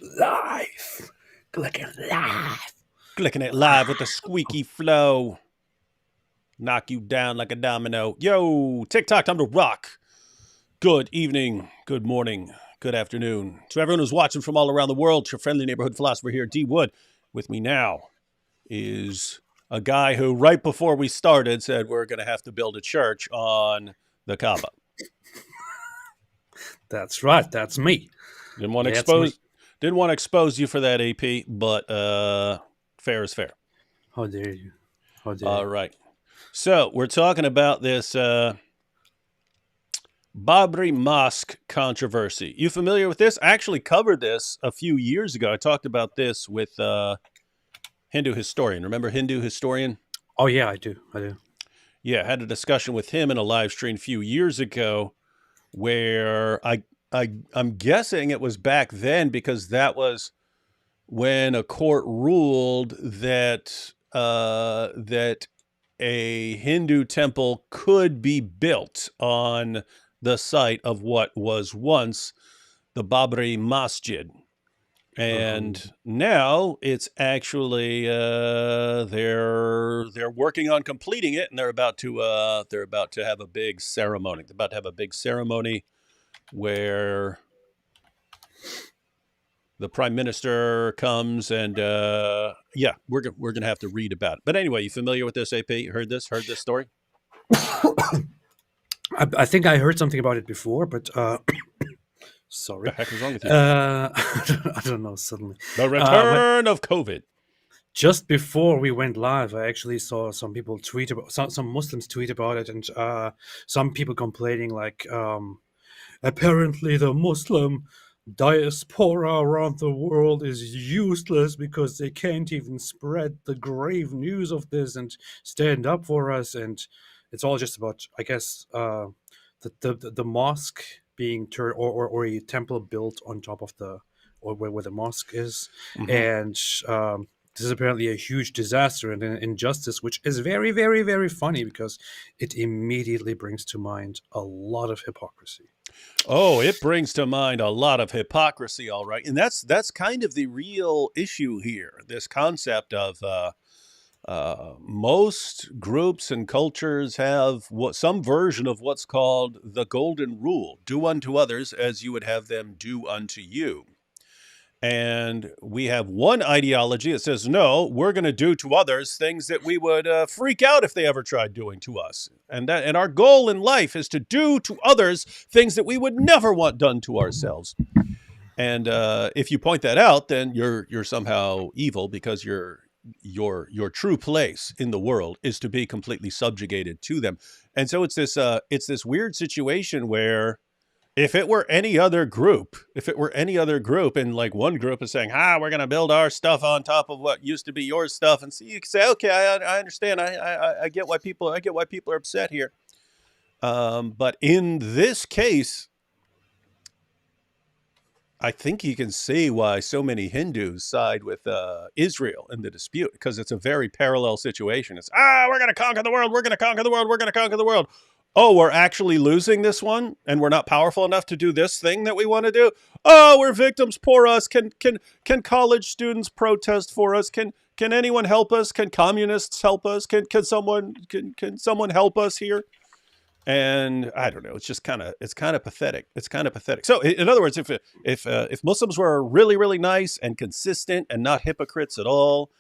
Live. Clicking live. Clicking it live with the squeaky flow. Knock you down like a domino. Yo, TikTok, time to rock. Good evening, good morning, good afternoon. To everyone who's watching from all around the world, your friendly neighborhood philosopher here, D. Wood. With me now is a guy who, right before we started, said we're going to have to build a church on the Kaaba. That's right. That's me. Didn't want to expose you for that, AP, but fair is fair. How dare you? How dare All right. So we're talking about this Babri Mosque controversy. You familiar with this? I actually covered this a few years ago. I talked about this with Hindu Historian. Remember Hindu Historian? Oh, yeah, I do. Yeah, I had a discussion with him in a live stream a few years ago where I'm guessing it was back then because that was when a court ruled that that a Hindu temple could be built on the site of what was once the Babri Masjid. And now it's actually they're working on completing it, and they're about to have a big ceremony. They're about to have a big ceremony where the prime minister comes, and yeah, we're gonna have to read about it. But anyway, you familiar with this, AP? Heard this story? I think I heard something about it before, but sorry. What the heck is wrong with you? I don't know. Suddenly, the return of COVID. Just before we went live, I actually saw some people tweet about some Muslims tweet about it, and some people complaining like, apparently the Muslim diaspora around the world is useless because they can't even spread the grave news of this and stand up for us, and it's all just about, I guess, the mosque being turned or a temple built on top of the or where the mosque is, and this is apparently a huge disaster and an injustice, which is very, very, very funny because it immediately brings to mind a lot of hypocrisy. Oh, it brings to mind a lot of hypocrisy, all right. And that's kind of the real issue here. This concept of most groups and cultures have some version of what's called the golden rule: do unto others as you would have them do unto you. And we have one ideology that says, no, we're going to do to others things that we would freak out if they ever tried doing to us. And our goal in life is to do to others things that we would never want done to ourselves. And if you point that out, then you're somehow evil, because your true place in the world is to be completely subjugated to them. And so it's this weird situation where, if it were any other group, and like one group is saying, we're going to build our stuff on top of what used to be your stuff, and so you can say, okay, I understand. I get why people are upset here. But in this case, I think you can see why so many Hindus side with Israel in the dispute, because it's a very parallel situation. It's, we're going to conquer the world. We're going to conquer the world. We're going to conquer the world. Oh, we're actually losing this one, and we're not powerful enough to do this thing that we want to do. Oh, we're victims. Poor us. Can college students protest for us? Can anyone help us? Can communists help us? Can someone help us here? And I don't know. It's just kind of pathetic. It's kind of pathetic. So, in other words, if Muslims were really, really nice and consistent and not hypocrites at all,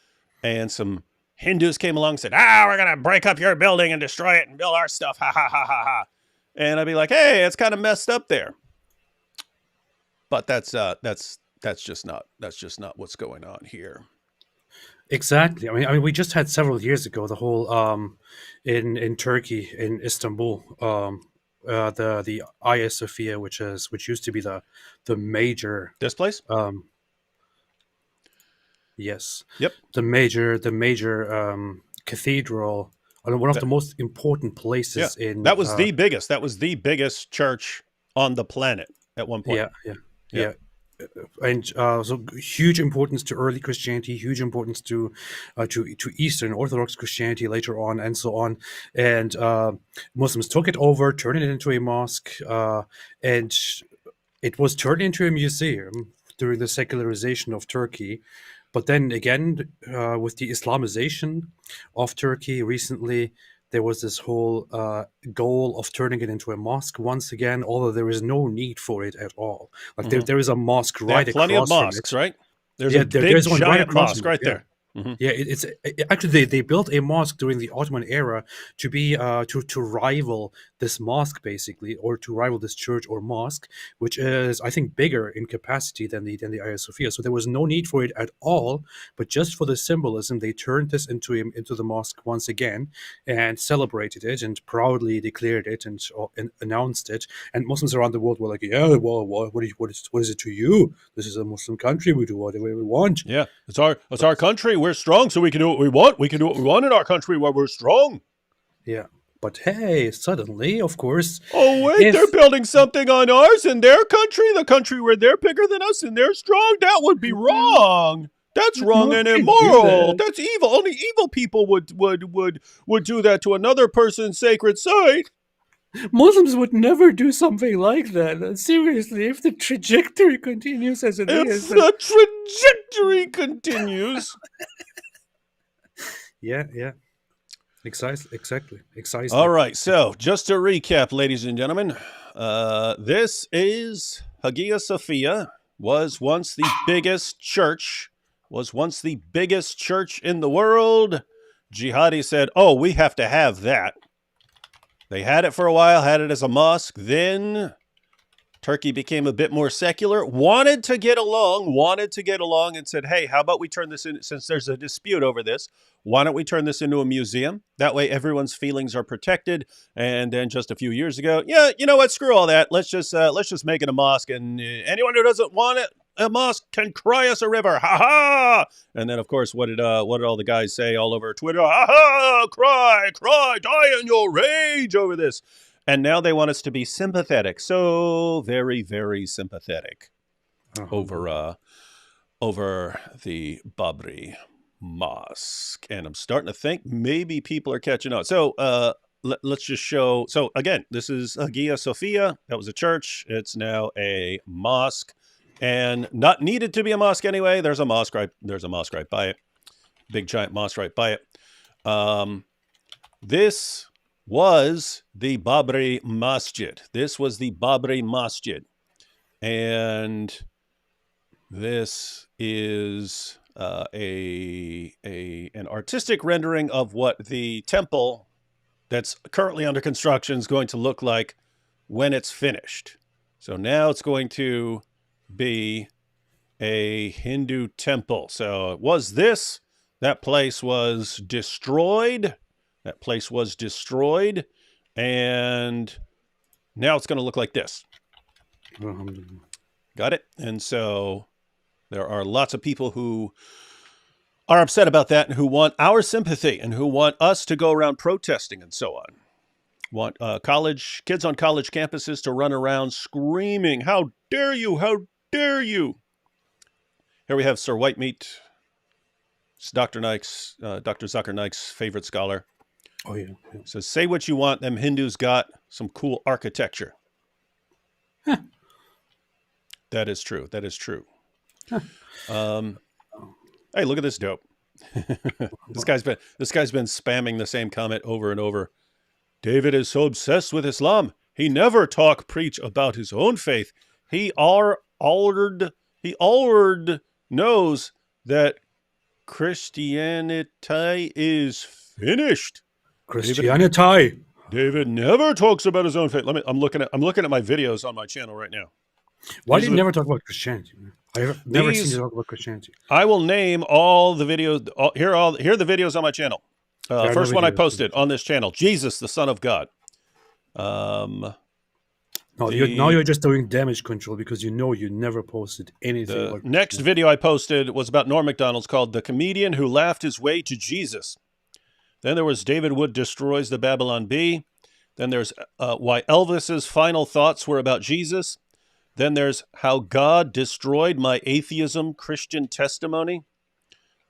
and some Hindus came along and said, we're going to break up your building and destroy it and build our stuff. Ha, ha, ha, ha, ha. And I'd be like, hey, it's kind of messed up there. But that's just not what's going on here. Exactly. I mean, we just had several years ago the whole in Turkey, in Istanbul, the Hagia Sophia, which used to be the major, this place. Yes. Yep. The major cathedral, one of the most important places in. That was the biggest. That was the biggest church on the planet at one point. Yeah. And so huge importance to early Christianity, huge importance to Eastern Orthodox Christianity later on, and so on. And Muslims took it over, turned it into a mosque, and it was turned into a museum during the secularization of Turkey. But then again, with the Islamization of Turkey recently, there was this whole goal of turning it into a mosque once again, although there is no need for it at all. Like Hmm. there is a mosque They have right plenty of across from mosques, it. right? There's a Yeah, big there's one right giant across mosque from it. right Yeah. there. Hmm. Yeah, actually they built a mosque during the Ottoman era to be to rival this mosque basically, or to rival this church or mosque, which is I think bigger in capacity than the Hagia Sophia. So there was no need for it at all, but just for the symbolism, they turned this into the mosque once again and celebrated it and proudly declared it and announced it. And Muslims around the world were like, yeah, well, what is it to you? This is a Muslim country. We do whatever we want. Yeah, it's our country. We're strong, so we can do what we want. We can do what we want in our country where we're strong. Yeah. But hey, suddenly, of course, Oh wait, they're if building something on ours in their country, the country where they're bigger than us and they're strong. That would be wrong. That's wrong no and can do immoral. that, That's evil. Only evil people would do that to another person's sacred site. Muslims would never do something like that. Seriously, if the trajectory continues as it If is, then the trajectory continues. yeah, All exactly. right, so just to recap, ladies and gentlemen, this is Hagia Sophia, was once the biggest church, in the world. Jihadi said, oh, we have to have that. They had it for a while, had it as a mosque. Then Turkey became a bit more secular, wanted to get along and said, hey, how about we turn this in, since there's a dispute over this, why don't we turn this into a museum? That way everyone's feelings are protected. And then just a few years ago, yeah, you know what, screw all that. Let's just make it a mosque, and anyone who doesn't want it, a mosque, can cry us a river. Ha ha! And then, of course, what did all the guys say all over Twitter? Ha ha! Cry, die in your rage over this. And now they want us to be sympathetic, so very, very sympathetic over the Babri Mosque. And I'm starting to think maybe people are catching on. So let's just show. So again, this is Hagia Sophia. That was a church. It's now a mosque, and not needed to be a mosque anyway. There's a mosque right by it. Big giant mosque right by it. This was the Babri Masjid. And this is an artistic rendering of what the temple that's currently under construction is going to look like when it's finished. So now it's going to be a Hindu temple. So it was this. That place was destroyed. And now it's going to look like this. Got it? And so there are lots of people who are upset about that and who want our sympathy and who want us to go around protesting and so on. Want kids on college campuses to run around screaming, how dare you, how dare you. Here we have Sir Whitemeat. It's Dr. Zakir Naik's favorite scholar. Oh yeah. So say what you want. Them Hindus got some cool architecture. Huh. That is true. Huh. Hey, look at this dope. This guy's been spamming the same comment over and over. David is so obsessed with Islam. He never preach about his own faith. He already knows that Christianity is finished. Christianity. David never talks about his own faith. I'm looking at my videos on my channel right now. Why do you never talk about Christianity? I've never seen you talk about Christianity. I will name all the videos. Here are the videos on my channel. First one I posted on this channel: Jesus, the Son of God. Now you're just doing damage control because you never posted anything. The next video I posted was about Norm Macdonald's, called "The Comedian Who Laughed His Way to Jesus." Then there was David Wood Destroys the Babylon Bee. Then there's why Elvis's final thoughts were about Jesus. Then there's how God destroyed my atheism Christian testimony.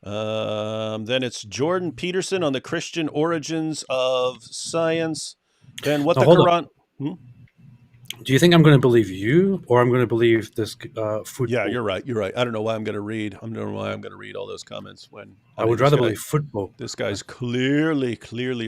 Then it's Jordan Peterson on the Christian origins of science. Then what the Quran... Do you think I'm going to believe you, or I'm going to believe this Yeah, football? you're right. You're right. I don't know why I'm going to read. I don't know why I'm going to read all those comments when I I mean would rather believe football. this guy's clearly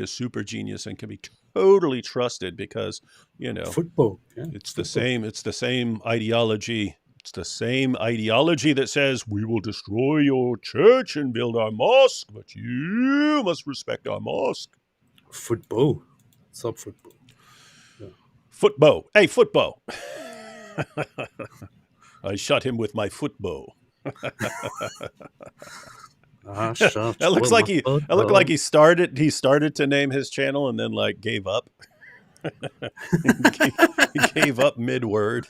a super genius and can be totally trusted because you know Football, yeah, it's it's the football. same. It's the same ideology. It's the same ideology that says we will destroy your church and build our mosque, but you must respect our mosque. Football, sub football. Yeah. Footbow. Hey, footbow. I shot him with my footbow. I shot That looks with like my that looked like football. he started to name his channel and then like gave up. he gave up mid word.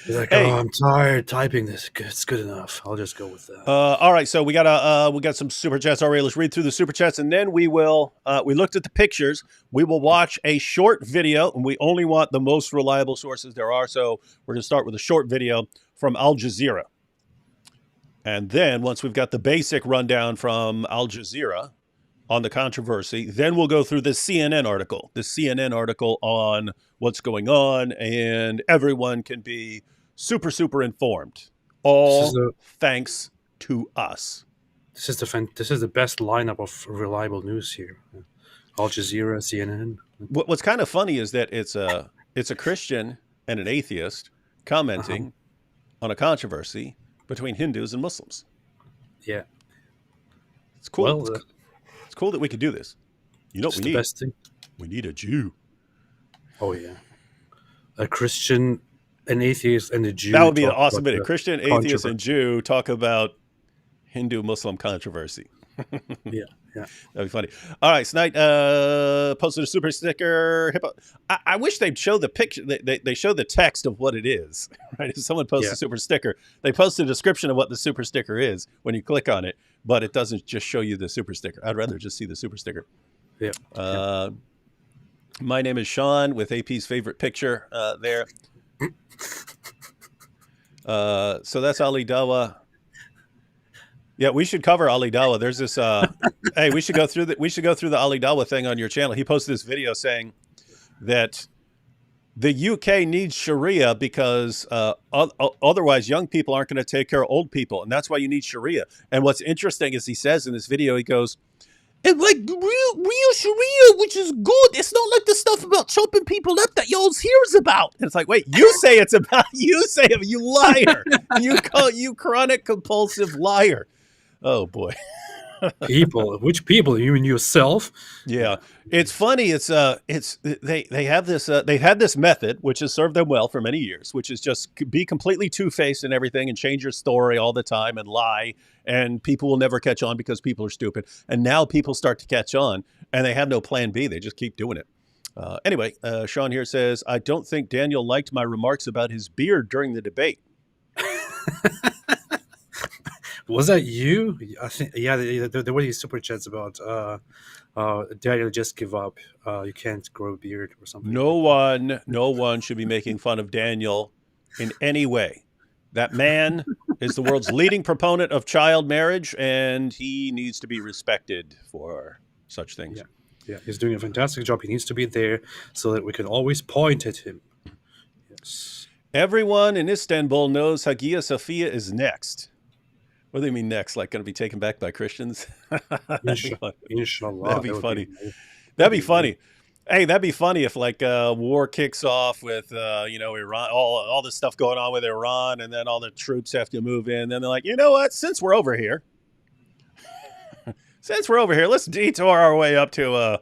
He's like, oh, Hey, I'm tired typing this. It's good enough. I'll just go with that. all right, so we got some super chats already. Let's read through the super chats and then we will we looked at the pictures. We will watch a short video and we only want the most reliable sources there are. So we're going to start with a short video from Al Jazeera. And then once we've got the basic rundown from Al Jazeera on the controversy, then we'll go through the CNN article on what's going on, and everyone can be super informed. This is All the thanks to us. this is the best lineup of reliable news here. Al Jazeera, CNN. What's kind of funny is that it's a Christian and an atheist Uh-huh. commenting on a controversy between Hindus and Muslims. Yeah. It's cool. Well, It's cool that we could do this. You know what it's we the need? best thing. We need a Jew. Oh yeah, a Christian, an atheist, and a That Jew would be an talk awesome about video. the Christian, atheist, and controversy. Jew talk about Hindu-Muslim controversy. Yeah, yeah, That'd be funny. All right, Snight posted a super sticker. I wish they'd show the picture. They show the text of what it is. Right? If someone posts yeah, a super sticker, they post a description of what the super sticker is when you click on it, but it doesn't just show you the super sticker. I'd rather just see the super sticker. yeah, yeah. Uh, my name is Sean with AP's favorite picture there. So that's Ali Dawa. Yeah, we should cover Ali Dawa. There's this. Hey, we should go through the Ali Dawa thing on your channel. He posted this video saying that the UK needs Sharia because otherwise young people aren't going to take care of old people, and that's why you need Sharia. And what's interesting is he says in this video, he goes, "It's like real Sharia, which is good. It's not like the stuff about chopping people up that y'all hears about." And it's like, wait, you say it's about you say it, you liar, you chronic compulsive liar. Oh boy. People, which people? You mean yourself? Yeah, it's funny. It's they have this they've had this method which has served them well for many years, which is just be completely two-faced and everything and change your story all the time and lie, and people will never catch on because people are stupid. And now people start to catch on, and they have no plan B. They just keep doing it. Anyway, Sean here says, I don't think Daniel liked my remarks about his beard during the debate. Was that you? I think. Yeah, there were these super chats about Daniel just give up. You can't grow a beard or something like that. No one should be making fun of Daniel in any way. That man is the world's leading proponent of child marriage, and he needs to be respected for such things. Yeah, yeah, he's doing a fantastic job. He needs to be there so that we can always point at him. Yes. Everyone in Istanbul knows Hagia Sophia is next. What do they mean next? Like going to be taken back by Christians? Inshallah, That'd be that would be funny. That'd that'd be be amazing. funny. Hey, that'd be funny if like war kicks off with Iran, all this stuff going on with Iran, and then all the troops have to move in. Then they're like, you know what? Since we're over here, let's detour our way up to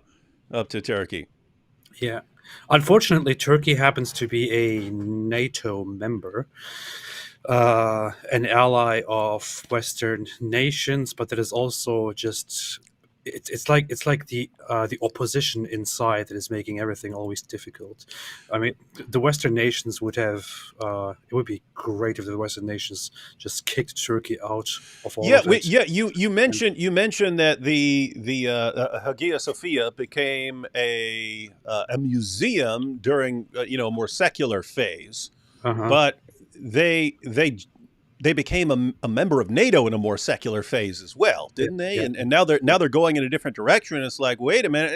Turkey. Yeah. Unfortunately, Turkey happens to be a NATO member, an ally of Western nations, but that is also just it's like the opposition inside that is making everything always difficult. I mean, the Western nations would have it would be great if the Western nations just kicked Turkey out of all Yeah, of it. you And mentioned that the Hagia Sophia became a museum during a more secular phase, uh-huh. but they they they became a member of NATO in a more secular phase as well, Yeah, didn't they? yeah, And now they're going in a different direction. It's like, wait a minute,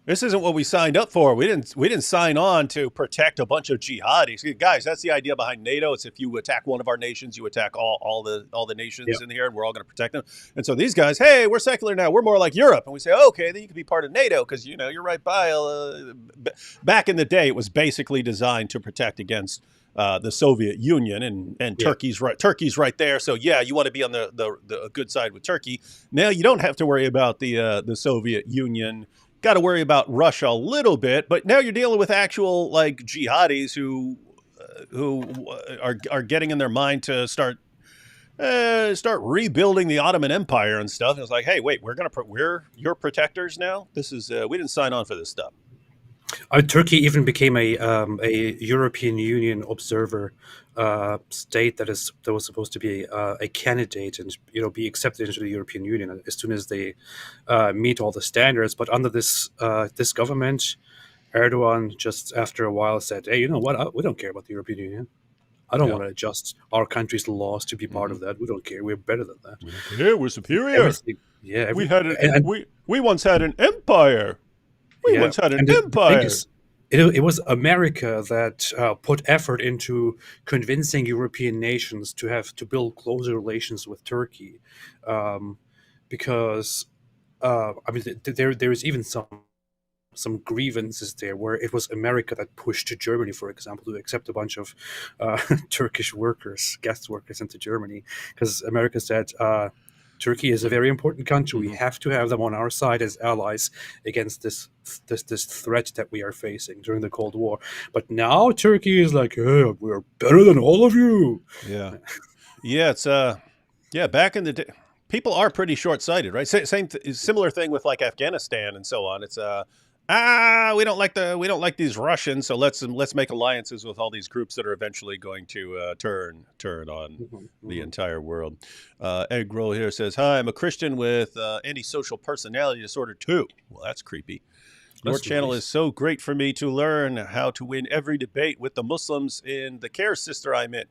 This isn't what we signed up for. We didn't sign on to protect a bunch of jihadis. Guys, that's the idea behind NATO. It's if you attack one of our nations, you attack all the nations Yeah. in here, and we're all going to protect them. And so these guys, hey, we're secular now. We're more like Europe, and we say, okay, then you can be part of NATO because you're right by. Back in the day, it was basically designed to protect against the Soviet Union, and Yeah. Turkey's right there. So yeah, you want to be on the good side with Turkey. Now you don't have to worry about the Soviet Union. Got to worry about Russia a little bit, but now you're dealing with actual like jihadis who are getting in their mind to start rebuilding the Ottoman Empire and stuff. And it's like, hey, wait, we're your protectors now. This is we didn't sign on for this stuff. Turkey even became a European Union observer state that was supposed to be a candidate and be accepted into the European Union as soon as they meet all the standards. But under this government, Erdogan just after a while said, "Hey, you know what? We don't care about the European Union. I don't Yeah. want to adjust our country's laws to be part Mm-hmm. of that. We don't care. We're better than that. Yeah, we're superior. Everything, yeah, We had an and we once had an empire. We yeah, once had an and the thing empire. is, it was America that put effort into convincing European nations to build closer relations with Turkey, um, because I mean there is even some grievances there where it was America that pushed to Germany, for example, to accept a bunch of Turkish workers, guest workers into Germany, because America said. Turkey is a very important country. We Mm-hmm. have to have them on our side as allies against this threat that we are facing during the Cold War. But now Turkey is like, hey, we're better than all of you. Yeah, yeah. It's Back in the day, people are pretty short-sighted, right? Similar thing with like Afghanistan and so on. It's we don't like these Russians, so let's make alliances with all these groups that are eventually going to turn on Mhm, the mhm. entire world. Egg Roll here says, "Hi, I'm a Christian with antisocial personality disorder too." Well, that's creepy. Your That's channel nice. is so great for me to learn how to win every debate with the Muslims in the care sister I'm in.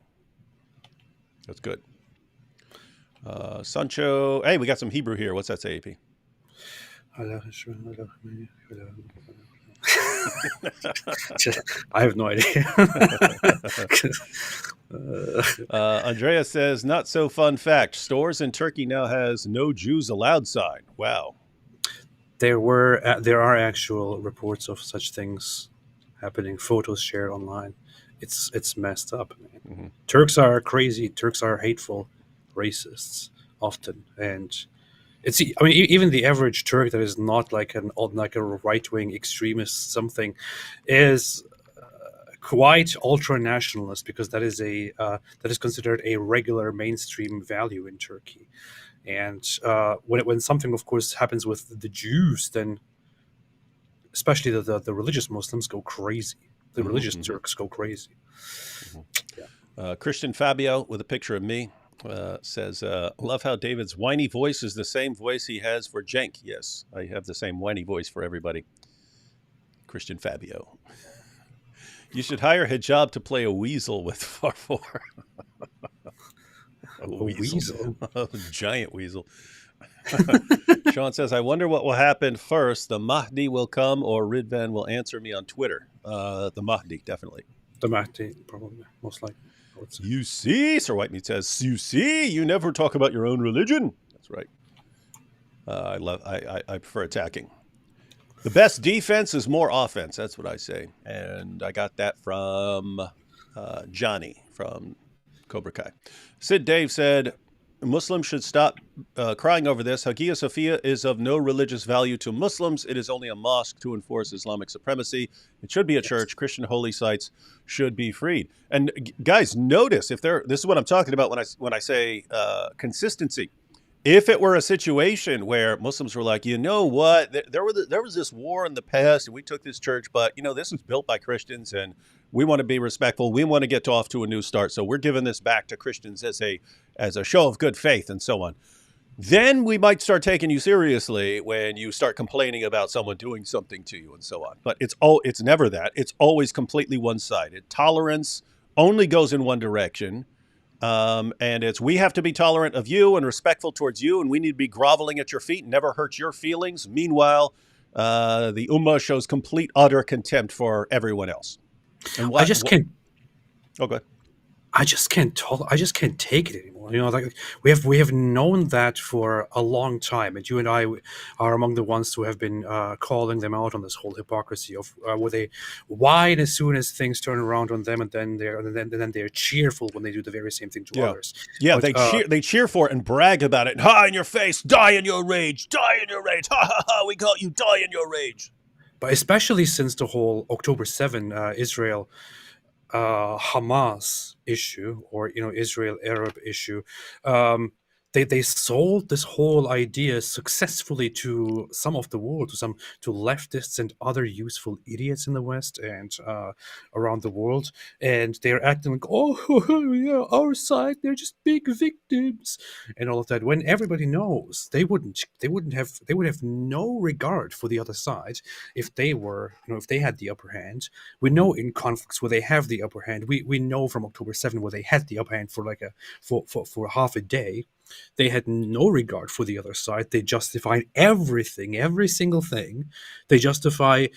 That's good. Sancho, hey, we got some Hebrew here. What's that say, AP? I have no idea. Andrea says, not so fun fact. Stores in Turkey now has no Jews allowed sign. Wow. There are actual reports of such things happening. Photos shared online. It's messed up, man. Mm-hmm. Turks are crazy. Turks are hateful, racists often, and I mean, even the average Turk that is not like a right wing extremist something, is quite ultra nationalist because that is considered a regular mainstream value in Turkey. And when something, of course, happens with the Jews, then especially the religious Muslims go crazy. The Mm-hmm, religious mm-hmm, Turks go crazy. mm-hmm. Christian Fabio with a picture of me says, love how David's whiny voice is the same voice he has for Jenk. Yes, I have the same whiny voice for everybody. Christian Fabio. You should hire Hijab to play a weasel with Farfor. A weasel. A giant weasel. Sean says, I wonder what will happen first. The Mahdi will come or Ridvan will answer me on Twitter. The Mahdi, definitely. The Mahdi, probably, most likely. I would say. You see, Sir Whitemeat says, you see, you never talk about your own religion. That's right. I prefer attacking. The best defense is more offense. That's what I say. And I got that from Johnny from Cobra Kai. Sid Dave said, Muslims should stop crying over this. Hagia Sophia is of no religious value to Muslims. It is only a mosque to enforce Islamic supremacy. It should be a church. Christian holy sites should be freed. And guys, notice this is what I'm talking about when I say consistency. If it were a situation where Muslims were like, you know what, there was this war in the past and we took this church, but this was built by Christians and we want to be respectful. We want to get off to a new start. So we're giving this back to Christians as a show of good faith and so on. Then we might start taking you seriously when you start complaining about someone doing something to you and so on. But it's never that. It's always completely one-sided. Tolerance only goes in one direction. And we have to be tolerant of you and respectful towards you, and we need to be groveling at your feet and never hurt your feelings. Meanwhile, the Ummah shows complete, utter contempt for everyone else. And I what? just can't. Okay. I just can't take it anymore. You know, like we have known that for a long time, and you and I are among the ones who have been calling them out on this whole hypocrisy of where they whine as soon as things turn around on them, and then they're cheerful when they do the very same thing to Yeah. others. Yeah, But they cheer for it and brag about it. Ha in your face, die in your rage, die in your rage. Ha ha ha, we caught you, die in your rage. but especially since the whole October 7 Israel Hamas issue, or Israel Arab issue, um, they sold this whole idea successfully to some of the world, to leftists and other useful idiots in the West and around the world, and they're acting like, oh yeah, our side, they're just big victims and all of that. When everybody knows they would have no regard for the other side if they were, if they had the upper hand. We know in conflicts where they have the upper hand, we know from October 7 where they had the upper hand for like for half a day, they had no regard for the other side. They justified everything, every single thing. They justify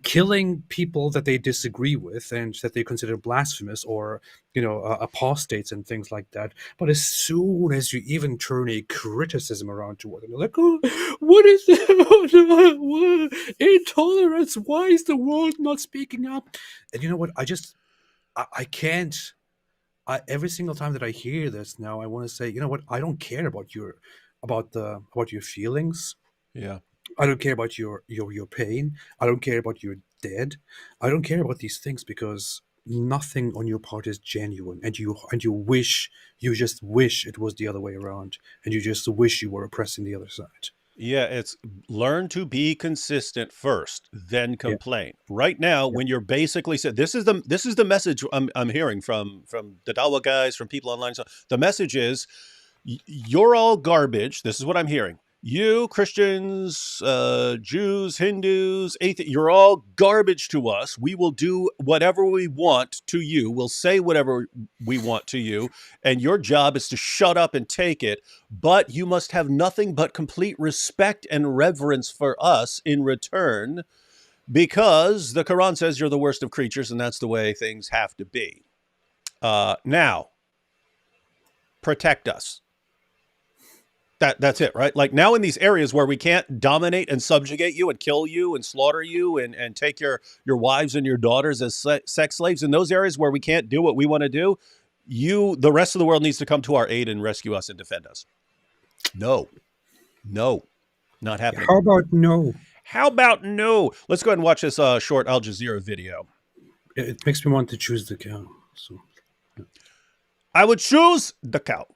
killing people that they disagree with and that they consider blasphemous, or apostates and things like that. But as soon as you even turn a criticism around toward them, they're like, oh, what is intolerance? Why is the world not speaking up? And you know what? I can't. Every single time that I hear this now, I want to say, you know what? I don't care about your feelings. Yeah. I don't care about your pain. I don't care about your dead. I don't care about these things because nothing on your part is genuine, and you just wish it was the other way around, and you just wish you were oppressing the other side. Yeah, it's learn to be consistent first, then Yeah, complain. Right now, yeah. when you're basically said, this is the message I'm hearing from the Dawa guys, from people online. So the message is, you're all garbage. This is what I'm hearing. You Christians, Jews, Hindus, atheists, you're all garbage to us. We will do whatever we want to you. We'll say whatever we want to you. And your job is to shut up and take it. But you must have nothing but complete respect and reverence for us in return, because the Quran says you're the worst of creatures, and that's the way things have to be. Now, protect us. That's it, right? Like now in these areas where we can't dominate and subjugate you and kill you and slaughter you and take your wives and your daughters as sex slaves, in those areas where we can't do what we want to do, the rest of the world needs to come to our aid and rescue us and defend us. No, not happening. How about no? How about no? Let's go ahead and watch this short Al Jazeera video. It makes me want to choose the cow. So I would choose the cow.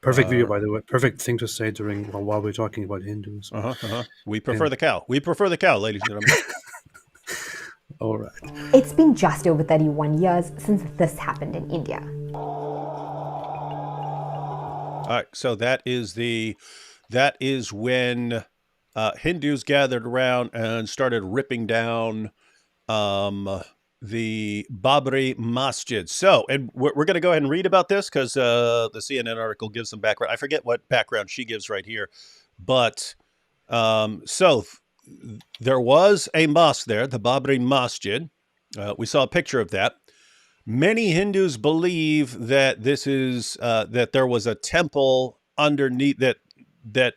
perfect video, by the way. Perfect thing to say while we're talking about Hindus. We prefer the cow. We prefer the cow, ladies and gentlemen. All right. It's been just over 31 years since this happened in India. All right, so that is when Hindus gathered around and started ripping down the Babri Masjid. So, and we're going to go ahead and read about this because the CNN article gives some background. I forget what background she gives right here, but there was a mosque there, the Babri Masjid. We saw a picture of that. Many Hindus believe that this is that there was a temple underneath, that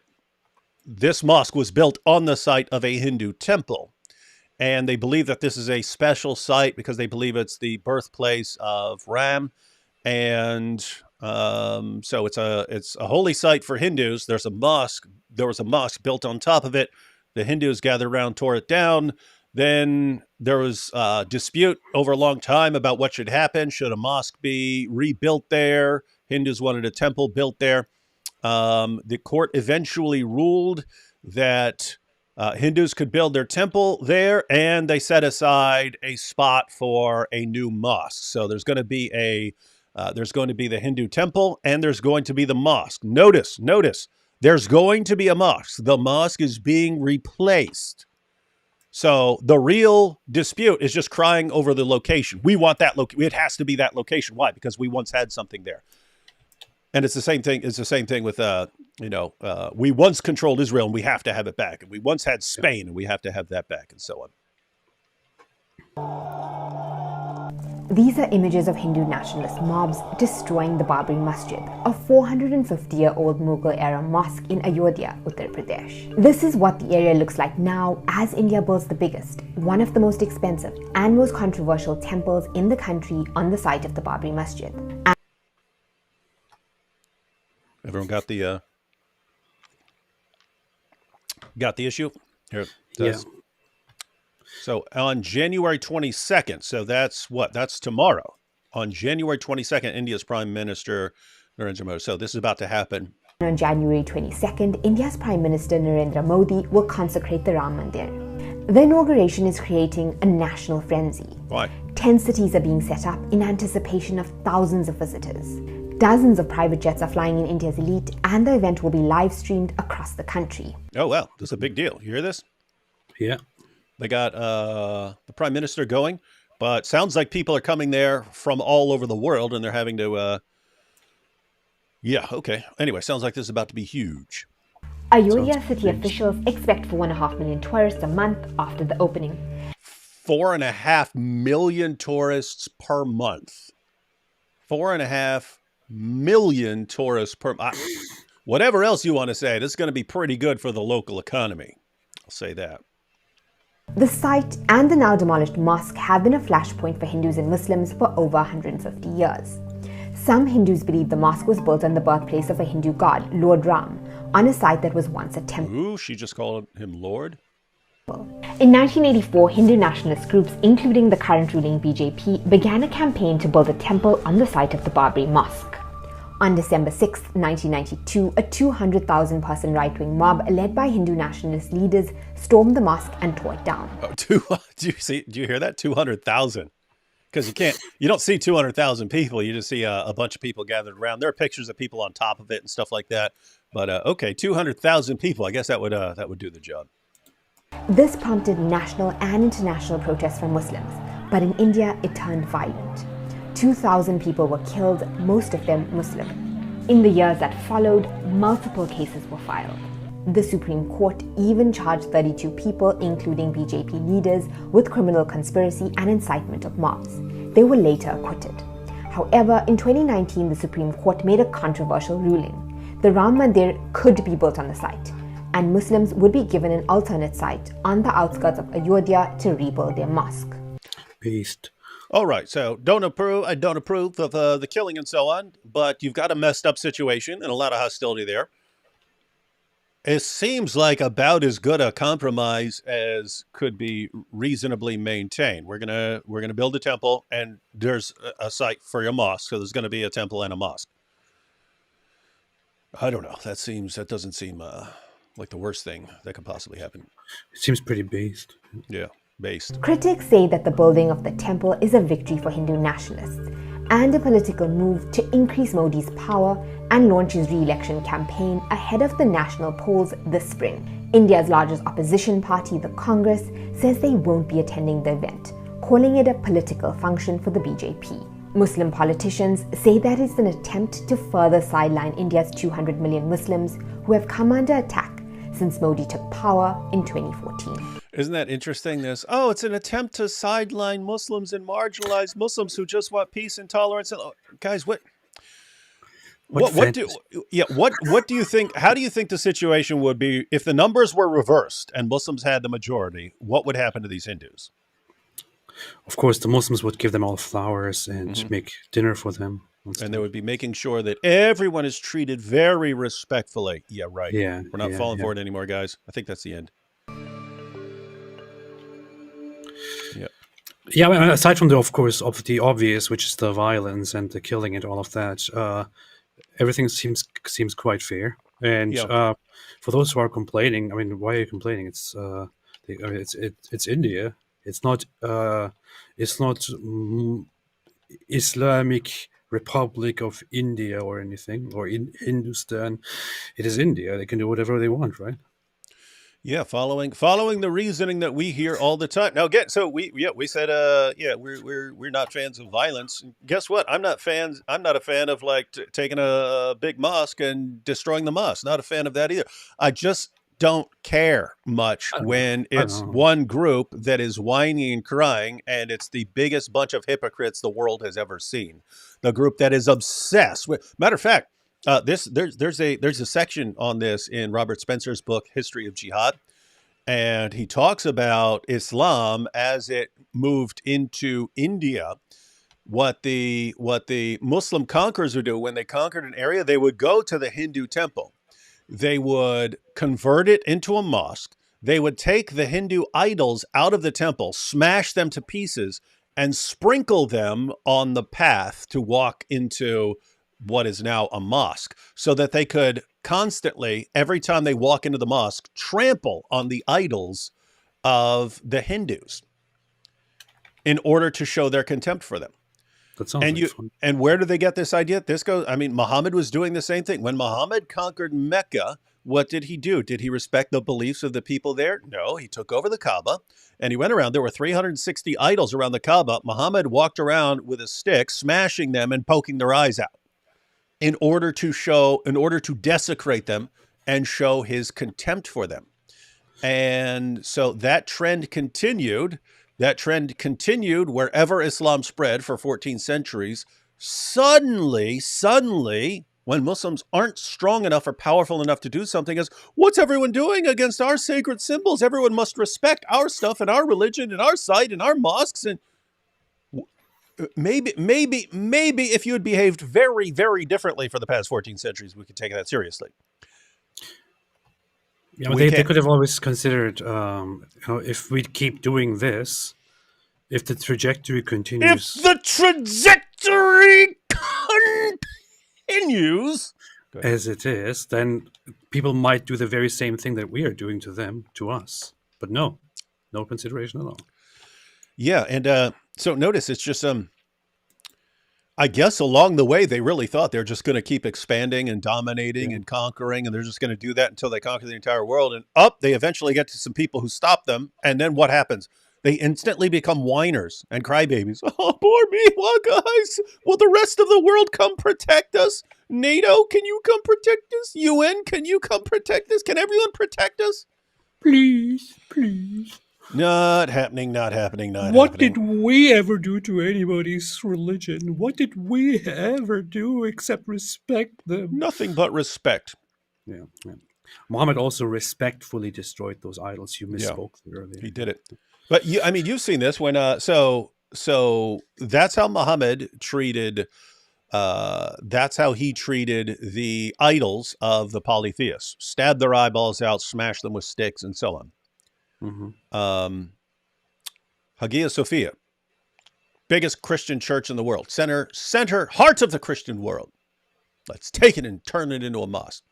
this mosque was built on the site of a Hindu temple. And they believe that this is a special site because they believe it's the birthplace of Ram. And so it's a holy site for Hindus. There was a mosque built on top of it. The Hindus gathered around, tore it down. Then there was a dispute over a long time about what should happen. Should a mosque be rebuilt there? Hindus wanted a temple built there. The court eventually ruled that Hindus could build their temple there, and they set aside a spot for a new mosque. So there's going to be the Hindu temple, and there's going to be the mosque. Notice, there's going to be a mosque. The mosque is being replaced. So the real dispute is just crying over the location. We want that location. It has to be that location. Why? Because we once had something there. And it's the same thing. It's the same thing with we once controlled Israel and we have to have it back, and we once had Spain and we have to have that back, and so on. These are images of Hindu nationalist mobs destroying the Babri Masjid, a 450-year-old Mughal-era mosque in Ayodhya, Uttar Pradesh. This is what the area looks like now as India builds the biggest, one of the most expensive, and most controversial temples in the country on the site of the Babri Masjid. Everyone got the issue? Here it does. Yeah. So on January 22nd, so that's what? That's tomorrow. On January 22nd, India's Prime Minister Narendra Modi. So this is about to happen. On January 22nd, India's Prime Minister Narendra Modi will consecrate the Ram Mandir. The inauguration is creating a national frenzy. Why? 10 cities are being set up in anticipation of thousands of visitors. Dozens of private jets are flying in India's elite, and the event will be live streamed across the country. Oh, well, this is a big deal. You hear this? Yeah. They got the Prime Minister going, but sounds like people are coming there from all over the world, and they're having to... yeah, okay. Anyway, sounds like this is about to be huge. Ayodhya city officials expect 4.5 million tourists a month after the opening. 4.5 million tourists per month. 4.5 million tourists per month. Whatever else you want to say, this is going to be pretty good for the local economy. I'll say that. The site and the now demolished mosque have been a flashpoint for Hindus and Muslims for over 150 years. Some Hindus believe the mosque was built on the birthplace of a Hindu god, Lord Ram, on a site that was once a temple. Ooh, she just called him Lord? In 1984, Hindu nationalist groups, including the current ruling BJP, began a campaign to build a temple on the site of the Babri Mosque. On December 6, 1992, a 200,000-person right-wing mob led by Hindu nationalist leaders stormed the mosque and tore it down. Oh, do you hear that? 200,000. Because you don't see 200,000 people. You just see a bunch of people gathered around. There are pictures of people on top of it and stuff like that. But okay, 200,000 people. I guess that would do the job. This prompted national and international protests from Muslims, but in India it turned violent. 2,000 people were killed, most of them Muslim. In the years that followed, multiple cases were filed. The Supreme Court even charged 32 people, including BJP leaders, with criminal conspiracy and incitement of mobs. They were later acquitted. However, in 2019, the Supreme Court made a controversial ruling. The Ram Mandir could be built on the site, and Muslims would be given an alternate site on the outskirts of Ayodhya to rebuild their mosque. Beast. All right, so I don't approve of the killing and so on, but you've got a messed up situation and a lot of hostility there. It seems like about as good a compromise as could be reasonably maintained. We're gonna build a temple, and there's a site for your mosque, so there's going to be a temple and a mosque. I don't know. That doesn't seem like the worst thing that could possibly happen. It seems pretty based. Yeah, based. Critics say that the building of the temple is a victory for Hindu nationalists and a political move to increase Modi's power and launch his re-election campaign ahead of the national polls this spring. India's largest opposition party, the Congress, says they won't be attending the event, calling it a political function for the BJP. Muslim politicians say that it's an attempt to further sideline India's 200 million Muslims who have come under attack since Modi took power in 2014. Isn't that interesting? It's an attempt to sideline Muslims and marginalize Muslims who just want peace and tolerance. Guys, what do you think? How do you think the situation would be if the numbers were reversed and Muslims had the majority? What would happen to these Hindus? Of course, the Muslims would give them all flowers and make dinner for them. And they would be making sure that everyone is treated very respectfully. Yeah, right. Yeah, we're not falling for it anymore, guys. I think that's the end. Yeah. Yeah, I mean, aside from of the obvious, which is the violence and the killing and all of that, everything seems quite fair. And for those who are complaining, I mean, why are you complaining? It's India. It's not Islamic Republic of India or anything, or in Hindustan. It is India. They can do whatever they want, right? Yeah, following the reasoning that we hear all the time. Now, so we said we're not fans of violence. Guess what? I'm not a fan of like taking a big mosque and destroying the mosque. Not a fan of that either. I just don't care much I don't know. when I don't it's know. one group that is whining and crying, and it's the biggest bunch of hypocrites the world has ever seen. The group that is obsessed with. Matter of fact. There's a section on this in Robert Spencer's book History of Jihad, and he talks about Islam as it moved into India. What the Muslim conquerors would do when they conquered an area, they would go to the Hindu temple. They would convert it into a mosque. They would take the Hindu idols out of the temple, smash them to pieces, and sprinkle them on the path to walk into what is now a mosque, so that they could constantly, every time they walk into the mosque, trample on the idols of the Hindus in order to show their contempt for them. That sounds like fun. And where do they get this idea? Muhammad was doing the same thing. When Muhammad conquered Mecca, what did he do? Did he respect the beliefs of the people there? No, he took over the Kaaba and he went around. There were 360 idols around the Kaaba. Muhammad walked around with a stick, smashing them and poking their eyes out in order to desecrate them and show his contempt for them. And so that trend continued. That trend continued wherever Islam spread for 14 centuries. Suddenly, when Muslims aren't strong enough or powerful enough to do something, is what's everyone doing against our sacred symbols? Everyone must respect our stuff and our religion and our site and our mosques. And maybe if you had behaved very, very differently for the past 14 centuries, we could take that seriously. Yeah, but they could have always considered, if we keep doing this, if the trajectory continues. If the trajectory continues as it is, then people might do the very same thing that we are doing to them, to us. But no consideration at all. Yeah, and so notice it's just I guess along the way they really thought they're just going to keep expanding and dominating and conquering, and they're just going to do that until they conquer the entire world. And they eventually get to some people who stop them, and then what happens? They instantly become whiners and crybabies. Oh, poor me, well, guys, will the rest of the world come protect us? NATO, can you come protect us? UN, can you come protect us? Can everyone protect us? Please. Not happening. What did we ever do to anybody's religion? What did we ever do except respect them? Nothing but respect. Yeah. Muhammad also respectfully destroyed those idols. You misspoke earlier. He did it. But you've seen this when so that's how Muhammad treated that's how he treated the idols of the polytheists. Stabbed their eyeballs out, smashed them with sticks, and so on. Mm-hmm. Hagia Sophia, biggest Christian church in the world, center, heart of the Christian world. Let's take it and turn it into a mosque.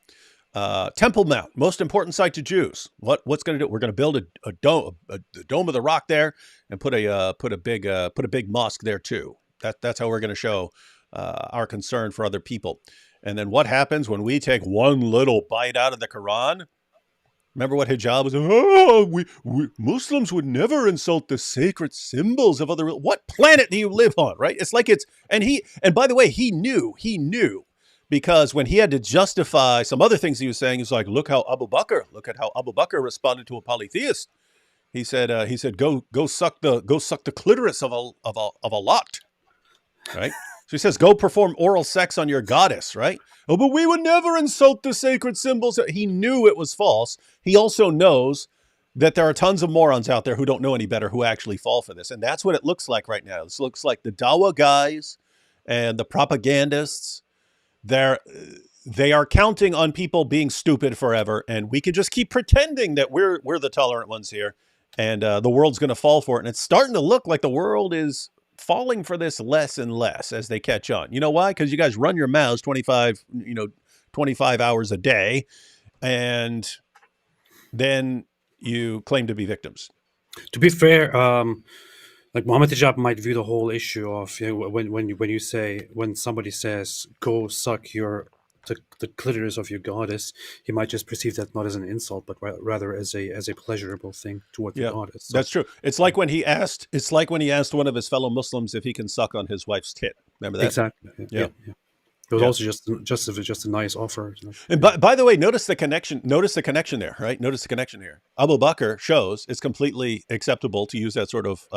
Temple Mount, most important site to Jews. What's going to do? We're going to build a dome, the Dome of the Rock there, and put a big mosque there too. That's how we're going to show our concern for other people. And then what happens when we take one little bite out of the Quran? Remember what hijab was? Oh, we Muslims would never insult the sacred symbols of other. What planet do you live on, right? It's like and by the way, he knew, because when he had to justify some other things he was saying, he's like, look at how Abu Bakr responded to a polytheist. He said, go suck the clitoris of a lot, right? So he says, go perform oral sex on your goddess, right? Oh, but we would never insult the sacred symbols. He knew it was false. He also knows that there are tons of morons out there who don't know any better who actually fall for this. And that's what it looks like right now. This looks like the Dawa guys and the propagandists. They are counting on people being stupid forever. And we can just keep pretending that we're the tolerant ones here. And the world's going to fall for it. And it's starting to look like the world is falling for this less and less as they catch on. You know why? Because you guys run your mouths 25 hours a day, and then you claim to be victims. To be fair, like Mohammed Hijab might view the whole issue of when somebody says go suck your the clitoris of your goddess, he might just perceive that not as an insult, but rather as a pleasurable thing toward the Yeah, goddess. So, that's true. It's like when he asked. It's like when he asked one of his fellow Muslims if he can suck on his wife's tit. Remember that? exactly. Yeah. It was Yeah. also just a nice offer. And by the way, notice the connection. Notice the connection there, right? Notice the connection here. Abu Bakr shows it's completely acceptable to use that sort of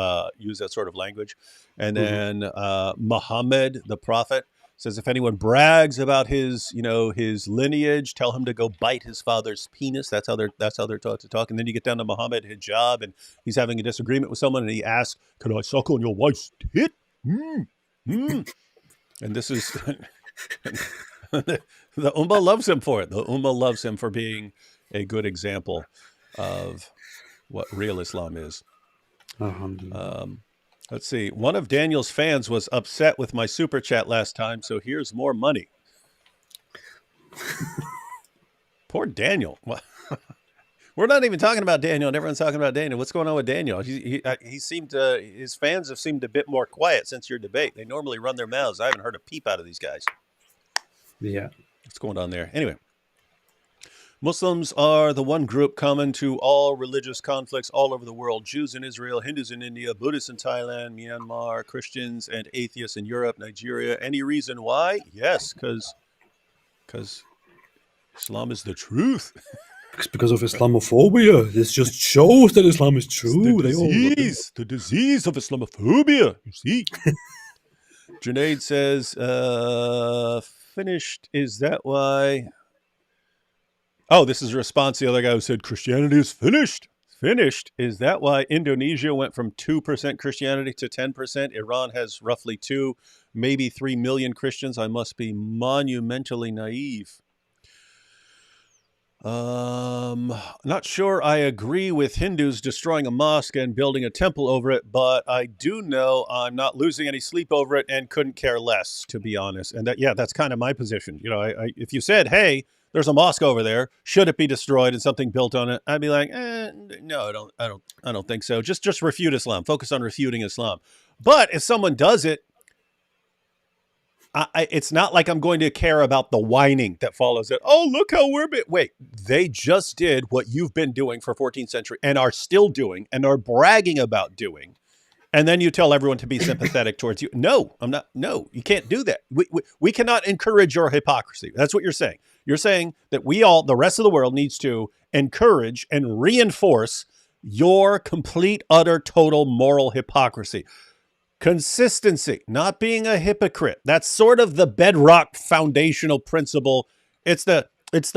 language, and then Muhammad, the prophet, says if anyone brags about his lineage, tell him to go bite his father's penis. That's how they're taught to talk. And then you get down to Muhammad hijab, and he's having a disagreement with someone, and he asks, "Can I suck on your wife's tit?" And this is. The Ummah loves him for it. The Ummah loves him for being a good example of what real Islam is. Let's see. One of Daniel's fans was upset with my super chat last time, so here's more money. Poor Daniel. We're not even talking about Daniel, and everyone's talking about Daniel. What's going on with Daniel? He seemed his fans have seemed a bit more quiet since your debate. They normally run their mouths. I haven't heard a peep out of these guys. Yeah. What's going on there? Anyway, Muslims are the one group common to all religious conflicts all over the world. Jews in Israel, Hindus in India, Buddhists in Thailand, Myanmar, Christians and atheists in Europe, Nigeria. Any reason why? Yes, because Islam is the truth. It's because of Islamophobia. This just shows that Islam is true. The disease of Islamophobia, you see. Junaid says, finished. Is that why? Oh, this is a response to the other guy who said Christianity is finished. Finished. Is that why Indonesia went from 2% Christianity to 10%? Iran has roughly 2, maybe 3 million Christians. I must be monumentally naive. Not sure I agree with Hindus destroying a mosque and building a temple over it, but I do know I'm not losing any sleep over it and couldn't care less, to be honest. And that's kind of my position. You know, if you said, hey, there's a mosque over there, should it be destroyed and something built on it? I'd be like, no, I don't think so. Just refute Islam. Focus on refuting Islam. But if someone does it, it's not like I'm going to care about the whining that follows it. Oh, look how we're... Wait, they just did what you've been doing for 14th century and are still doing and are bragging about doing. And then you tell everyone to be sympathetic towards you. No, I'm not. No, you can't do that. We cannot encourage your hypocrisy. That's what you're saying. You're saying that the rest of the world needs to encourage and reinforce your complete, utter, total moral hypocrisy. Consistency, not being a hypocrite. That's sort of the bedrock foundational principle. It's the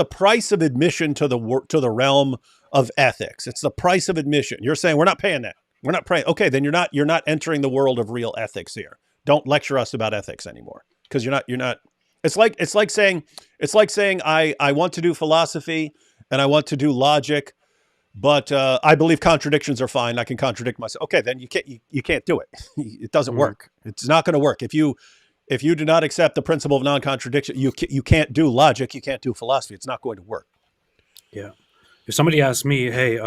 price of admission to the realm of ethics. It's the price of admission. You're saying we're not paying that. We're not paying. Okay, then you're not entering the world of real ethics here. Don't lecture us about ethics anymore because you're not. It's like saying I want to do philosophy and I want to do logic. But I believe contradictions are fine. I can contradict myself. Okay, then you can't do it. It doesn't work. It's not going to work. If you do not accept the principle of non-contradiction, you can't do logic. You can't do philosophy. It's not going to work. Yeah. If somebody asked me, hey,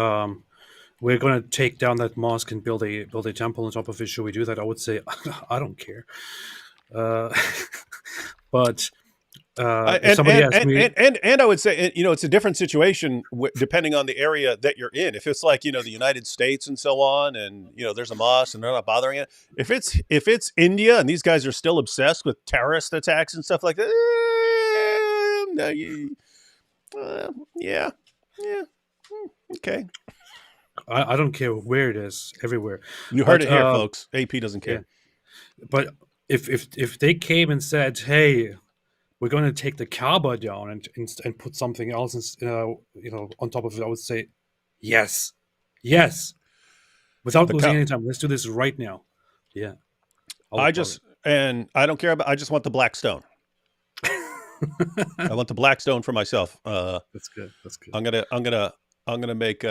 we're going to take down that mosque and build a temple on top of it, should we do that? I would say, I don't care. But if somebody asked me, and I would say, it's a different situation depending on the area that you're in. If it's like, the United States and so on, and, there's a mosque and they're not bothering it. If it's India and these guys are still obsessed with terrorist attacks and stuff like that, yeah. Okay. I don't care where it is, everywhere. You heard it here, folks. AP doesn't care. Yeah. But if they came and said, hey, we're going to take the Kaaba down and put something else, on top of it, I would say, yes, without losing any time. Let's do this right now. Yeah, I don't care about. I just want the black stone. I want the black stone for myself. That's good. I'm gonna make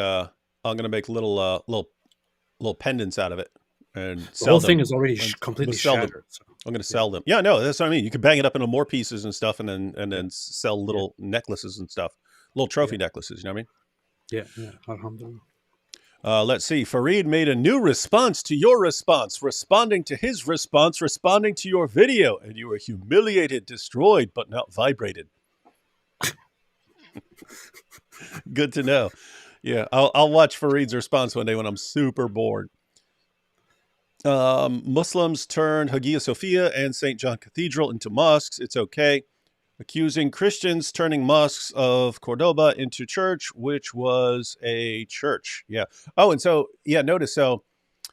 little pendants out of it, and the whole thing is already completely shattered. So. I'm going to sell them. Yeah, no, that's what I mean. You can bang it up into more pieces and stuff, and then sell little necklaces and stuff, little trophy necklaces. You know what I mean? Yeah. Alhamdulillah. Let's see. Fareed made a new response to your response, responding to his response, responding to your video, and you were humiliated, destroyed, but not vibrated. Good to know. Yeah, I'll watch Fareed's response one day when I'm super bored. Muslims turned Hagia Sophia and St. John Cathedral into mosques. It's okay. Accusing Christians turning mosques of Cordoba into church, which was a church. Yeah. Oh, and so, yeah, notice, so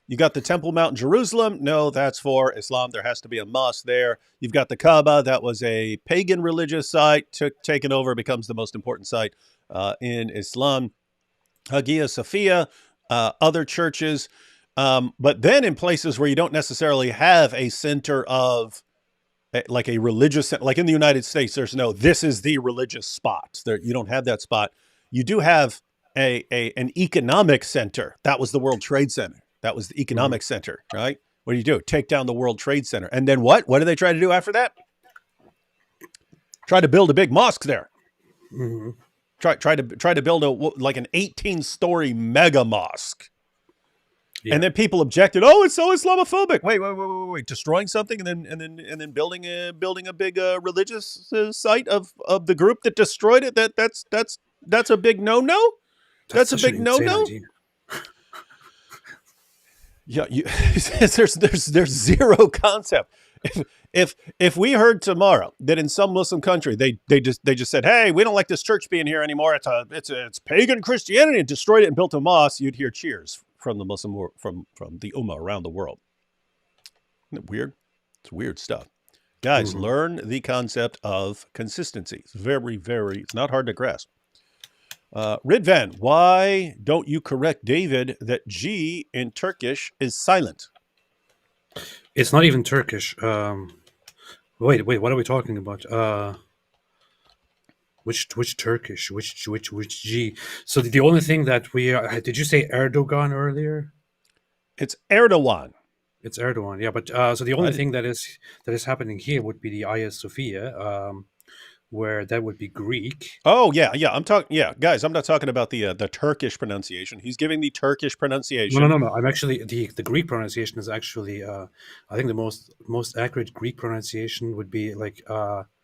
you got the Temple Mount in Jerusalem. No, that's for Islam. There has to be a mosque there. You've got the Kaaba. That was a pagan religious site. Taken over, becomes the most important site in Islam. Hagia Sophia, other churches. But then in places where you don't necessarily have a center of like a religious, like in the United States, there's no, this is the religious spot. There, you don't have that spot. You do have an economic center. That was the World Trade Center. That was the economic center, right? What do? Take down the World Trade Center. And then what? What do they try to do after that? Try to build a big mosque there. Mm-hmm. Try to build like an 18-story mega mosque. Yeah. And then people objected. Oh, it's so Islamophobic. Wait. Destroying something and then building a big religious site of the group that destroyed it. That's a big no-no. That's a big no-no. Yeah, there's zero concept. If we heard tomorrow that in some Muslim country they just said, hey, we don't like this church being here anymore. It's pagan Christianity, and destroyed it and built a mosque, you'd hear cheers from the Muslim from the Ummah around the world. Isn't it weird? It's weird stuff. Guys, learn the concept of consistency. It's it's not hard to grasp. Ridvan, why don't you correct David that G in Turkish is silent? It's not even Turkish. Wait, what are we talking about? Which Turkish? Which G? So the only thing that we did you say Erdogan earlier? It's Erdogan. It's Erdogan, yeah. But so the only thing that is happening here would be the Hagia Sophia, where that would be Greek. Oh yeah. I'm talking. Yeah, guys, I'm not talking about the Turkish pronunciation. He's giving the Turkish pronunciation. No. I'm actually the Greek pronunciation is actually I think the most accurate Greek pronunciation would be like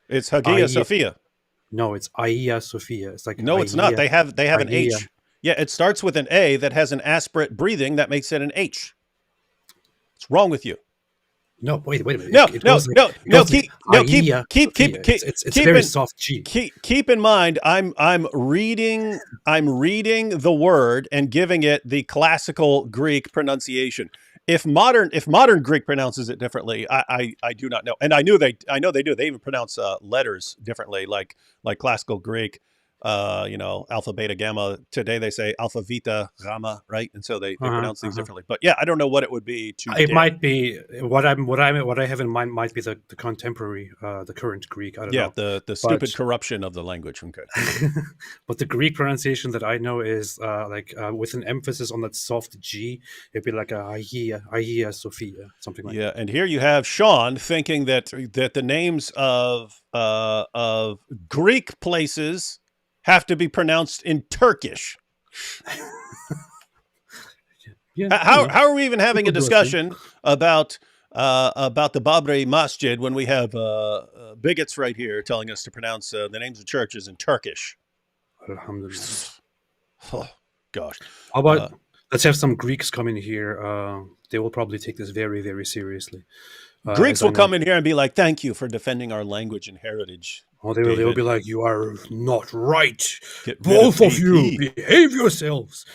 it's Hagia Sophia. No, it's Hagia Sophia. It's like no, it's not. They have an H. Yeah, it starts with an A that has an aspirate breathing that makes it an H. What's wrong with you? No, wait a minute. No. Keep. It's very soft G. Keep in mind, I'm reading the word and giving it the classical Greek pronunciation. If modern Greek pronounces it differently, I do not know. And I know they do. They even pronounce letters differently, like classical Greek. Alpha, beta, gamma. Today they say alpha, vita, gamma, right? And so they pronounce things differently. But yeah, I don't know what it would be. It might be what I have in mind might be the contemporary, the current Greek. I don't know. Yeah, the stupid corruption of the language. Okay. But the Greek pronunciation that I know is with an emphasis on that soft G. It'd be like a Hagia Sophia, something like that. Yeah, and here you have Sean thinking that the names of Greek places have to be pronounced in Turkish. Yeah, how are we even having a discussion about the Babri Masjid when we have bigots right here telling us to pronounce the names of churches in Turkish? Alhamdulillah. Oh, gosh. How about let's have some Greeks come in here. They will probably take this very, very seriously. Greeks will come in here and be like, thank you for defending our language and heritage. Oh, they will be like, you are not right. Both of you, behave yourselves.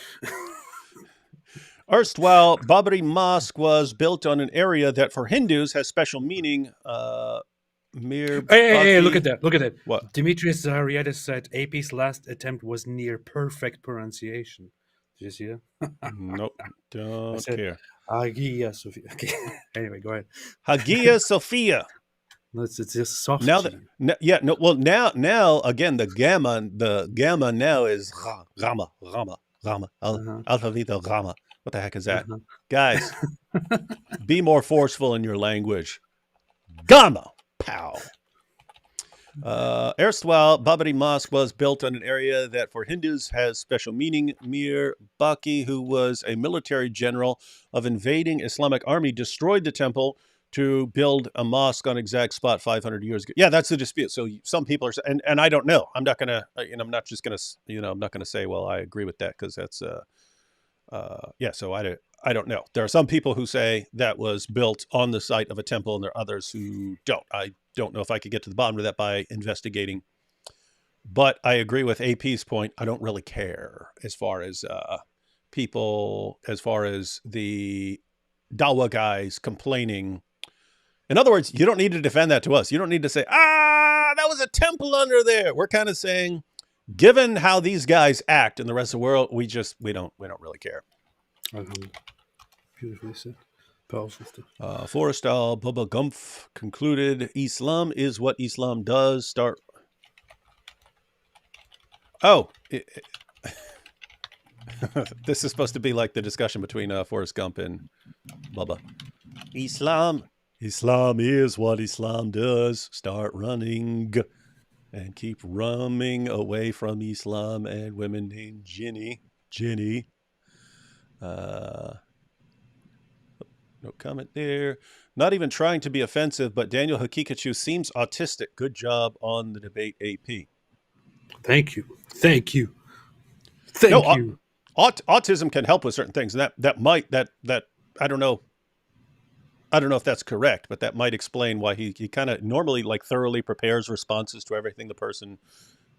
Erstwhile, Babri Mosque was built on an area that for Hindus has special meaning. Hey, look at that. What? Demetrius Zahariadis said AP's last attempt was near perfect pronunciation. Did you see that? Nope. Don't care. Hagia Sophia. Okay. Anyway, go ahead. Hagia Sophia. No, it's just soft. Now now again the gamma now is gamma alpha vita gamma. What the heck is that, guys? Be more forceful in your language. Gamma pow. Erstwhile, Babri Mosque was built on an area that for Hindus has special meaning. Mir Baki, who was a military general of invading Islamic army, destroyed the temple to build a mosque on exact spot 500 years ago. Yeah, that's the dispute. So some people are, and I don't know. I'm not gonna, I'm not just gonna, I'm not gonna say, well, I agree with that because that's, yeah. So I don't know. There are some people who say that was built on the site of a temple, and there are others who don't. I don't know if I could get to the bottom of that by investigating. But I agree with AP's point. I don't really care as far as people, as far as the Dawa guys complaining. In other words, you don't need to defend that to us. You don't need to say, that was a temple under there. We're kind of saying, given how these guys act in the rest of the world, we don't really care. Beautifully said. Powerful stuff. Forrestal Bubba Gumpf concluded, Islam is what Islam does. Start. Oh, this is supposed to be like the discussion between Forrest Gump and Bubba. Islam is what Islam does. Start running and keep running away from Islam and women named Jenny. No comment there. Not even trying to be offensive, but Daniel Hakikachu seems autistic. Good job on the debate, AP. Thank you. Autism can help with certain things. That I don't know if that's correct, but that might explain why he kind of normally like thoroughly prepares responses to everything the person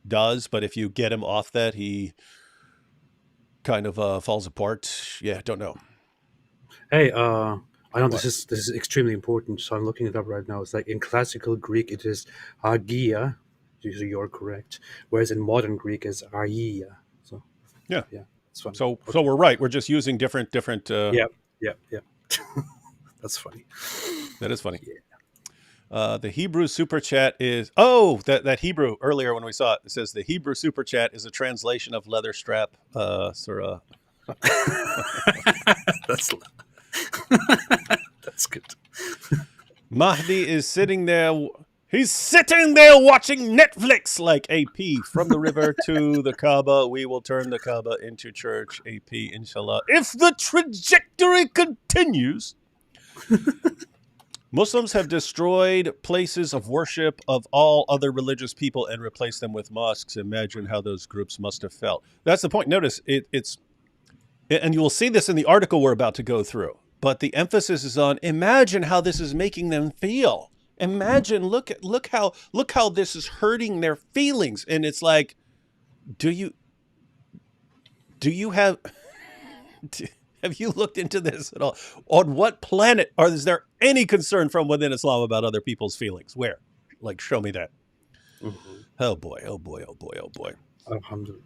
does. But if you get him off that, he kind of falls apart. Yeah, don't know. Hey, I know this is extremely important, so I'm looking it up right now. It's like in classical Greek, it is agia. Usually you're correct. Whereas in modern Greek, it's aia. So yeah, it's funny. So we're right. We're just using different. Yeah. That's funny. That is funny. Yeah. The Hebrew super chat is that Hebrew earlier when we saw it says the Hebrew super chat is a translation of leather strap surah. That's good. Mahdi is sitting there. He's sitting there watching Netflix like AP. From the river to the Kaaba, we will turn the Kaaba into church. AP, inshallah. If the trajectory continues. Muslims have destroyed places of worship of all other religious people and replaced them with mosques. Imagine how those groups must have felt. That's the point. Notice it's, and you will see this in the article we're about to go through, but the emphasis is on imagine how this is making them feel. Imagine, look how this is hurting their feelings. And it's like, have you looked into this at all? On what planet is there any concern from within Islam about other people's feelings? Where? Like, show me that. Mm-hmm. Oh boy. Alhamdulillah.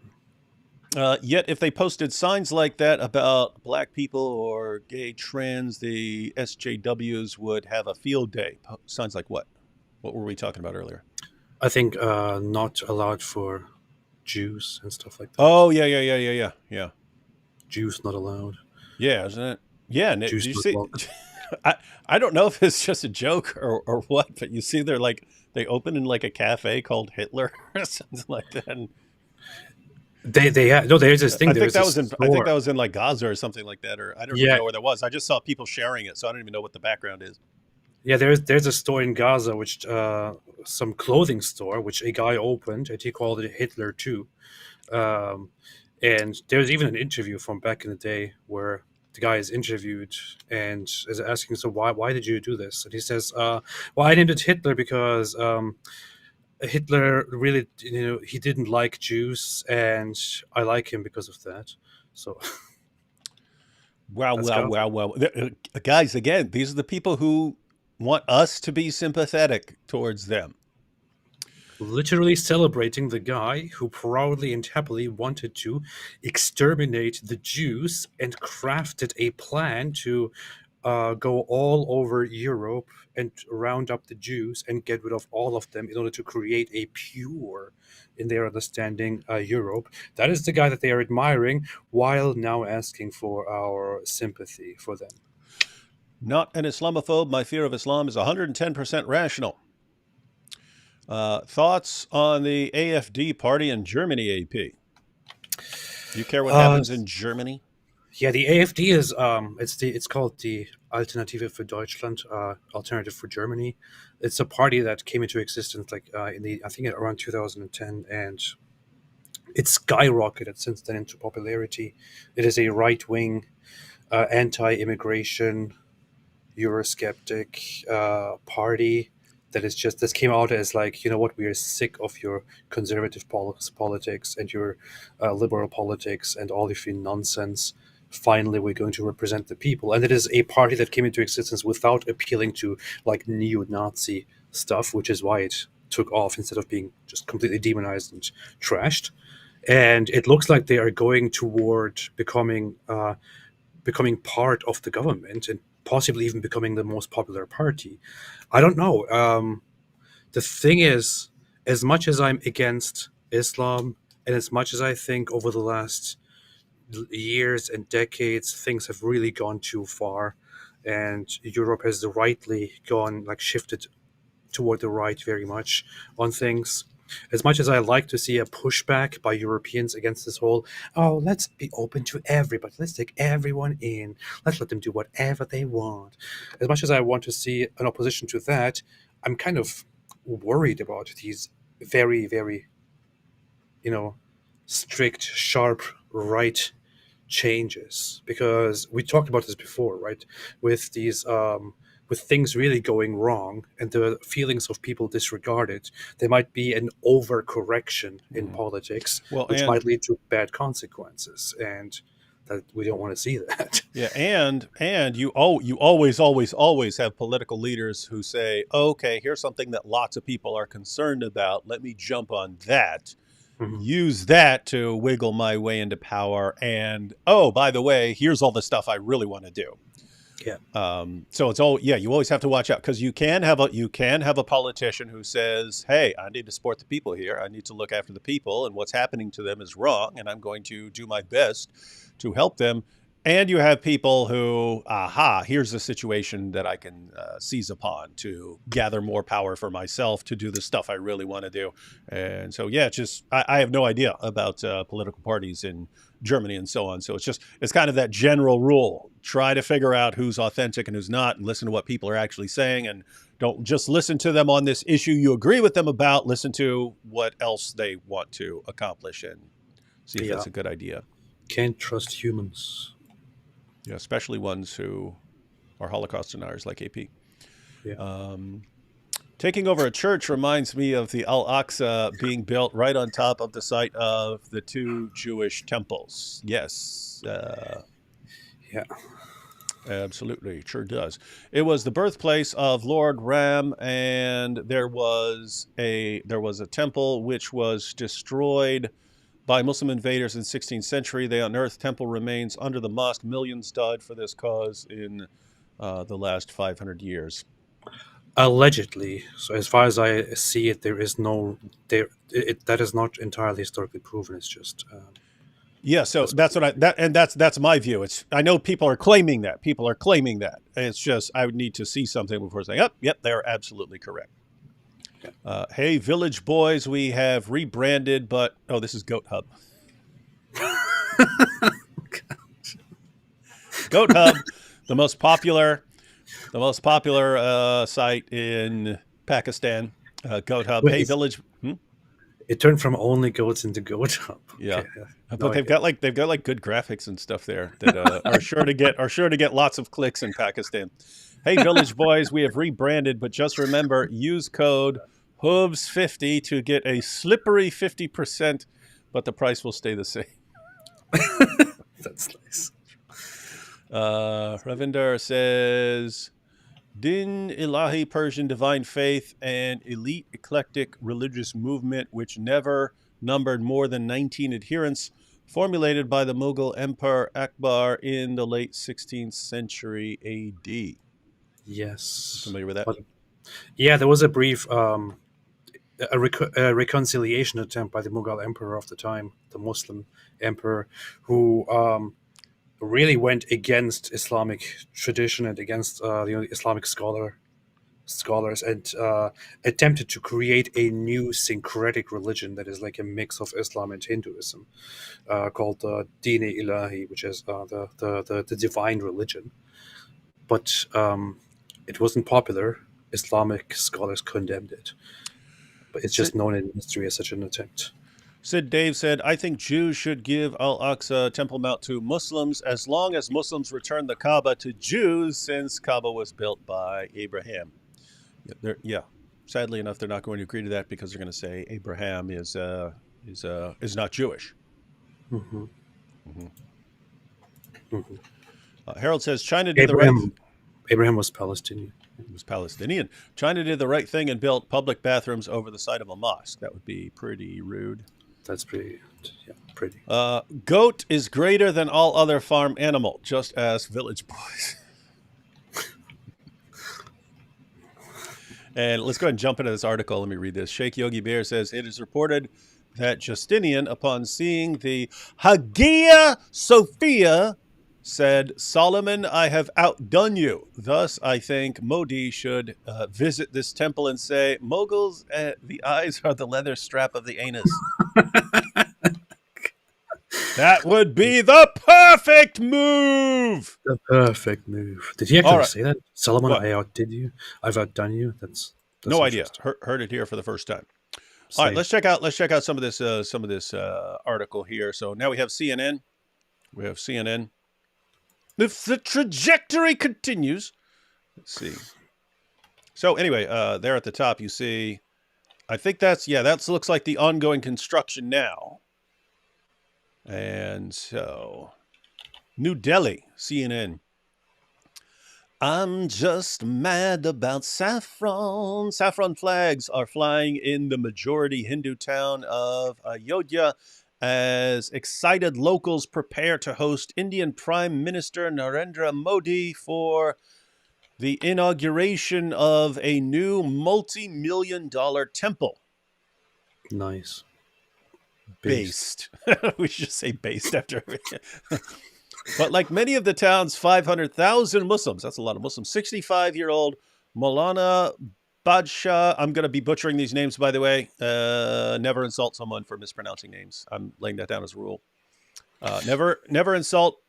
Yet if they posted signs like that about black people or gay trans, the SJWs would have a field day. Signs like what? What were we talking about earlier? I think not allowed for Jews and stuff like that. Oh, yeah. Jews not allowed. Yeah, isn't it? Yeah, Jews you see, I don't know if it's just a joke or what, but you see they open in like a cafe called Hitler or something like that. And there's this thing. I think that was in like Gaza or something like that, or I don't even know where that was. I just saw people sharing it, so I don't even know what the background is. Yeah, there's a store in Gaza, which some clothing store, which a guy opened, and he called it Hitler 2. And there's even an interview from back in the day where the guy is interviewed and is asking, so why did you do this? And he says, well, I named it Hitler because Hitler really, he didn't like Jews, and I like him because of that. So, wow. Guys, again, these are the people who want us to be sympathetic towards them. Literally celebrating the guy who proudly and happily wanted to exterminate the Jews and crafted a plan to go all over Europe and round up the Jews and get rid of all of them in order to create a pure, in their understanding, Europe. That is the guy that they are admiring while now asking for our sympathy for them. Not an Islamophobe. My fear of Islam is 110% rational. Thoughts on the AfD party in Germany, AP? Do you care what happens in Germany? Yeah, the AfD is it's called the Alternative für Deutschland, Alternative for Germany. It's a party that came into existence like in the I think around 2010, and it's skyrocketed since then into popularity. It is a right wing, anti-immigration, Eurosceptic party that is just this came out as like, you know what, we are sick of your conservative politics and your liberal politics and all of your nonsense. Finally, we're going to represent the people, and it is a party that came into existence without appealing to like neo-Nazi stuff, which is why it took off instead of being just completely demonized and trashed. And it looks like they are going toward becoming part of the government and possibly even becoming the most popular party. I don't know. The thing is, as much as I'm against Islam, and as much as I think over the last years and decades things have really gone too far, and Europe has rightly gone like shifted toward the right very much on things. As much as I like to see a pushback by Europeans against this whole, oh, let's be open to everybody, let's take everyone in, let's let them do whatever they want. As much as I want to see an opposition to that, I'm kind of worried about these very, very, you know, strict, sharp right changes, because we talked about this before, right? With these with things really going wrong and the feelings of people disregarded, there might be an overcorrection in politics, Well, which might lead to bad consequences, and that we don't want to see that. yeah, and you always have political leaders who say, okay, here's something that lots of people are concerned about. Let me jump on that, Mhm. use that to wiggle my way into power. And oh, by the way, here's all the stuff I really want to do. Yeah. So it's all, yeah, you always have to watch out, because you can have a politician who says, hey, I need to support the people here. I need to look after the people, and what's happening to them is wrong, and I'm going to do my best to help them. And you have people who, aha, here's a situation that I can seize upon to gather more power for myself to do the stuff I really want to do. And so, yeah, I have no idea about political parties in Germany and so on. So it's kind of that general rule. Try to figure out who's authentic and who's not, and listen to what people are actually saying, and don't just listen to them on this issue you agree with them about. Listen to what else they want to accomplish and see if Yeah. that's a good idea. Can't trust humans. Yeah, especially ones who are Holocaust deniers like AP. Yeah. Taking over a church reminds me of the Al-Aqsa being built right on top of the site of the two Jewish temples. Yes. Yeah. Absolutely, sure does. It was the birthplace of Lord Ram, and there was a temple which was destroyed by Muslim invaders in the 16th century. They unearthed temple remains under the mosque. Millions died for this cause in the last 500 years. Allegedly. So as far as I see it, there is no there. That is not entirely historically proven. It's just Yeah, so that's that's my view. I know people are claiming that. It's just I would need to see something before saying, "Oh, yep, they're absolutely correct." Hey, Village Boys, we have rebranded, but this is Goat Hub. Goat Hub, the most popular site in Pakistan. Goat Hub. Wait, Hey, Village. it turned from only goats into goat hub. Yeah, Okay, but no they've idea. got like good graphics and stuff there that are sure to get lots of clicks in Pakistan. Hey, Village Boys, we have rebranded, but just remember, use code Hooves50 to get a slippery 50%, but the price will stay the same. That's nice. Ravinder says, Din Ilahi, Persian divine faith, and elite eclectic religious movement which never numbered more than 19 adherents, formulated by the Mughal Emperor Akbar in the late 16th century A.D. Yes. Familiar with that? But, yeah, there was a brief a reconciliation attempt by the Mughal emperor of the time, the Muslim emperor, who really went against Islamic tradition and against Islamic scholar scholars and attempted to create a new syncretic religion that is like a mix of Islam and Hinduism, called Deen-e Ilahi, which is the divine religion. But it wasn't popular. Islamic scholars condemned it, but it's just known in history as such an attempt. Sid Dave said, I think Jews should give Al-Aqsa Temple Mount to Muslims as long as Muslims return the Kaaba to Jews, since Kaaba was built by Abraham. Yeah. Sadly enough, they're not going to agree to that because they're going to say Abraham is not Jewish. Mm-hmm. Mm-hmm. Harold says China did the right. Abraham was Palestinian. He was Palestinian. China did the right thing and built public bathrooms over the site of a mosque. That would be pretty rude. That's pretty. Goat is greater than all other farm animal. Just ask Village Boys. And let's go ahead and jump into this article. Let me read this. Sheikh Yogi Bear says, it is reported that Justinian, upon seeing the Hagia Sophia, said, Solomon, I have outdone you. Thus, I think Modi should visit this temple and say, Moguls, the eyes are the leather strap of the anus. That would be the perfect move. The perfect move. Did he actually say that? Solomon, I outdid you. I've outdone you. That's no idea. Heard it here for the first time. All right, let's check out some of this article here. So now we have CNN. If the trajectory continues, let's see. So anyway, there at the top you see, I think that looks like the ongoing construction now. And so, New Delhi, CNN. I'm just mad about saffron. Saffron flags are flying in the majority Hindu town of Ayodhya as excited locals prepare to host Indian Prime Minister Narendra Modi for the inauguration of a new multi-million-dollar temple. Nice. Based. We should say based after everything. But like many of the town's 500,000 Muslims, that's a lot of Muslims, 65-year-old Maulana Badshah, I'm going to be butchering these names, by the way. Never insult someone for mispronouncing names. I'm laying that down as a rule. Never insult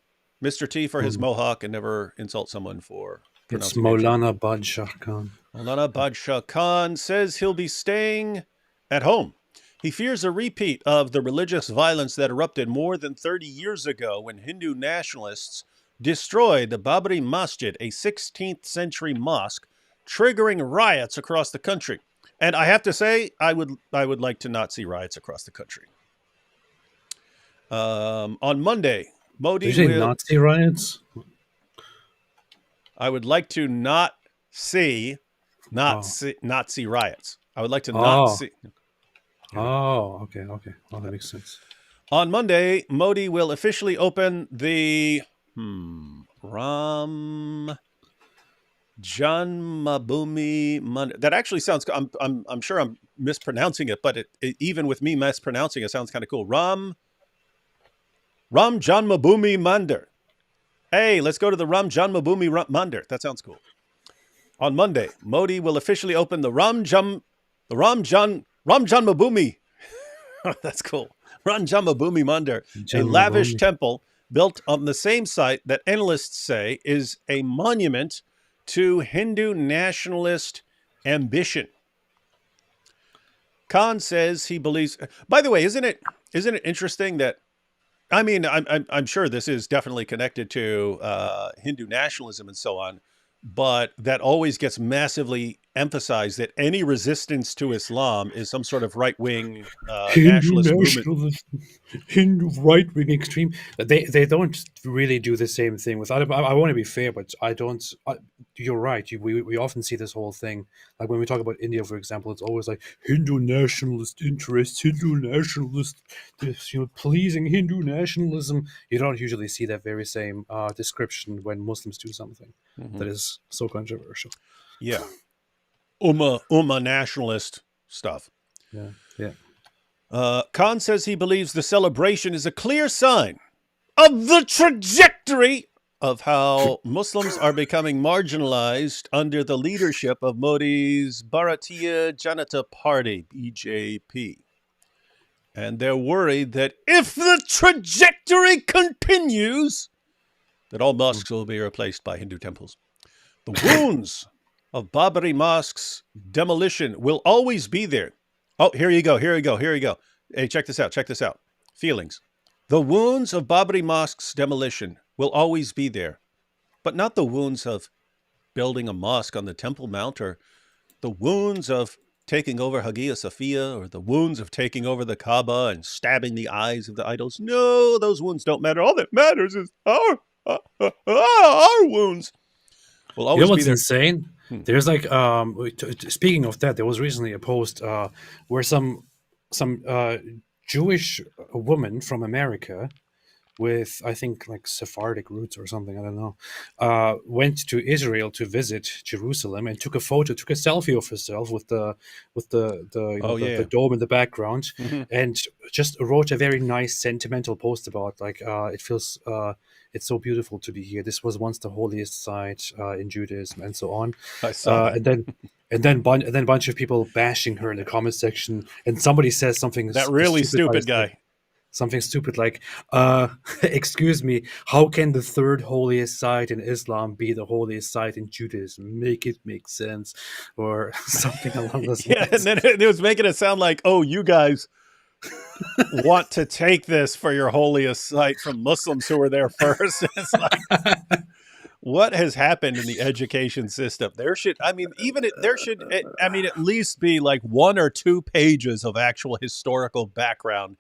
Mr. T for his mohawk, and never insult someone for pronouncing names. It's Maulana Badshah Khan. Maulana Badshah Khan says he'll be staying at home. He fears a repeat of the religious violence that erupted more than 30 years ago when Hindu nationalists destroyed the Babri Masjid, a 16th century mosque, triggering riots across the country. And I have to say, I would like to not see riots across the country. On Monday, Modi will... Did you say Nazi riots? I would like to not see Nazi riots. I would like to not see... Oh, okay. Well, that makes sense. On Monday, Modi will officially open the Ram Janmabhoomi Mandir. That actually sounds. I'm sure I'm mispronouncing it, but it even with me mispronouncing it sounds kind of cool. Ram Janmabhoomi Mandir. Hey, let's go to the Ram Janmabhoomi Mandir. That sounds cool. On Monday, Modi will officially open the Ram Janmabhoomi. That's cool. Ram Janmabhoomi Mandir, a lavish temple built on the same site that analysts say is a monument to Hindu nationalist ambition. Khan says he believes. By the way, isn't it interesting that? I mean, I'm sure this is definitely connected to Hindu nationalism and so on, but that always gets massively emphasized that any resistance to Islam is some sort of right-wing nationalist movement. Hindu right-wing extreme. They don't really do the same thing with. I want to be fair, but I don't. You're right. We often see this whole thing. Like when we talk about India, for example, it's always like Hindu nationalist interests, Hindu nationalist, pleasing Hindu nationalism. You don't usually see that very same description when Muslims do something that is so controversial. Yeah. Ummah nationalist stuff. Yeah. Khan says he believes the celebration is a clear sign of the trajectory of how Muslims are becoming marginalized under the leadership of Modi's Bharatiya Janata Party, BJP. And they're worried that if the trajectory continues, that all mosques will be replaced by Hindu temples. The wounds of Babri Mosque's demolition will always be there. Oh, here you go. Hey, check this out. Feelings. The wounds of Babri Mosque's demolition will always be there, but not the wounds of building a mosque on the Temple Mount, or the wounds of taking over Hagia Sophia, or the wounds of taking over the Kaaba and stabbing the eyes of the idols. No, those wounds don't matter. All that matters is our wounds will always what's be there. insane? There's like speaking of that, there was recently a post where some Jewish woman from America with, I think, like Sephardic roots or something, I don't know, went to Israel to visit Jerusalem and took a selfie of herself with the dome in the background, and just wrote a very nice sentimental post about like it feels it's so beautiful to be here. This was once the holiest site in Judaism, and so on. I saw that. And then a bunch of people bashing her in the comment section, and somebody says something that really stupid guy. Something stupid like, excuse me, how can the third holiest site in Islam be the holiest site in Judaism? Make it make sense, or something along those lines. And then it was making it sound like, oh, you guys want to take this for your holiest site from Muslims who were there first. It's like, what has happened in the education system? There should at least be like 1 or 2 pages of actual historical background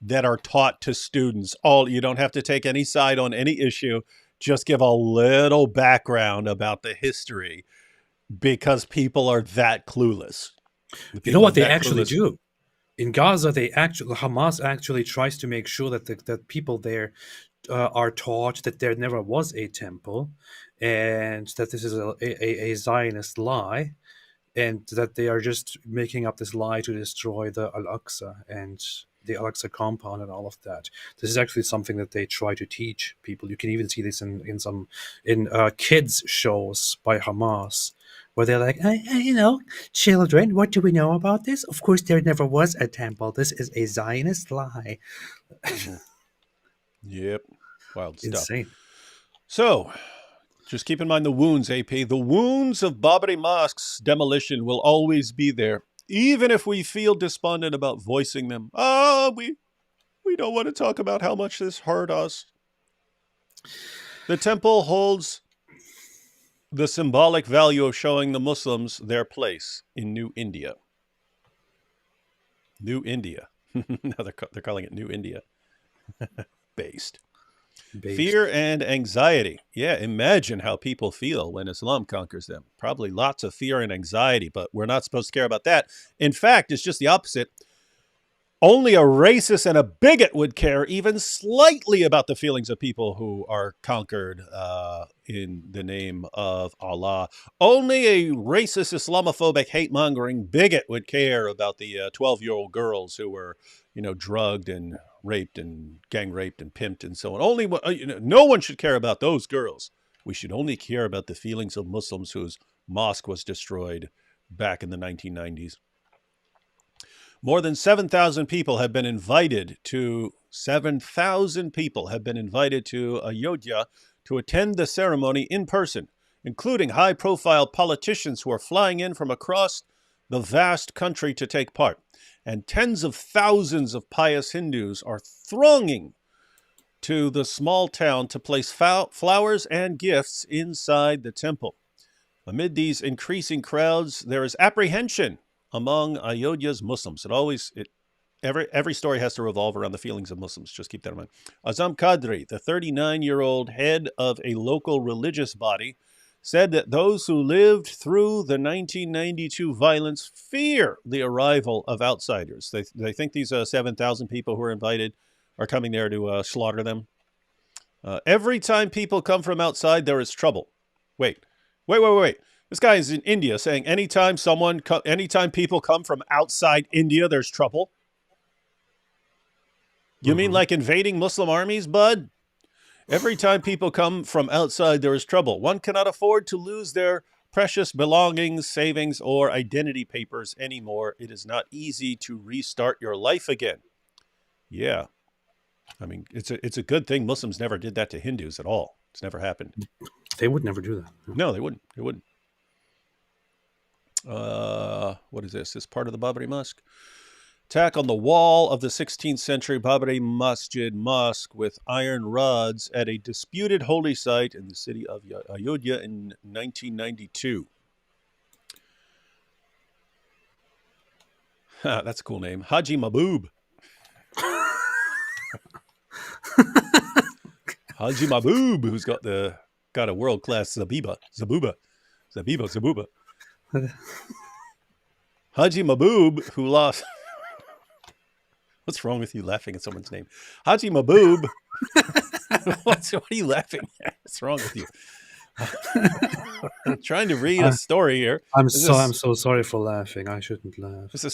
that are taught to students. You don't have to take any side on any issue. Just give a little background about the history, because people are that clueless. You know what they actually do? In Gaza, Hamas actually tries to make sure that that people there are taught that there never was a temple, and that this is a Zionist lie, and that they are just making up this lie to destroy the Al-Aqsa and the Al-Aqsa compound and all of that. This is actually something that they try to teach people. You can even see this in some kids shows by Hamas, where they're like, children, what do we know about this? Of course, there never was a temple. This is a Zionist lie. Yep. Wild stuff. Insane. So, just keep in mind the wounds, AP. The wounds of Babri Mosque's demolition will always be there, even if we feel despondent about voicing them. We don't want to talk about how much this hurt us. The temple holds the symbolic value of showing the Muslims their place in New India. New India. Now they're calling it New India. Based. Fear and anxiety. Yeah, imagine how people feel when Islam conquers them. Probably lots of fear and anxiety, but we're not supposed to care about that. In fact, it's just the opposite. Only a racist and a bigot would care even slightly about the feelings of people who are conquered in the name of Allah. Only a racist, Islamophobic, hate-mongering bigot would care about the 12-year-old girls who were, drugged and raped and gang raped and pimped and so on. No one should care about those girls. We should only care about the feelings of Muslims whose mosque was destroyed back in the 1990s. More than 7,000 people have been invited to Ayodhya to attend the ceremony in person, including high-profile politicians who are flying in from across the vast country to take part. And tens of thousands of pious Hindus are thronging to the small town to place flowers and gifts inside the temple. Amid these increasing crowds, there is apprehension among Ayodhya's Muslims. Every story has to revolve around the feelings of Muslims. Just keep that in mind. Azam Qadri, the 39-year-old head of a local religious body, said that those who lived through the 1992 violence fear the arrival of outsiders. They think these 7,000 people who are invited are coming there to slaughter them. Every time people come from outside, there is trouble. Wait. This guy is in India saying anytime people come from outside India, there's trouble. You mean like invading Muslim armies, bud? Every time people come from outside, there is trouble. One cannot afford to lose their precious belongings, savings, or identity papers anymore. It is not easy to restart your life again. Yeah. I mean, it's a good thing Muslims never did that to Hindus at all. It's never happened. They would never do that. No, they wouldn't. They wouldn't. What is this? This part of the Babri Mosque? Attack on the wall of the 16th century Babri Masjid Mosque with iron rods at a disputed holy site in the city of Ayodhya in 1992. That's a cool name. Haji Mahbub. Haji Mahbub, who's got a world-class zabuba. Haji Mahbub, who lost... What's wrong with you laughing at someone's name? Haji Mahbub. What are you laughing at? What's wrong with you? I'm trying to read a story here. I'm so sorry for laughing. I shouldn't laugh. It's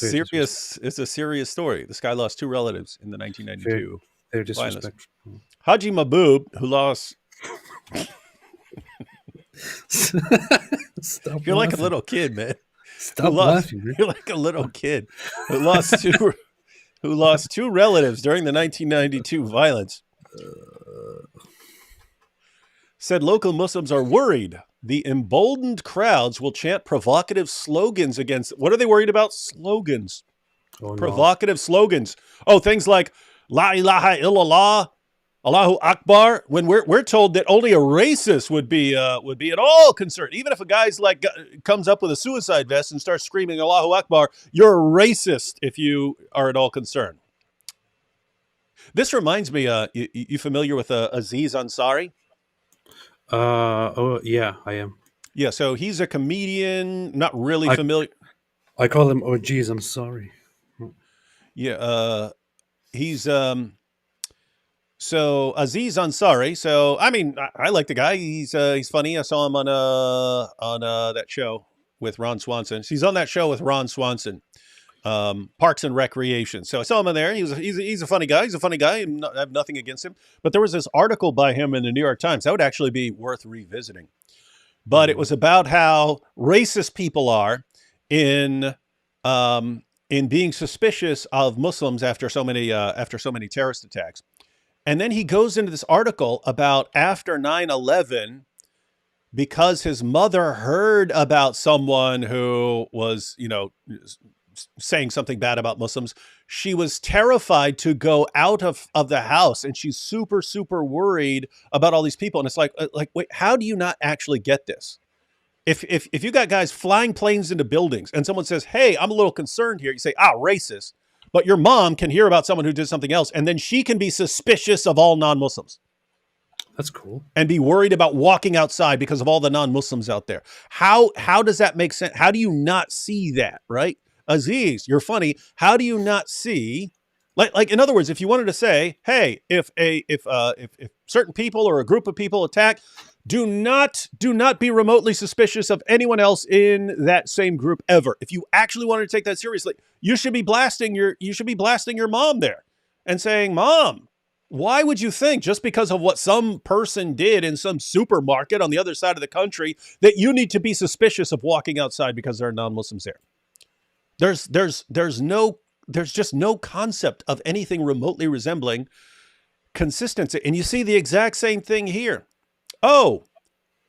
a serious story. This guy lost 2 relatives in the 1992. They're disrespectful. Haji Mahbub, who lost... Stop You're laughing. like a little kid, man. Stop laughing. Man. You're like a little kid who lost 2 relatives during the 1992 violence. Said local Muslims are worried the emboldened crowds will chant provocative slogans against... What are they worried about? Slogans. Oh, Provocative slogans. Oh, things like La ilaha illallah, Allahu Akbar. When we're told that only a racist would be at all concerned. Even if a guy's like comes up with a suicide vest and starts screaming Allahu Akbar, you're a racist if you are at all concerned. This reminds me, you familiar with Aziz Ansari? Oh yeah, I am. Yeah, so he's a comedian. Not really familiar. I call him. Oh, geez, I'm sorry. Yeah, he's so Aziz Ansari. So I mean, I like the guy. He's funny. I saw him on that show with Ron Swanson. He's on that show with Ron Swanson, Parks and Recreation. So I saw him in there. He's a funny guy. He's a funny guy. I have nothing against him. But there was this article by him in the New York Times that would actually be worth revisiting. But it was about how racist people are in being suspicious of Muslims after so many terrorist attacks. And then he goes into this article about after 9/11, because his mother heard about someone who was, saying something bad about Muslims, she was terrified to go out of the house, and she's super, super worried about all these people. And it's like, wait, how do you not actually get this? If you got guys flying planes into buildings and someone says, hey, I'm a little concerned here, you say, racist. But your mom can hear about someone who did something else, and then she can be suspicious of all non-Muslims. That's cool. And be worried about walking outside because of all the non-Muslims out there. How does that make sense? How do you not see that, right? Aziz, you're funny. How do you not see, like in other words, if you wanted to say, hey, if certain people or a group of people attack, do not be remotely suspicious of anyone else in that same group ever. If you actually wanted to take that seriously, you should be blasting your mom there and saying, Mom, why would you think just because of what some person did in some supermarket on the other side of the country that you need to be suspicious of walking outside because there are non-Muslims there? There's just no concept of anything remotely resembling consistency. And you see the exact same thing here. Oh,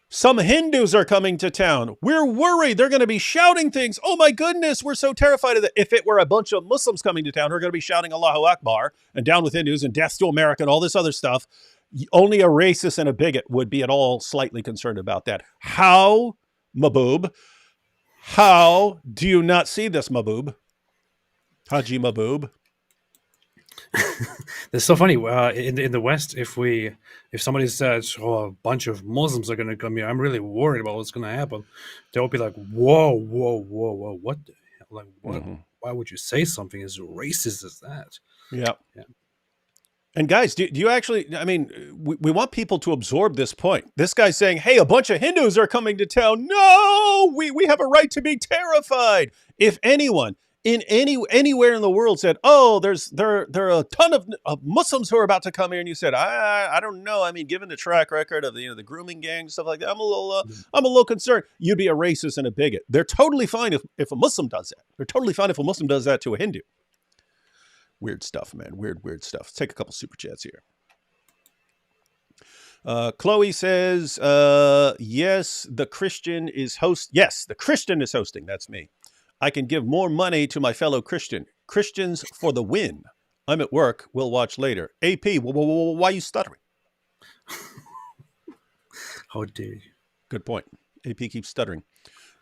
some Hindus are coming to town. We're worried they're going to be shouting things. Oh my goodness, we're so terrified of that. If it were a bunch of Muslims coming to town who are going to be shouting Allahu Akbar and down with Hindus and death to America and all this other stuff, only a racist and a bigot would be at all slightly concerned about that. How, Mahbub? How do you not see this, Mahbub? Haji Mahbub? It's so funny. In the West, if somebody says, "Oh, a bunch of Muslims are going to come here," I'm really worried about what's going to happen. They'll be like, "Whoa, what the hell? Like, what? Mm-hmm. Why would you say something as racist as that?" Yeah. And guys, do you actually? I mean, we want people to absorb this point. This guy's saying, "Hey, a bunch of Hindus are coming to town." No, we have a right to be terrified. If anyone in anywhere in the world said, "Oh, there are a ton of Muslims who are about to come here," and you said, "I don't know. I mean, given the track record of the grooming gang stuff like that, I'm a little concerned." You'd be a racist and a bigot. They're totally fine if a Muslim does that. They're totally fine if a Muslim does that to a Hindu. Weird stuff, man. Weird stuff. Let's take a couple super chats here. Chloe says, yes, the Christian is hosting. That's me. I can give more money to my fellow Christian. Christians for the win. I'm at work. We'll watch later. AP, why are you stuttering? How dare you? Good point. AP keeps stuttering.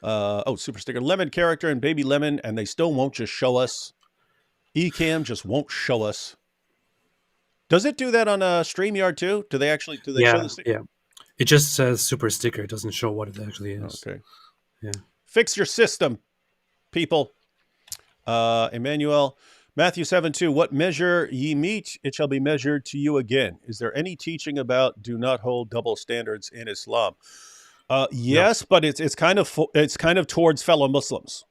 Super sticker. Lemon character and Baby Lemon, and they still won't just show us. Ecamm just won't show us. Does it do that on StreamYard too? Do they show this? Yeah. It just says super sticker. It doesn't show what it actually is. Okay. Yeah. Fix your system, people. Emmanuel, Matthew 7:2. What measure ye meet, it shall be measured to you again. Is there any teaching about do not hold double standards in Islam? Yes, no. But it's kind of towards fellow Muslims.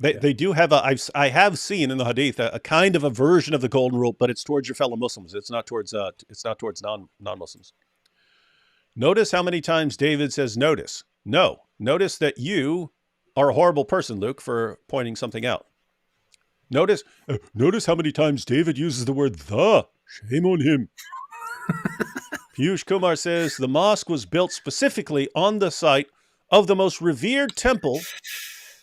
They do have I have seen in the Hadith a kind of a version of the golden rule, but it's towards your fellow Muslims. It's not towards non-Muslims. Notice how many times David says notice. No, notice that you are a horrible person, Luke, for pointing something out. Notice how many times David uses the word the. Shame on him. Piyush Kumar says the mosque was built specifically on the site of the most revered temple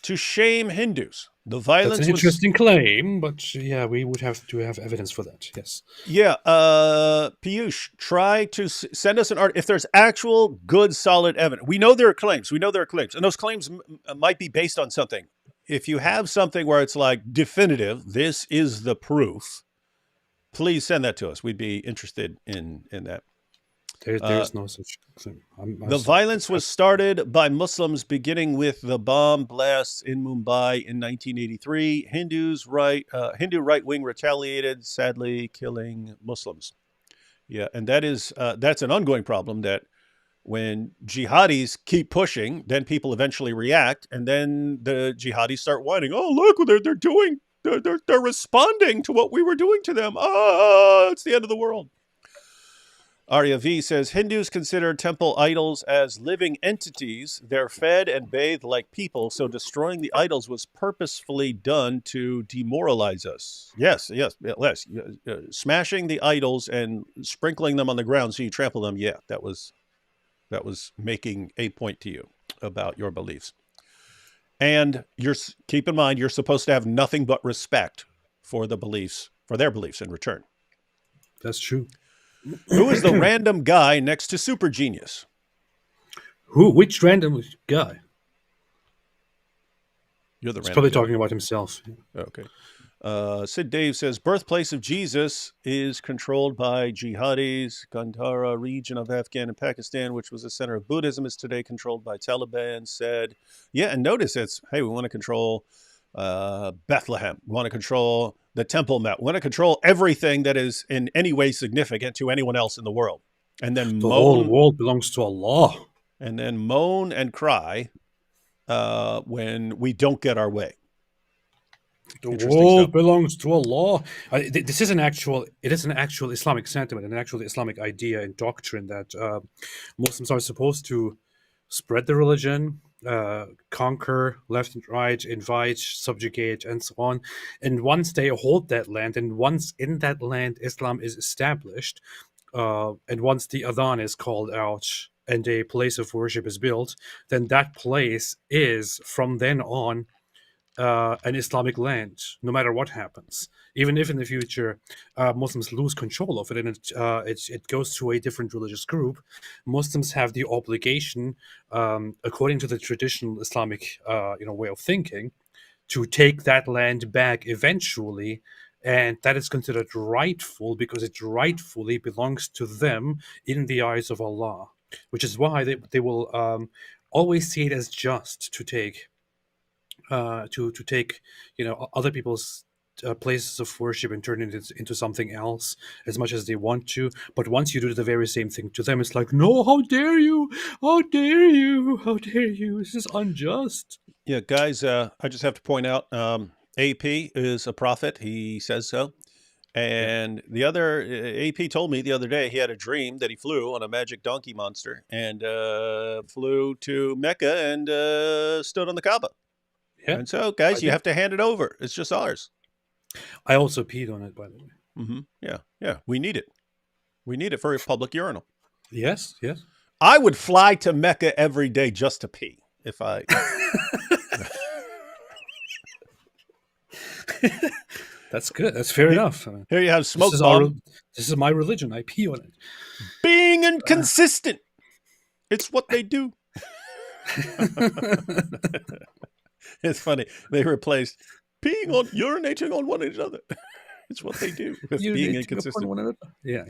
to shame Hindus. The violence. That's an interesting claim, but yeah, we would have to have evidence for that. Yes. Yeah. Piyush, try to send us an art if there's actual good, solid evidence. We know there are claims. And those claims might be based on something. If you have something where it's like definitive, this is the proof, please send that to us. We'd be interested in that. There's no such thing. The violence was started by Muslims, beginning with the bomb blasts in Mumbai in 1983. Hindu right wing retaliated, sadly killing Muslims. Yeah, and that's an ongoing problem. That when jihadis keep pushing, then people eventually react, and then the jihadis start whining. Oh, look what they're doing! They're responding to what we were doing to them. It's the end of the world. Arya V says, Hindus consider temple idols as living entities. They're fed and bathed like people, so destroying the idols was purposefully done to demoralize us. Yes. Smashing the idols and sprinkling them on the ground so you trample them, yeah, that was making a point to you about your beliefs. And keep in mind, you're supposed to have nothing but respect for their beliefs in return. That's true. Who is the random guy next to Super Genius? Which random guy? You're the He's random probably guy. talking about himself. Okay. Sid Dave says, birthplace of Jesus is controlled by jihadis. Gandhara region of Afghan and Pakistan, which was the center of Buddhism, is today controlled by Taliban. Said, yeah, and notice we want to control Bethlehem. We want to control the Temple Mount. We want to control everything that is in any way significant to anyone else in the world. And then the whole world belongs to Allah. And then moan and cry when we don't get our way. The world belongs to Allah. This is an actual Islamic sentiment, an actual Islamic idea and doctrine that Muslims are supposed to spread the religion, conquer left and right, invite, subjugate, and so on. And once they hold that land, and once in that land Islam is established, and once the adhan is called out and a place of worship is built, then that place is from then on an Islamic land, no matter what happens. Even if in the future Muslims lose control of it and it goes to a different religious group, Muslims have the obligation, according to the traditional Islamic way of thinking, to take that land back eventually, and that is considered rightful because it rightfully belongs to them in the eyes of Allah, which is why they will always see it as just to take other people's places of worship and turn it into something else as much as they want to. But once you do the very same thing to them, it's like, no, how dare you, this is unjust. Yeah, guys, I just have to point out, AP is a prophet. He says so. And the other, AP told me the other day he had a dream that he flew on a magic donkey monster and flew to Mecca and stood on the Kaaba. Yeah. And so, guys, you have to hand it over. It's just ours. I also peed on it, by the way. Mm-hmm. Yeah, yeah. We need it. We need it for a public urinal. Yes, yes. I would fly to Mecca every day just to pee if I... That's good. That's fair enough. Here you have smoke bomb. This is my religion. I pee on it. Being inconsistent. It's what they do. It's funny. They replaced urinating on one another. It's what they do with being inconsistent. Yeah.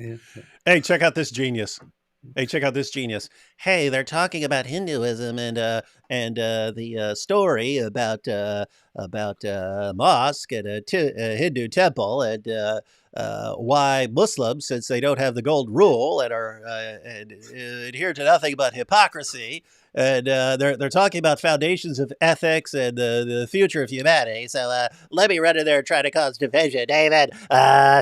Hey, check out this genius. Hey, they're talking about Hinduism and the story about mosque and a Hindu temple and why Muslims, since they don't have the golden rule and are and adhere to nothing but hypocrisy, and they're talking about foundations of ethics and the future of humanity. So let me run in there and try to cause division. David,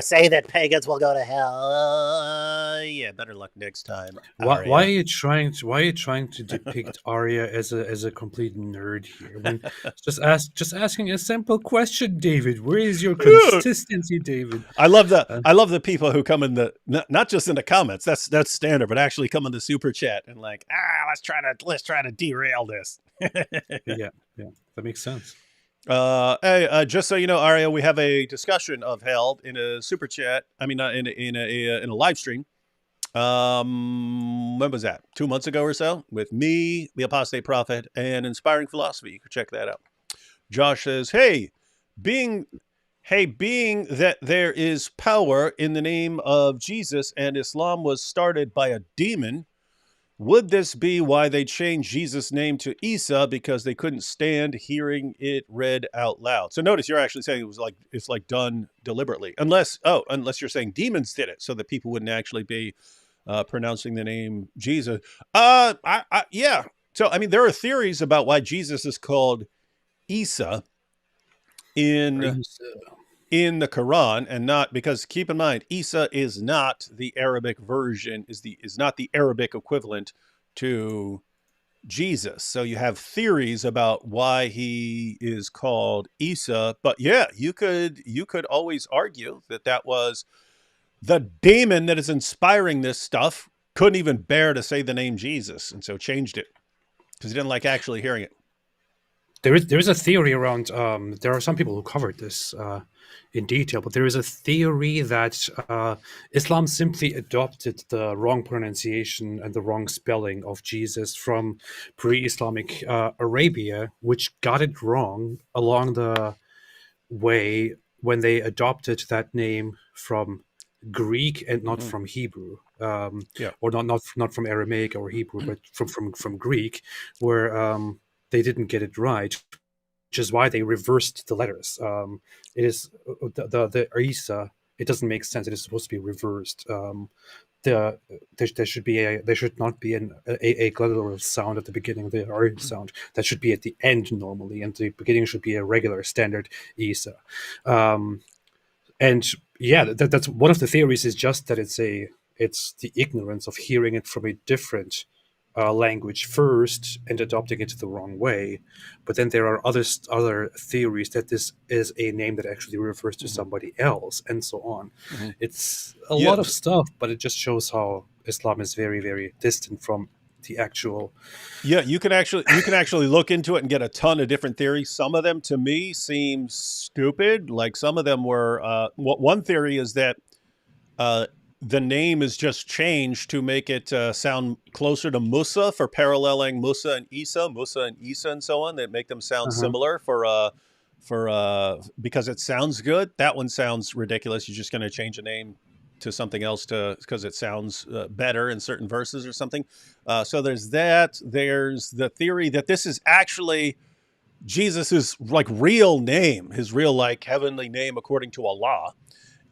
say that pagans will go to hell. Yeah, better luck next time. Why are you trying to depict Arya as a complete nerd here? I mean, just asking a simple question, David. Where is your consistency, David? I love the people who come in the not just in the comments. That's standard, but actually come in the super chat and like, let's try to derail this. yeah, that makes sense. Hey, just so you know, Arya, we have a discussion of hell in a super chat. I mean, in a live stream. When was that? 2 months ago or so, with me, the Apostate Prophet, and Inspiring Philosophy. You can check that out. Josh says, being that there is power in the name of Jesus and Islam was started by a demon, would this be why they changed Jesus' name to Isa, because they couldn't stand hearing it read out loud? So notice you're actually saying it's like done deliberately, unless you're saying demons did it so that people wouldn't actually be pronouncing the name Jesus. Yeah. So I mean, there are theories about why Jesus is called Isa in the Quran, and not because, keep in mind, Isa is not the Arabic version, is not the Arabic equivalent to Jesus. So you have theories about why he is called Isa, but yeah, you could always argue that was the demon that is inspiring this stuff couldn't even bear to say the name Jesus, and so changed it because he didn't like actually hearing it. There is a theory around. There are some people who covered this in detail, but there is a theory that Islam simply adopted the wrong pronunciation and the wrong spelling of Jesus from pre-Islamic Arabia, which got it wrong along the way when they adopted that name from Greek and not from Hebrew, or not from Aramaic or Hebrew, but from Greek, where they didn't get it right, which is why they reversed the letters. It is the Isa. It doesn't make sense. It is supposed to be reversed. There should not be a guttural sound at the beginning. The R sound that should be at the end normally, and the beginning should be a regular standard Isa. And yeah, that's one of the theories. Is just that it's the ignorance of hearing it from a different language first and adopting it the wrong way. But then there are other theories that this is a name that actually refers to somebody else, and so on. It's a lot of stuff, but it just shows how Islam is very, very distant from the actual. Yeah, you can actually look into it and get a ton of different theories. Some of them to me seem stupid. Like some of them were. One theory is that the name is just changed to make it sound closer to Musa, for paralleling Musa and Isa, and so on. That make them sound similar for because it sounds good. That one sounds ridiculous. You're just going to change a name to something else because it sounds better in certain verses or something. So there's that. There's the theory that this is actually Jesus's like real name, his real like heavenly name according to Allah.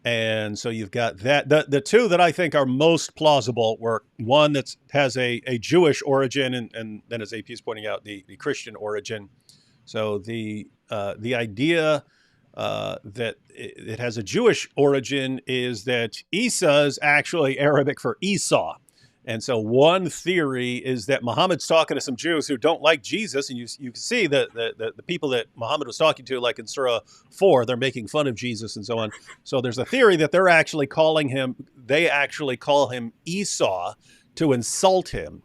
And so you've got that. The two that I think are most plausible were one that has a Jewish origin, and then, as AP is pointing out, the Christian origin. So the idea that it has a Jewish origin is that Isa is actually Arabic for Esau. And so one theory is that Muhammad's talking to some Jews who don't like Jesus. And you can see that the people that Muhammad was talking to, like in Surah 4, they're making fun of Jesus and so on. So there's a theory that they actually call him Esau to insult him.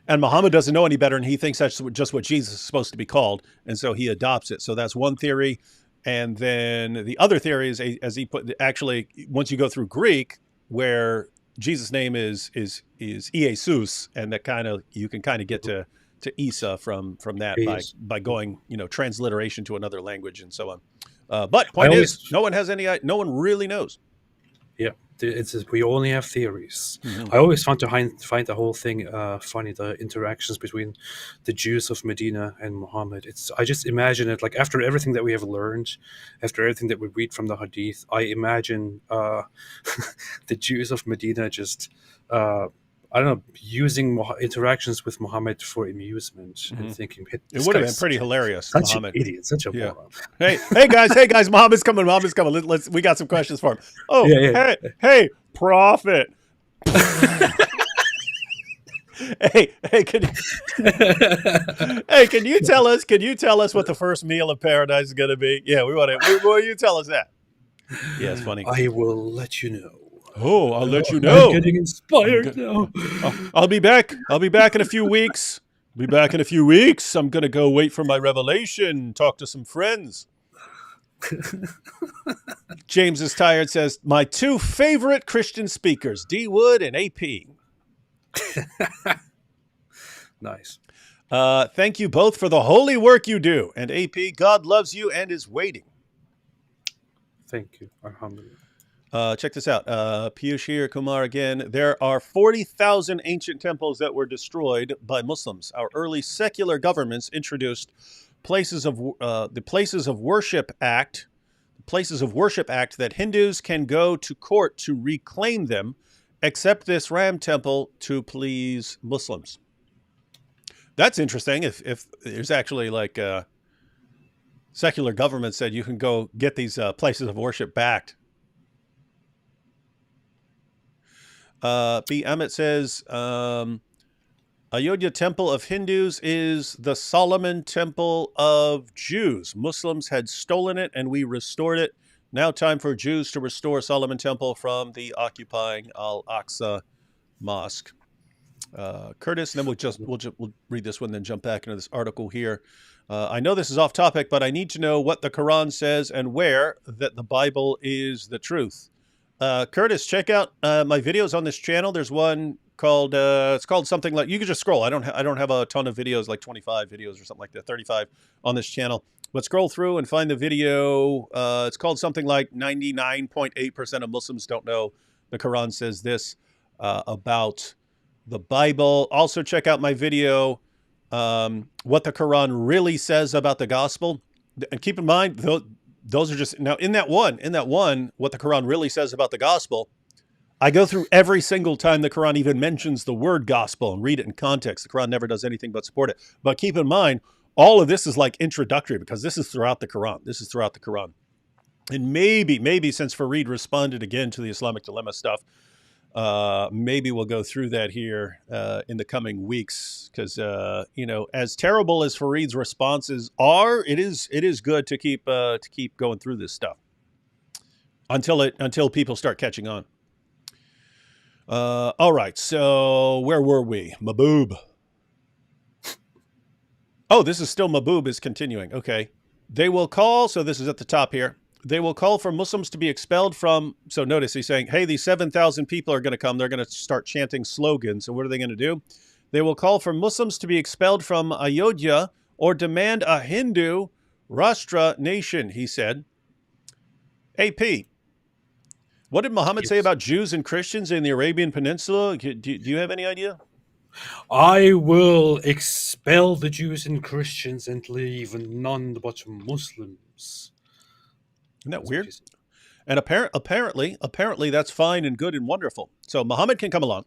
And Muhammad doesn't know any better, and he thinks that's just what Jesus is supposed to be called. And so he adopts it. So that's one theory. And then the other theory is, as he put, actually, once you go through Greek, where Jesus' name is Jesus, and that you can kind of get to Isa from that by going, transliteration to another language and so on. But point is, no one really knows. Yeah, we only have theories. Mm-hmm. I always find the whole thing funny, the interactions between the Jews of Medina and Muhammad. I just imagine it like after everything that we have learned, after everything that we read from the Hadith, I imagine the Jews of Medina just I don't know, using interactions with Muhammad for amusement and thinking it would have been pretty hilarious. Such Muhammad. an idiot, such a moron. Hey guys, Muhammad's coming. We got some questions for him. Oh, yeah. Hey, Prophet. Hey, can you tell us what the first meal of paradise is going to be? Yeah, will you tell us that? Yeah, it's funny. I will let you know. Oh, I'll let you know. I'm getting inspired now. I'll be back. I'll be back in a few weeks. I'm going to go wait for my revelation, talk to some friends. James is tired, says, my two favorite Christian speakers, D. Wood and AP. Nice. Thank you both for the holy work you do. And AP, God loves you and is waiting. Thank you. Alhamdulillah. Check this out. Piyush Kumar again. There are 40,000 ancient temples that were destroyed by Muslims. Our early secular governments introduced the Places of Worship Act that Hindus can go to court to reclaim them, except this Ram temple to please Muslims. That's interesting. If there's actually like secular government said you can go get these places of worship backed. B. Amit says, Ayodhya temple of Hindus is the Solomon temple of Jews. Muslims had stolen it and we restored it. Now time for Jews to restore Solomon temple from the occupying Al-Aqsa Mosque. Curtis, and then we'll read this one, then jump back into this article here. I know this is off topic, but I need to know what the Quran says and where that the Bible is the truth. Curtis, check out my videos on this channel. There's one called it's called something like, you can just scroll. I don't have a ton of videos, like 25 videos or something like that, 35 on this channel. But scroll through and find the video. It's called something like 99.8% of Muslims don't know the Quran says this about the Bible. Also check out my video, what the Quran really says about the gospel. And keep in mind, those are just, now in that one, what the Quran really says about the gospel, I go through every single time the Quran even mentions the word gospel and read it in context. The Quran never does anything but support it. But keep in mind, all of this is like introductory because this is throughout the Quran. And maybe since Fareed responded again to the Islamic dilemma stuff, maybe we'll go through that here in the coming weeks because, as terrible as Fareed's responses are, it is good to keep going through this stuff until people start catching on. All right, so where were we? Maboob. Oh, this is still Maboob is continuing. Okay. They will call, so this is at the top here. They will call for Muslims to be expelled from, so notice he's saying, hey, these 7,000 people are going to come. They're going to start chanting slogans. So what are they going to do? They will call for Muslims to be expelled from Ayodhya or demand a Hindu Rashtra nation, he said. AP, what did Muhammad say about Jews and Christians in the Arabian Peninsula? Do you have any idea? I will expel the Jews and Christians and leave none but Muslims. Isn't that weird? And apparently that's fine and good and wonderful. So Muhammad can come along.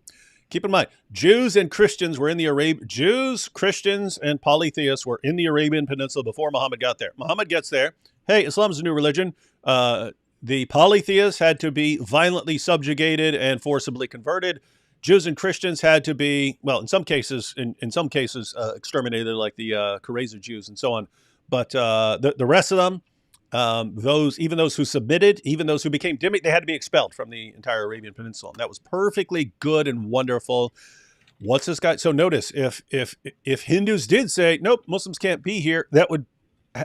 Keep in mind, Jews and Christians were in the Jews, Christians, and polytheists were in the Arabian Peninsula before Muhammad got there. Muhammad gets there, hey, Islam's a new religion. The polytheists had to be violently subjugated and forcibly converted. Jews and Christians had to be, well, in some cases, exterminated, like the Khwarezm Jews and so on. But the rest of them, even those who submitted, even those who became dhimmi, they had to be expelled from the entire Arabian Peninsula. And that was perfectly good and wonderful. What's this guy? So notice, if Hindus did say, nope, Muslims can't be here, that would,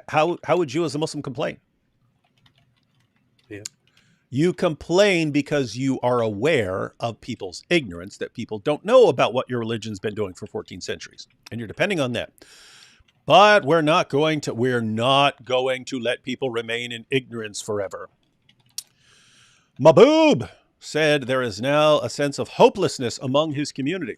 how would you as a Muslim complain? Yeah. You complain because you are aware of people's ignorance, that people don't know about what your religion's been doing for 14 centuries. And you're depending on that. But we're not going to let people remain in ignorance forever. Mahbub said there is now a sense of hopelessness among his community.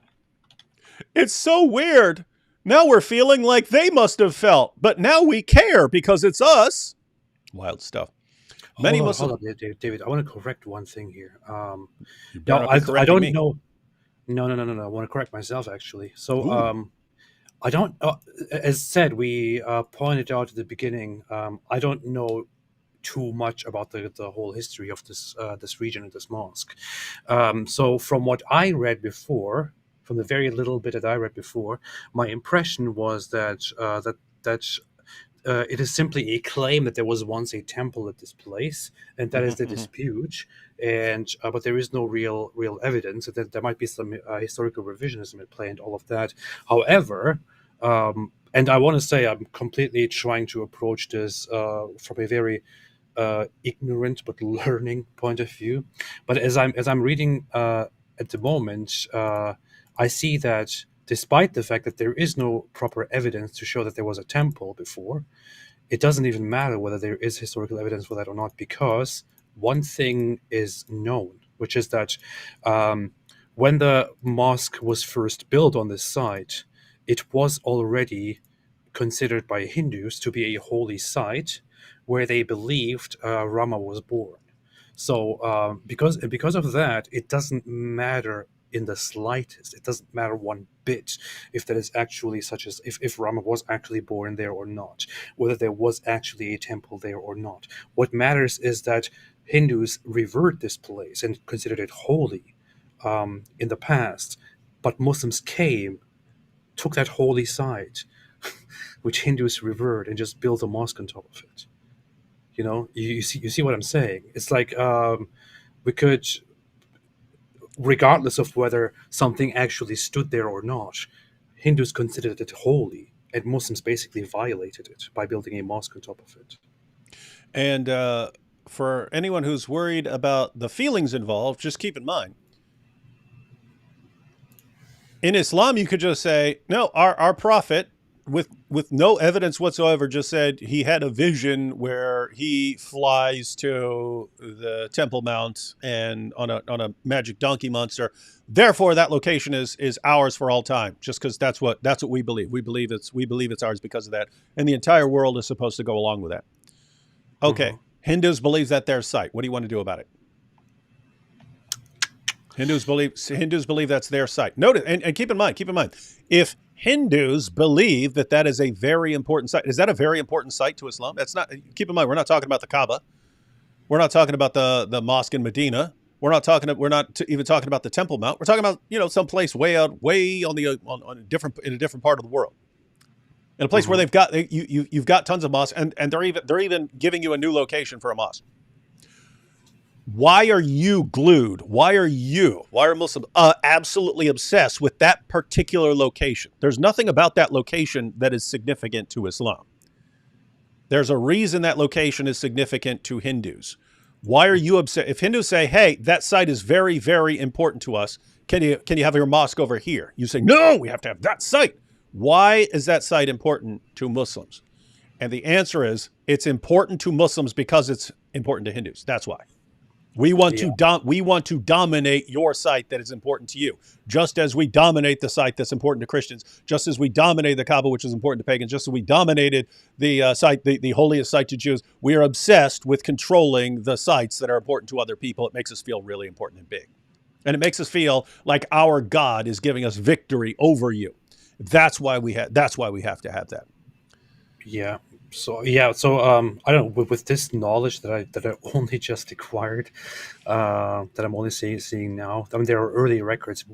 It's so weird. Now we're feeling like they must have felt, but now we care because it's us. Wild stuff. Hold on, David. I want to correct one thing here. You No, better not be I correcting don't me. know. No. I want to correct myself, actually. So, Ooh. I don't. As said, we pointed out at the beginning. I don't know too much about the whole history of this region and this mosque. So, from what I read before, from the very little bit that I read before, my impression was that it is simply a claim that there was once a temple at this place, and that is the dispute. And but there is no real evidence. That there might be some historical revisionism at play and all of that. However, and I want to say I'm completely trying to approach this from a very ignorant but learning point of view. But as I'm reading at the moment, I see that despite the fact that there is no proper evidence to show that there was a temple before, it doesn't even matter whether there is historical evidence for that or not, because one thing is known, which is that when the mosque was first built on this site, it was already considered by Hindus to be a holy site where they believed Rama was born. So because of that, it doesn't matter in the slightest. It doesn't matter one bit if that is actually such as if Rama was actually born there or not, whether there was actually a temple there or not. What matters is that Hindus revered this place and considered it holy in the past, but Muslims came, took that holy site, which Hindus revered, and just built a mosque on top of it. You see what I'm saying? It's like we could, regardless of whether something actually stood there or not, Hindus considered it holy, and Muslims basically violated it by building a mosque on top of it. And for anyone who's worried about the feelings involved, just keep in mind, in Islam, you could just say, no, our prophet, with no evidence whatsoever, just said he had a vision where he flies to the Temple Mount and on a magic donkey monster. Therefore, that location is ours for all time, just because that's what we believe. We believe it's ours because of that, and the entire world is supposed to go along with that. Okay, Hindus believe that their site. What do you want to do about it? Hindus believe that's their site. Notice, and keep in mind, if Hindus believe that is a very important site, is that a very important site to Islam? That's not. Keep in mind, we're not talking about the Kaaba. We're not talking about the mosque in Medina. We're not even talking about the Temple Mount. We're talking about some place way on a different part of the world, in a place where you've got tons of mosques, and they're even giving you a new location for a mosque. Why are you glued? Why are Muslims absolutely obsessed with that particular location? There's nothing about that location that is significant to Islam. There's a reason that location is significant to Hindus. Why are you upset? If Hindus say, hey, that site is very, very important to us, can you have your mosque over here? You say, no, we have to have that site. Why is that site important to Muslims? And the answer is, it's important to Muslims because it's important to Hindus. That's why. We want to dominate your site that is important to you, just as we dominate the site that's important to Christians, just as we dominated the Kaaba, which is important to pagans, just as we dominated the site, the holiest site to Jews. We are obsessed with controlling the sites that are important to other people. It makes us feel really important and big, and it makes us feel like our God is giving us victory over you. That's why we have to have that. Yeah. So I don't know, with this knowledge that I only just acquired, that I'm only seeing now. I mean, there are early records,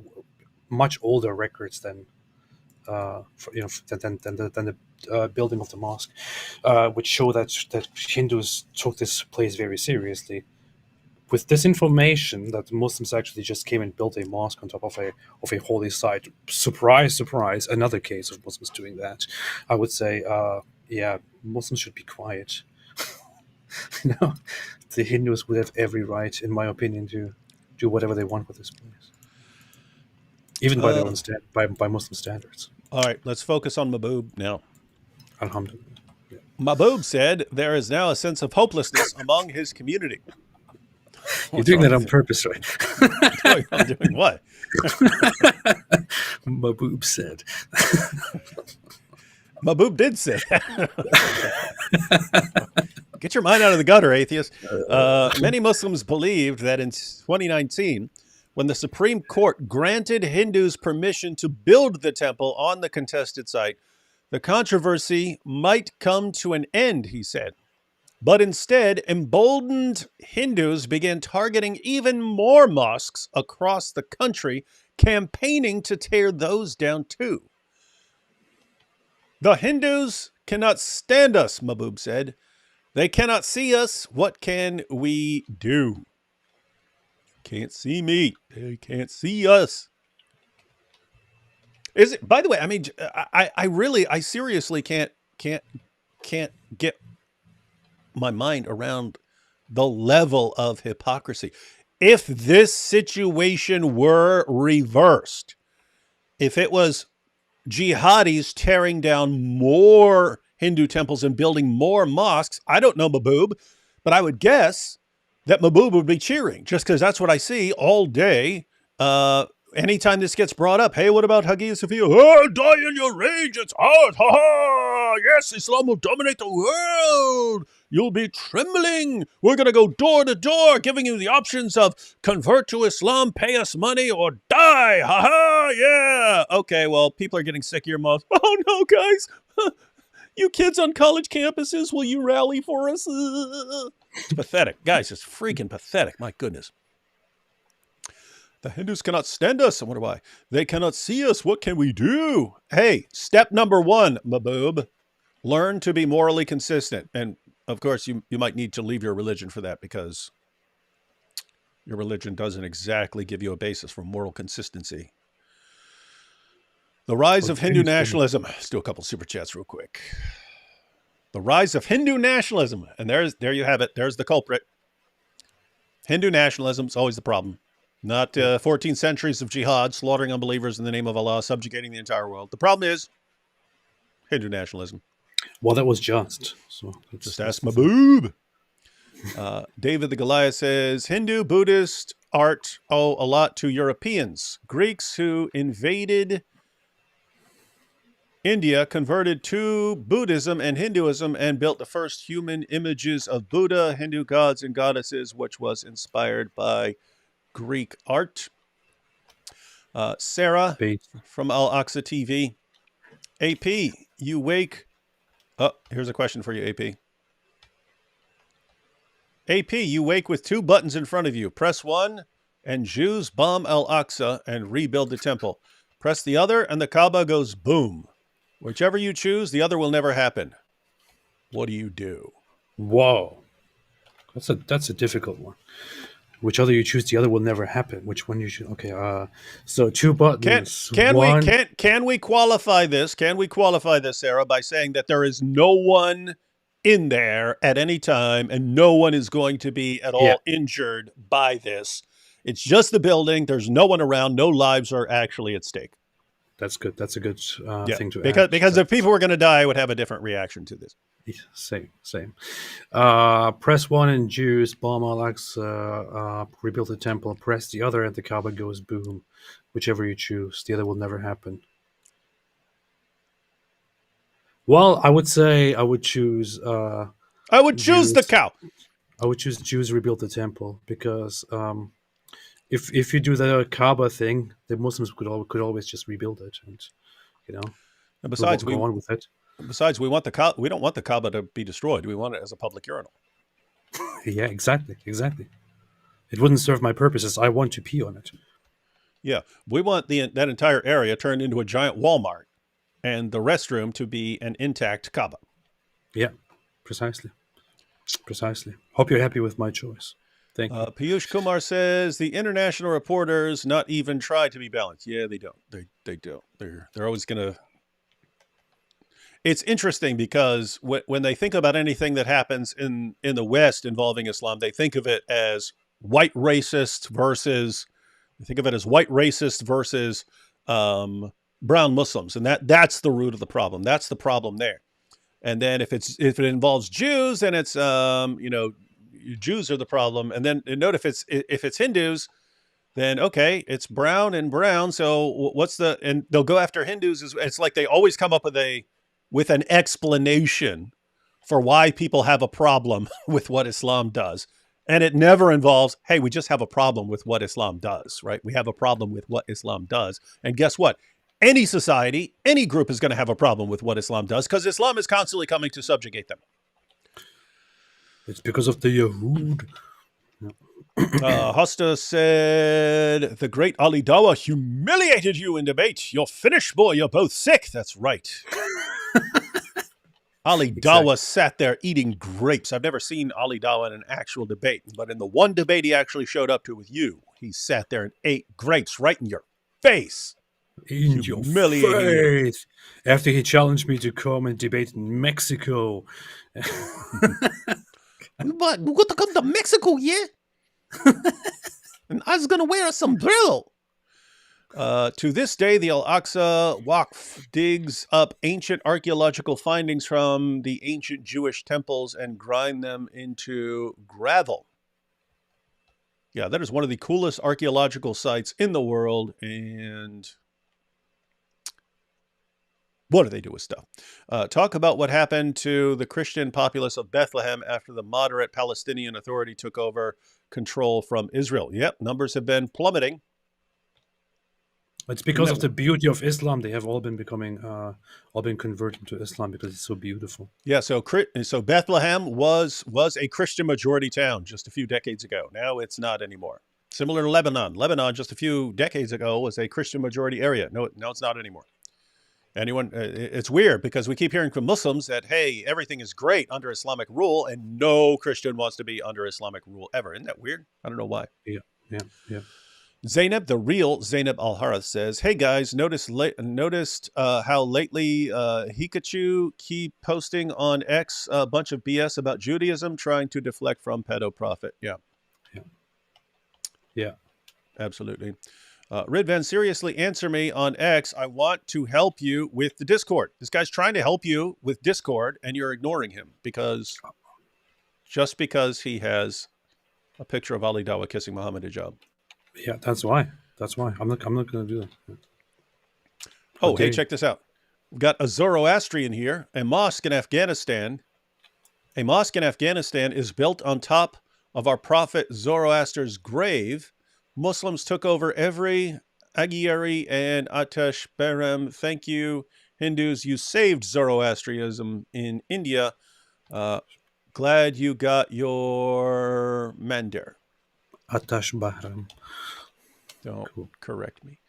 much older records than the building of the mosque, which show that Hindus took this place very seriously. With this information that Muslims actually just came and built a mosque on top of a holy site. Surprise, surprise! Another case of Muslims doing that. I would say, yeah, Muslims should be quiet. You know, the Hindus would have every right, in my opinion, to do whatever they want with this place, even by their own by Muslim standards. All right, let's focus on Mahbub now. Alhamdulillah. Mahbub said there is now a sense of hopelessness among his community. You're doing that on purpose, right? I'm doing what? Mahbub said. Mahbub did say that. Get your mind out of the gutter, atheist. Many Muslims believed that in 2019, when the Supreme Court granted Hindus permission to build the temple on the contested site, the controversy might come to an end, he said. But instead, emboldened Hindus began targeting even more mosques across the country, campaigning to tear those down too. The Hindus cannot stand us, Mahbub said. They cannot see us. What can we do? Can't see me. They can't see us. Is it? By the way, I mean, I seriously can't get my mind around the level of hypocrisy. If this situation were reversed, if it was jihadis tearing down more Hindu temples and building more mosques, I don't know Mahbub, but I would guess that Mahbub would be cheering, just because that's what I see all day. Anytime this gets brought up, hey, what about Hagia Sophia? Oh, die in your rage, it's out, ha ha! Yes, Islam will dominate the world. You'll be trembling. We're going to go door to door, giving you the options of convert to Islam, pay us money, or die, ha ha! Yeah. Okay, well, people are getting sick of your mouth. Oh no, guys, you kids on college campuses, will you rally for us? It's pathetic, guys. It's freaking pathetic. My goodness. The Hindus cannot stand us. I wonder why. They cannot see us. What can we do? Hey, step number one, Mahbub. Learn to be morally consistent. And, of course, you might need to leave your religion for that, because your religion doesn't exactly give you a basis for moral consistency. The rise of Hindu nationalism. Let's do a couple super chats real quick. The rise of Hindu nationalism. And there you have it. There's the culprit. Hindu nationalism is always the problem. Not 14 centuries of jihad, slaughtering unbelievers in the name of Allah, subjugating the entire world. The problem is Hindu nationalism. Well, that was just. So just ask Mahbub. David the Goliath says, Hindu, Buddhist art owe a lot to Europeans. Greeks who invaded India converted to Buddhism and Hinduism and built the first human images of Buddha, Hindu gods and goddesses, which was inspired by Greek art. Sarah from Al Aqsa TV. AP, you wake. Oh, here's a question for you, AP. AP, you wake with two buttons in front of you. Press one, and Jews bomb Al Aqsa and rebuild the temple. Press the other, and the Kaaba goes boom. Whichever you choose, the other will never happen. What do you do? Whoa, that's a difficult one. Which other you choose, the other will never happen. Which one you should? Okay, so two buttons. Can we qualify this? Can we qualify this, Sarah, by saying that there is no one in there at any time, and no one is going to be at all injured by this? It's just the building. There's no one around. No lives are actually at stake. That's good. That's a good thing to add. Because if people were going to die, I would have a different reaction to this. Same. Press one and Jews bomb Al-Aqsa, rebuild the temple. Press the other and the Kaaba goes boom. Whichever you choose, the other will never happen. Well, I would say I would choose. I would choose the cow. I would choose Jews rebuild the temple, because if you do the Kaaba thing, the Muslims could always just rebuild it, and And besides, go on with it. Besides, we don't want the Kaaba to be destroyed. We want it as a public urinal. Yeah, exactly. It wouldn't serve my purposes. I want to pee on it. Yeah, we want that entire area turned into a giant Walmart, and the restroom to be an intact Kaaba. Yeah, precisely. Hope you're happy with my choice. Thank you. Piyush Kumar says the international reporters not even try to be balanced. Yeah, they don't. They don't. They're always gonna. It's interesting because when they think about anything that happens in the West involving Islam, they think of it as white racists versus. They think of it as white racists versus brown Muslims, and that's the root of the problem. That's the problem there. And then if it involves Jews, then it's Jews are the problem. And then note if it's Hindus, then okay, it's brown and brown. So and they'll go after Hindus. It's like they always come up with an explanation for why people have a problem with what Islam does. And it never involves, hey, we just have a problem with what Islam does, right? We have a problem with what Islam does. And guess what? Any society, any group is going to have a problem with what Islam does because Islam is constantly coming to subjugate them. It's because of the Yahud. Hosta said, the great Ali Dawah humiliated you in debate. You're finished, boy. You're both sick. That's right. Ali Dawah sat there eating grapes. I've never seen Ali Dawah in an actual debate, but in the one debate he actually showed up to with you, he sat there and ate grapes right in your face. In your face. After he challenged me to come and debate in Mexico. We got to come to Mexico, yeah? And I was going to wear a sombrero. To this day, the Al-Aqsa Waqf digs up ancient archaeological findings from the ancient Jewish temples and grind them into gravel. Yeah, that is one of the coolest archaeological sites in the world, and what do they do with stuff? Talk about what happened to the Christian populace of Bethlehem after the moderate Palestinian Authority took over control from Israel. Yep, numbers have been plummeting. It's because of the beauty of Islam. They have all been converting to Islam because it's so beautiful. Yeah, so Bethlehem was a Christian majority town just a few decades ago. Now it's not anymore. Similar to Lebanon. Lebanon just a few decades ago was a Christian majority area. No, it's not anymore. It's weird because we keep hearing from Muslims that, hey, everything is great under Islamic rule and no Christian wants to be under Islamic rule ever. Isn't that weird? I don't know why. Yeah. Zainab, the real Zainab Al-Harith says, hey guys, noticed how lately Hikachu keep posting on X a bunch of BS about Judaism trying to deflect from Pedo Prophet. Yeah. Absolutely. Ridvan, seriously answer me on X. I want to help you with the Discord. This guy's trying to help you with Discord and you're ignoring him because he has a picture of Ali Dawah kissing Muhammad Hijab. Yeah, that's why. I'm not going to do that. Oh, hey, check this out. We've got a Zoroastrian here, a mosque in Afghanistan. A mosque in Afghanistan is built on top of our prophet Zoroaster's grave. Muslims took over every Agiari and Atash Behram. Thank you, Hindus. You saved Zoroastrianism in India. Glad you got your Mandir. Atash Bahram. Don't correct me.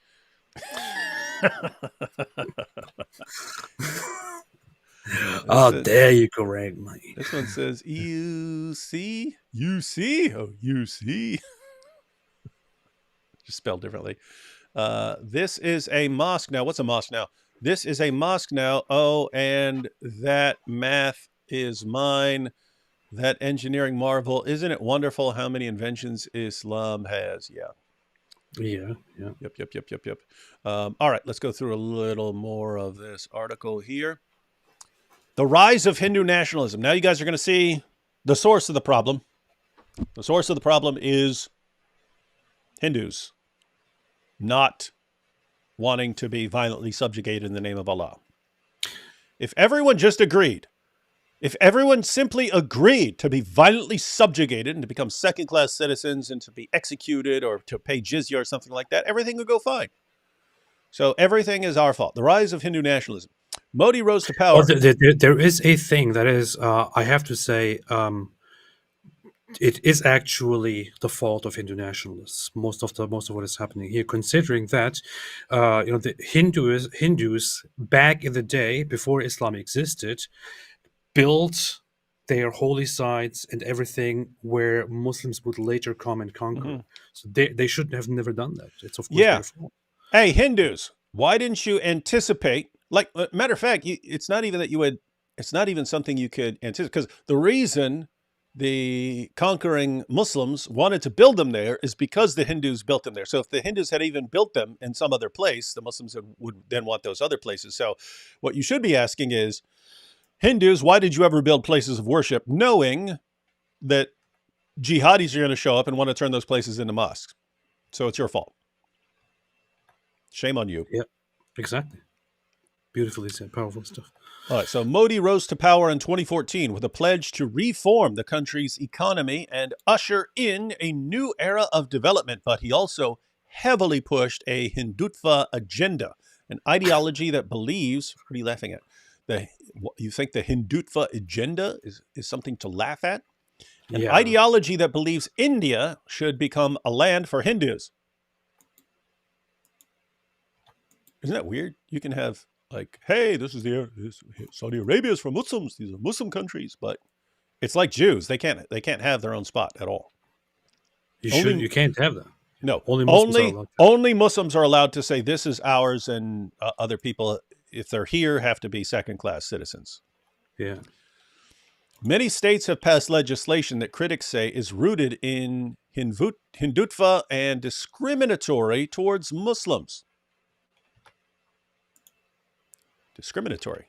Dare you correct me. This one says, you see? Oh, you see? Just spelled differently. This is a mosque now. What's a mosque now? This is a mosque now. Oh, and that math is mine. That engineering marvel. Isn't it wonderful how many inventions Islam has? Yeah. Yep. All right, let's go through a little more of this article here. The rise of Hindu nationalism. Now you guys are going to see the source of the problem. The source of the problem is Hindus not wanting to be violently subjugated in the name of Allah. If everyone simply agreed to be violently subjugated and to become second-class citizens and to be executed or to pay jizya or something like that, everything would go fine. So everything is our fault. The rise of Hindu nationalism. Modi rose to Well, power. there is a thing that is, I have to say, it is actually the fault of Hindu nationalists. Most of what is happening here, considering that, the Hindus back in the day before Islam existed built their holy sites and everything where Muslims would later come and Hmm. conquer. So they should have never done that. It's of course Yeah. their fault. Hey, Hindus, why didn't you anticipate? Like, matter of fact, it's not even that you would, it's not even something you could anticipate. Because the reason the conquering Muslims wanted to build them there is because the Hindus built them there. So if the Hindus had even built them in some other place, the Muslims would then want those other places. So what you should be asking is, Hindus, why did you ever build places of worship knowing that jihadis are going to show up and want to turn those places into mosques? So it's your fault. Shame on you. Yeah, exactly. Beautifully said. Powerful stuff. All right, so Modi rose to power in 2014 with a pledge to reform the country's economy and usher in a new era of development. But he also heavily pushed a Hindutva agenda, an ideology that believes, what are you laughing at? You think the Hindutva agenda is something to laugh at? An Yeah. ideology that believes India should become a land for Hindus. Isn't that weird? You can have like, hey, Saudi Arabia is for Muslims. These are Muslim countries, but it's like Jews. They can't have their own spot at all. You can't have that. No, Only Muslims are allowed to. only Muslims are allowed to say this is ours, and other people, if they're here, have to be second-class citizens. Yeah. Many states have passed legislation that critics say is rooted in Hindutva and discriminatory towards Muslims. Discriminatory.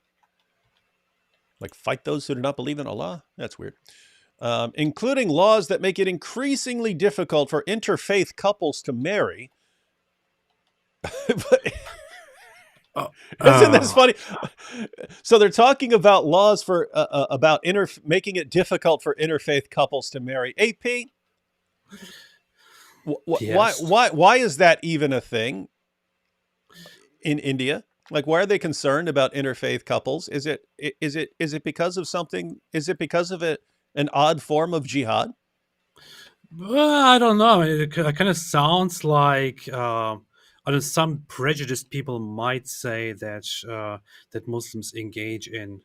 Like fight those who do not believe in Allah? That's weird. Including laws that make it increasingly difficult for interfaith couples to marry. Isn't this funny? So they're talking about laws for making it difficult for interfaith couples to marry. AP, Yes. why is that even a thing in India? Like, why are they concerned about interfaith couples? Is it because of something? Is it because of an odd form of jihad? Well, I don't know. It kind of sounds like I know some prejudiced people might say that that Muslims engage in,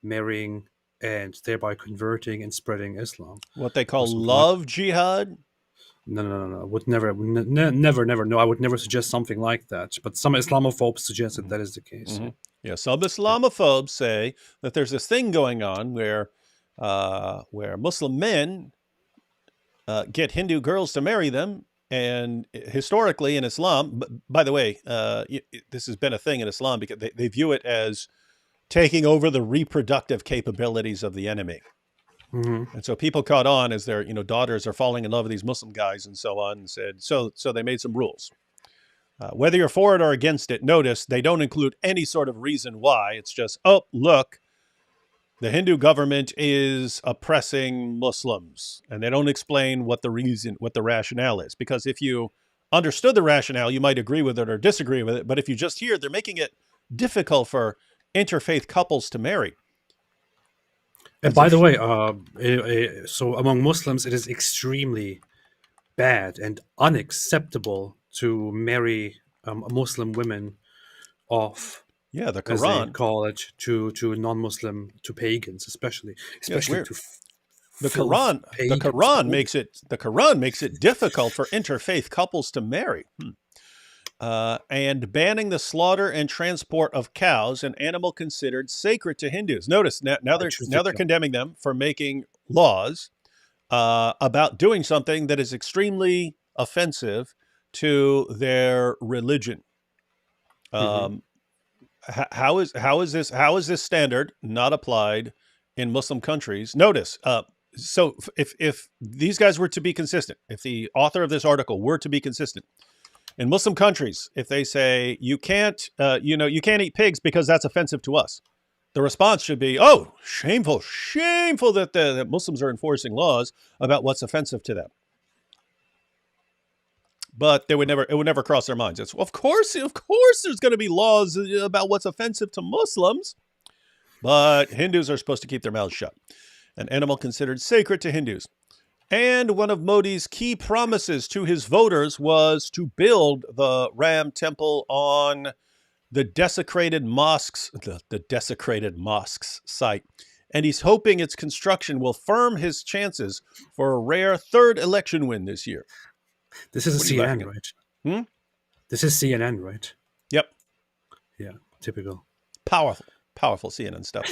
marrying and thereby converting and spreading Islam What they or call something like. love jihad? No. I would never. No, I would never suggest something like that. But some Islamophobes suggest that is the case. Mm-hmm. Yeah, some Islamophobes say that there's this thing going on where Muslim men get Hindu girls to marry them, and historically in Islam, by the way, this has been a thing in Islam because they view it as taking over the reproductive capabilities of the enemy. Mm-hmm. And so people caught on as their daughters are falling in love with these Muslim guys and so on, and said so they made some rules. Whether you're for it or against it, notice they don't include any sort of reason why. It's just, oh, look, the Hindu government is oppressing Muslims. And they don't explain what the rationale is. Because if you understood the rationale, you might agree with it or disagree with it. But if you just hear they're making it difficult for interfaith couples to marry. And by the way, so among Muslims, it is extremely bad and unacceptable to marry Muslim women off, Yeah, the as they Quran. call it, to non-Muslim, to pagans, especially weird. to The filth pagans. The Quran makes it difficult for interfaith couples to marry. And banning the slaughter and transport of cows, an animal considered sacred to Hindus. Notice now they're condemning them for making laws about doing something that is extremely offensive to their religion. Mm-hmm. How is this standard not applied in Muslim countries? Notice, so if these guys were to be consistent, if the author of this article were to be consistent, in Muslim countries, if they say you can't eat pigs because that's offensive to us, the response should be, oh, shameful that Muslims are enforcing laws about what's offensive to them. but it would never cross their minds. It's, of course, there's going to be laws about what's offensive to Muslims, but Hindus are supposed to keep their mouths shut. An animal considered sacred to Hindus. And one of Modi's key promises to his voters was to build the Ram temple on the desecrated mosques site. And he's hoping its construction will firm his chances for a rare third election win this year. This is a CNN, right? This is CNN, right? Yep. Yeah, typical. Powerful CNN stuff.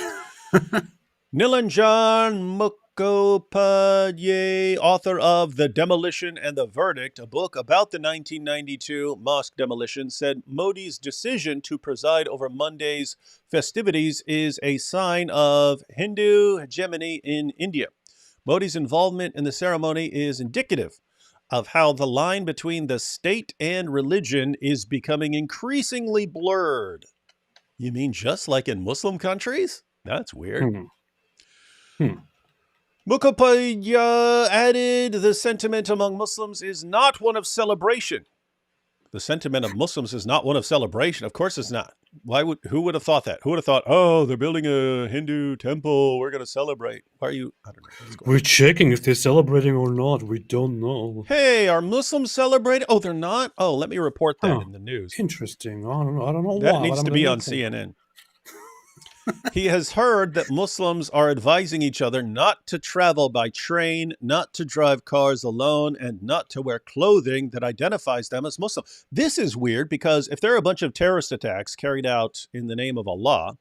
Nilanjan Mukhopadhyay, author of The Demolition and the Verdict, a book about the 1992 mosque demolition, said Modi's decision to preside over Monday's festivities is a sign of Hindu hegemony in India. Modi's involvement in the ceremony is indicative of how the line between the state and religion is becoming increasingly blurred. You mean just like in Muslim countries? That's weird. Mukhopadhyay added, the sentiment among Muslims is not one of celebration. The sentiment of Muslims is not one of celebration. Of course it's not. Who would have thought that? Who would have thought, oh, they're building a Hindu temple, we're going to celebrate. Why are you? I don't know. We're checking if they're celebrating or not. We don't know. Hey, are Muslims celebrating? Oh, they're not? Oh, let me report that in the news. Interesting. I don't know why. That needs to be on CNN. He has heard that Muslims are advising each other not to travel by train, not to drive cars alone, and not to wear clothing that identifies them as Muslim. This is weird because if there are a bunch of terrorist attacks carried out in the name of Allah,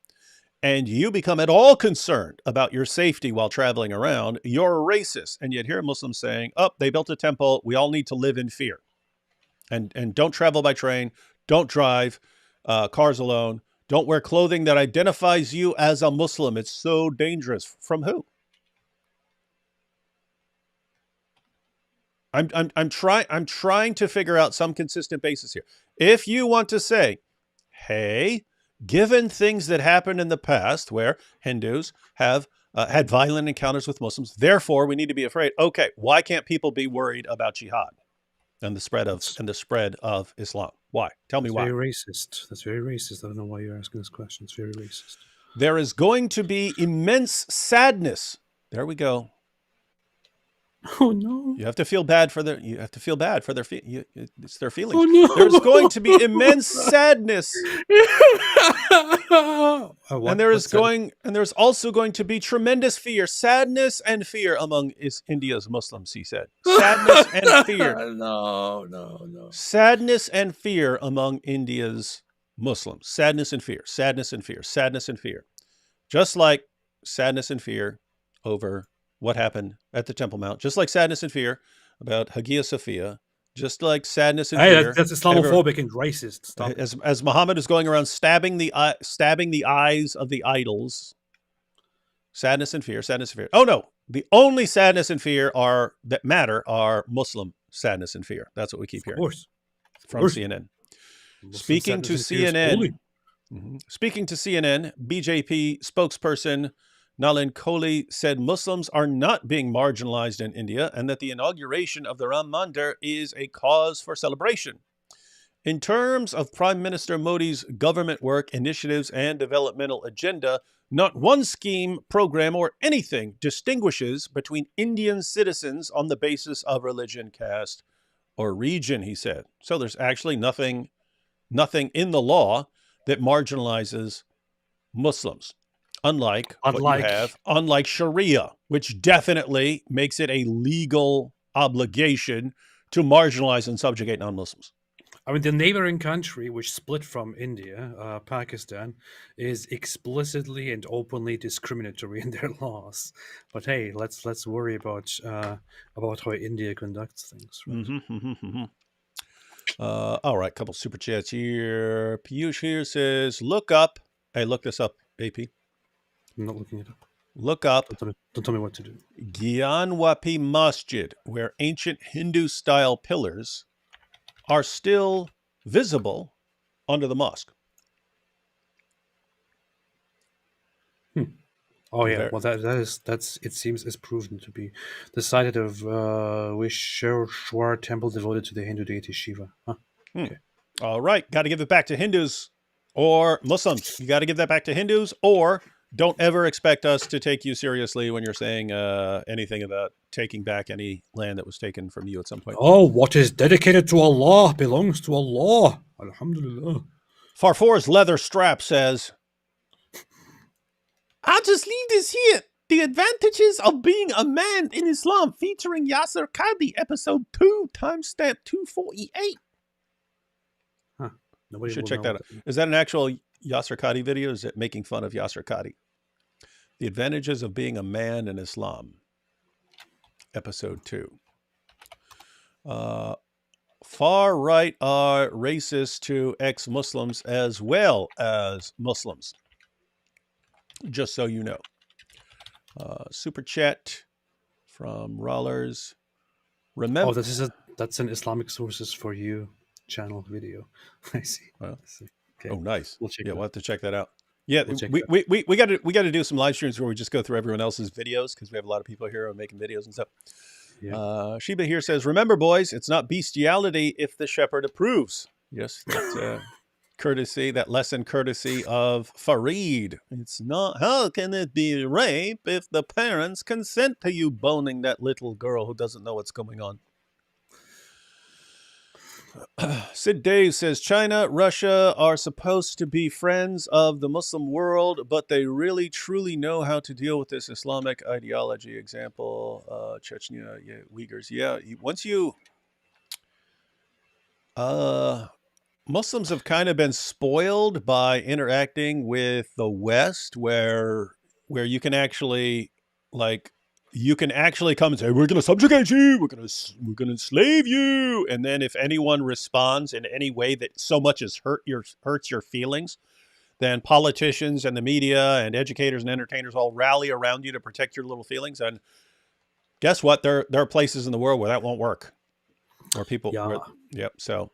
and you become at all concerned about your safety while traveling around, you're a racist. And yet here are Muslims saying, oh, they built a temple, we all need to live in fear. And don't travel by train, don't drive cars alone. Don't wear clothing that identifies you as a Muslim. It's so dangerous. From who? I'm trying to figure out some consistent basis here. If you want to say, hey, given things that happened in the past where Hindus have had violent encounters with Muslims, therefore we need to be afraid. Okay, why can't people be worried about jihad and the spread of Islam? Why? Tell me why. Very racist. That's very racist. I don't know why you're asking this question. It's very racist. There is going to be immense sadness. There we go. Oh no! You have to feel bad for their. It's their feelings. Oh no! There's going to be immense sadness. And there's also going to be tremendous fear, sadness and fear among India's Muslims, he said. Sadness and fear. No. Sadness and fear among India's Muslims. Sadness and fear. Sadness and fear. Sadness and fear. Just like sadness and fear over what happened at the Temple Mount. Just like sadness and fear about Hagia Sophia. Just like sadness and fear. That's Islamophobic and racist. Stop. As Muhammad is going around stabbing the eyes of the idols. Sadness and fear. Sadness and fear. Oh no! The only sadness and fear that matter are Muslim sadness and fear. That's what we keep hearing. Of course. From CNN. Speaking to CNN, BJP spokesperson Nalin Kohli said Muslims are not being marginalized in India and that the inauguration of the Ram Mandir is a cause for celebration. In terms of Prime Minister Modi's government work, initiatives, and developmental agenda, not one scheme, program, or anything distinguishes between Indian citizens on the basis of religion, caste, or region, he said. So there's actually nothing in the law that marginalizes Muslims. Unlike Sharia, which definitely makes it a legal obligation to marginalize and subjugate non-Muslims. I mean, the neighboring country, which split from India, Pakistan, is explicitly and openly discriminatory in their laws. But hey, let's worry about how India conducts things. Right? All right, couple super chats here. Piyush here says, look up. Hey, look this up, AP. I'm not looking it up. Look up. Don't tell me what to do. Gyanwapi Masjid, where ancient Hindu-style pillars are still visible under the mosque. Oh yeah, Very, well that's it seems is proven to be the site of Vishweshwar temple devoted to the Hindu deity Shiva. Huh. Okay. All right. Got to give it back to Hindus or Muslims. You got to give that back to Hindus, or don't ever expect us to take you seriously when you're saying anything about taking back any land that was taken from you at some point. Oh, what is dedicated to Allah belongs to Allah. Alhamdulillah. Farfor's leather strap says, I'll just leave this here. The advantages of being a man in Islam, featuring Yasser Qadi, episode 2, timestamp 248. Huh. Nobody You should will check know that what out. Is that an actual Yasser Qadi video? Or is it making fun of Yasser Qadi? The advantages of being a man in Islam, episode 2. Far right are racist to ex-Muslims as well as Muslims. Just so you know. Super chat from Rollers. Remember, Oh, that's an Islamic sources for you channel video. I see. Well, I see. Okay. oh, nice. We'll check Yeah, that. we'll have to check that out. Yeah, We'll check we got to do some live streams where we just go through everyone else's videos because we have a lot of people here making videos and stuff. Yeah. Sheba here says, remember, boys, it's not bestiality if the shepherd approves. Yes, that courtesy, that lesson courtesy of Farid. It's not, how can it be rape if the parents consent to you boning that little girl who doesn't know what's going on? Sid Dave says, China, Russia are supposed to be friends of the Muslim world, but they really, truly know how to deal with this Islamic ideology. Example, Chechnya, yeah, Uyghurs. Yeah, once you... Muslims have kind of been spoiled by interacting with the West, where you can actually, like... You can actually come and say, we're going to subjugate you, we're going to enslave you. And then if anyone responds in any way that so much as hurts your feelings, then politicians and the media and educators and entertainers all rally around you to protect your little feelings. And guess what? There are places in the world where that won't work. Where people, Yeah. So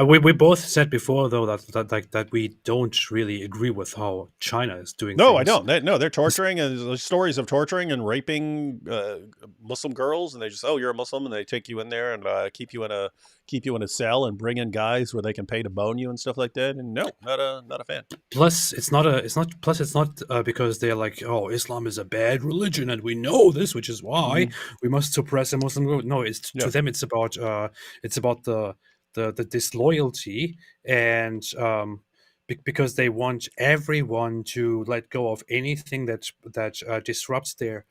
we both said before though that we don't really agree with how China is doing no, things. I don't. No, they're torturing, and there's stories of torturing and raping Muslim girls, and they just, oh, you're a Muslim, and they take you in there and keep you in a cell and bring in guys where they can pay to bone you and stuff like that. And no, not a fan. Plus, it's not because they're like, oh, Islam is a bad religion, and we know this, which is why we must suppress a Muslim group. No, to them, it's about the disloyalty and because they want everyone to let go of anything that disrupts their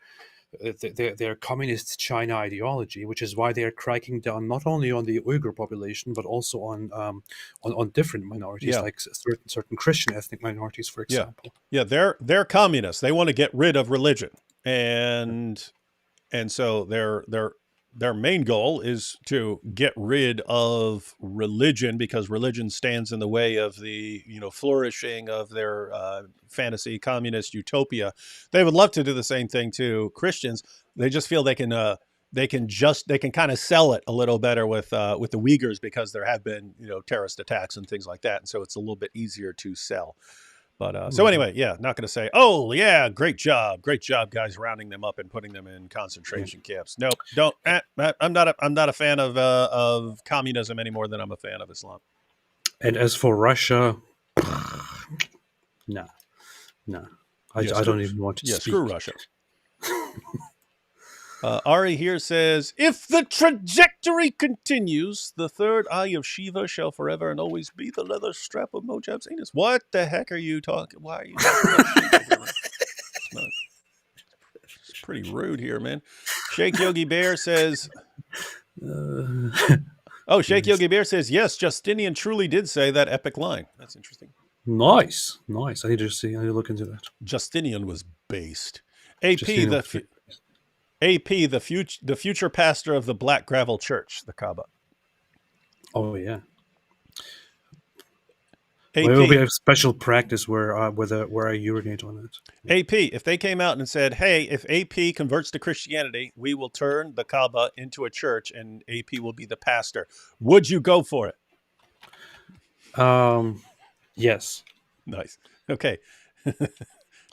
communist China ideology, which is why they are cracking down not only on the Uyghur population but also on different minorities, like certain Christian ethnic minorities, for example. Yeah, they're communists. They want to get rid of religion, and so their main goal is to get rid of religion because religion stands in the way of the flourishing of their fantasy communist utopia. They would love to do the same thing to Christians. They just feel they can kind of sell it a little better with the Uyghurs because there have been terrorist attacks and things like that, and so it's a little bit easier to sell. But so anyway, not going to say, oh yeah, great job, guys, rounding them up and putting them in concentration camps. Nope, don't. I'm not a fan of communism any more than I'm a fan of Islam. And as for Russia, no, I don't even want to speak. Screw Russia. Ari here says, if the trajectory continues, the third eye of Shiva shall forever and always be the leather strap of Mojab's anus. What the heck are you talking? Why are you talking about Shiva here? It's pretty rude here, man. Sheikh Yogi Bear says... Sheikh Yogi Bear says, yes, Justinian truly did say that epic line. That's interesting. Nice. I need to look into that. Justinian was based. AP, the future pastor of the Black Gravel Church, the Kaaba. Oh yeah. AP, we have special practice where I urinate on it. AP, if they came out and said, "Hey, if AP converts to Christianity, we will turn the Kaaba into a church, and AP will be the pastor," would you go for it? Yes. Nice. Okay.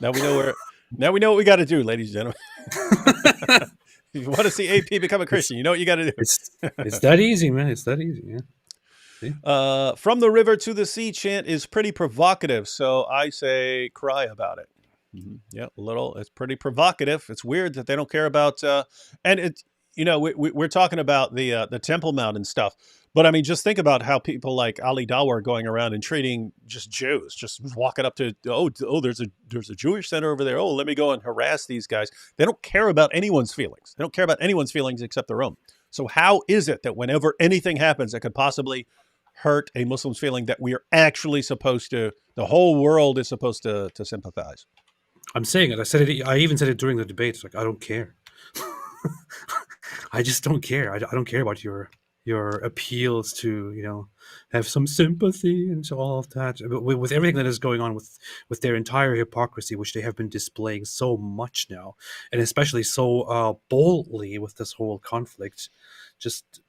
Now we know Now we know what we got to do, ladies and gentlemen. If you want to see AP become a It's Christian, you know what you got to do. it's that easy, man. It's that easy. Yeah. See? From the river to the sea chant is pretty provocative, so I say cry about it. Yeah, a little. It's pretty provocative. It's weird that they don't care about. And it, we're talking about the Temple Mount and stuff. But I mean, just think about how people like Ali Dawar are going around and treating just Jews, just walking up to there's a Jewish center over there. Oh, let me go and harass these guys. They don't care about anyone's feelings. They don't care about anyone's feelings except their own. So how is it that whenever anything happens that could possibly hurt a Muslim's feeling, that we are actually supposed to, the whole world is supposed to sympathize? I'm saying it. I said it. I even said it during the debate. It's like, I don't care. I just don't care. I don't care about your appeals to have some sympathy and so all of that. But with everything that is going on with their entire hypocrisy, which they have been displaying so much now, and especially so boldly with this whole conflict, just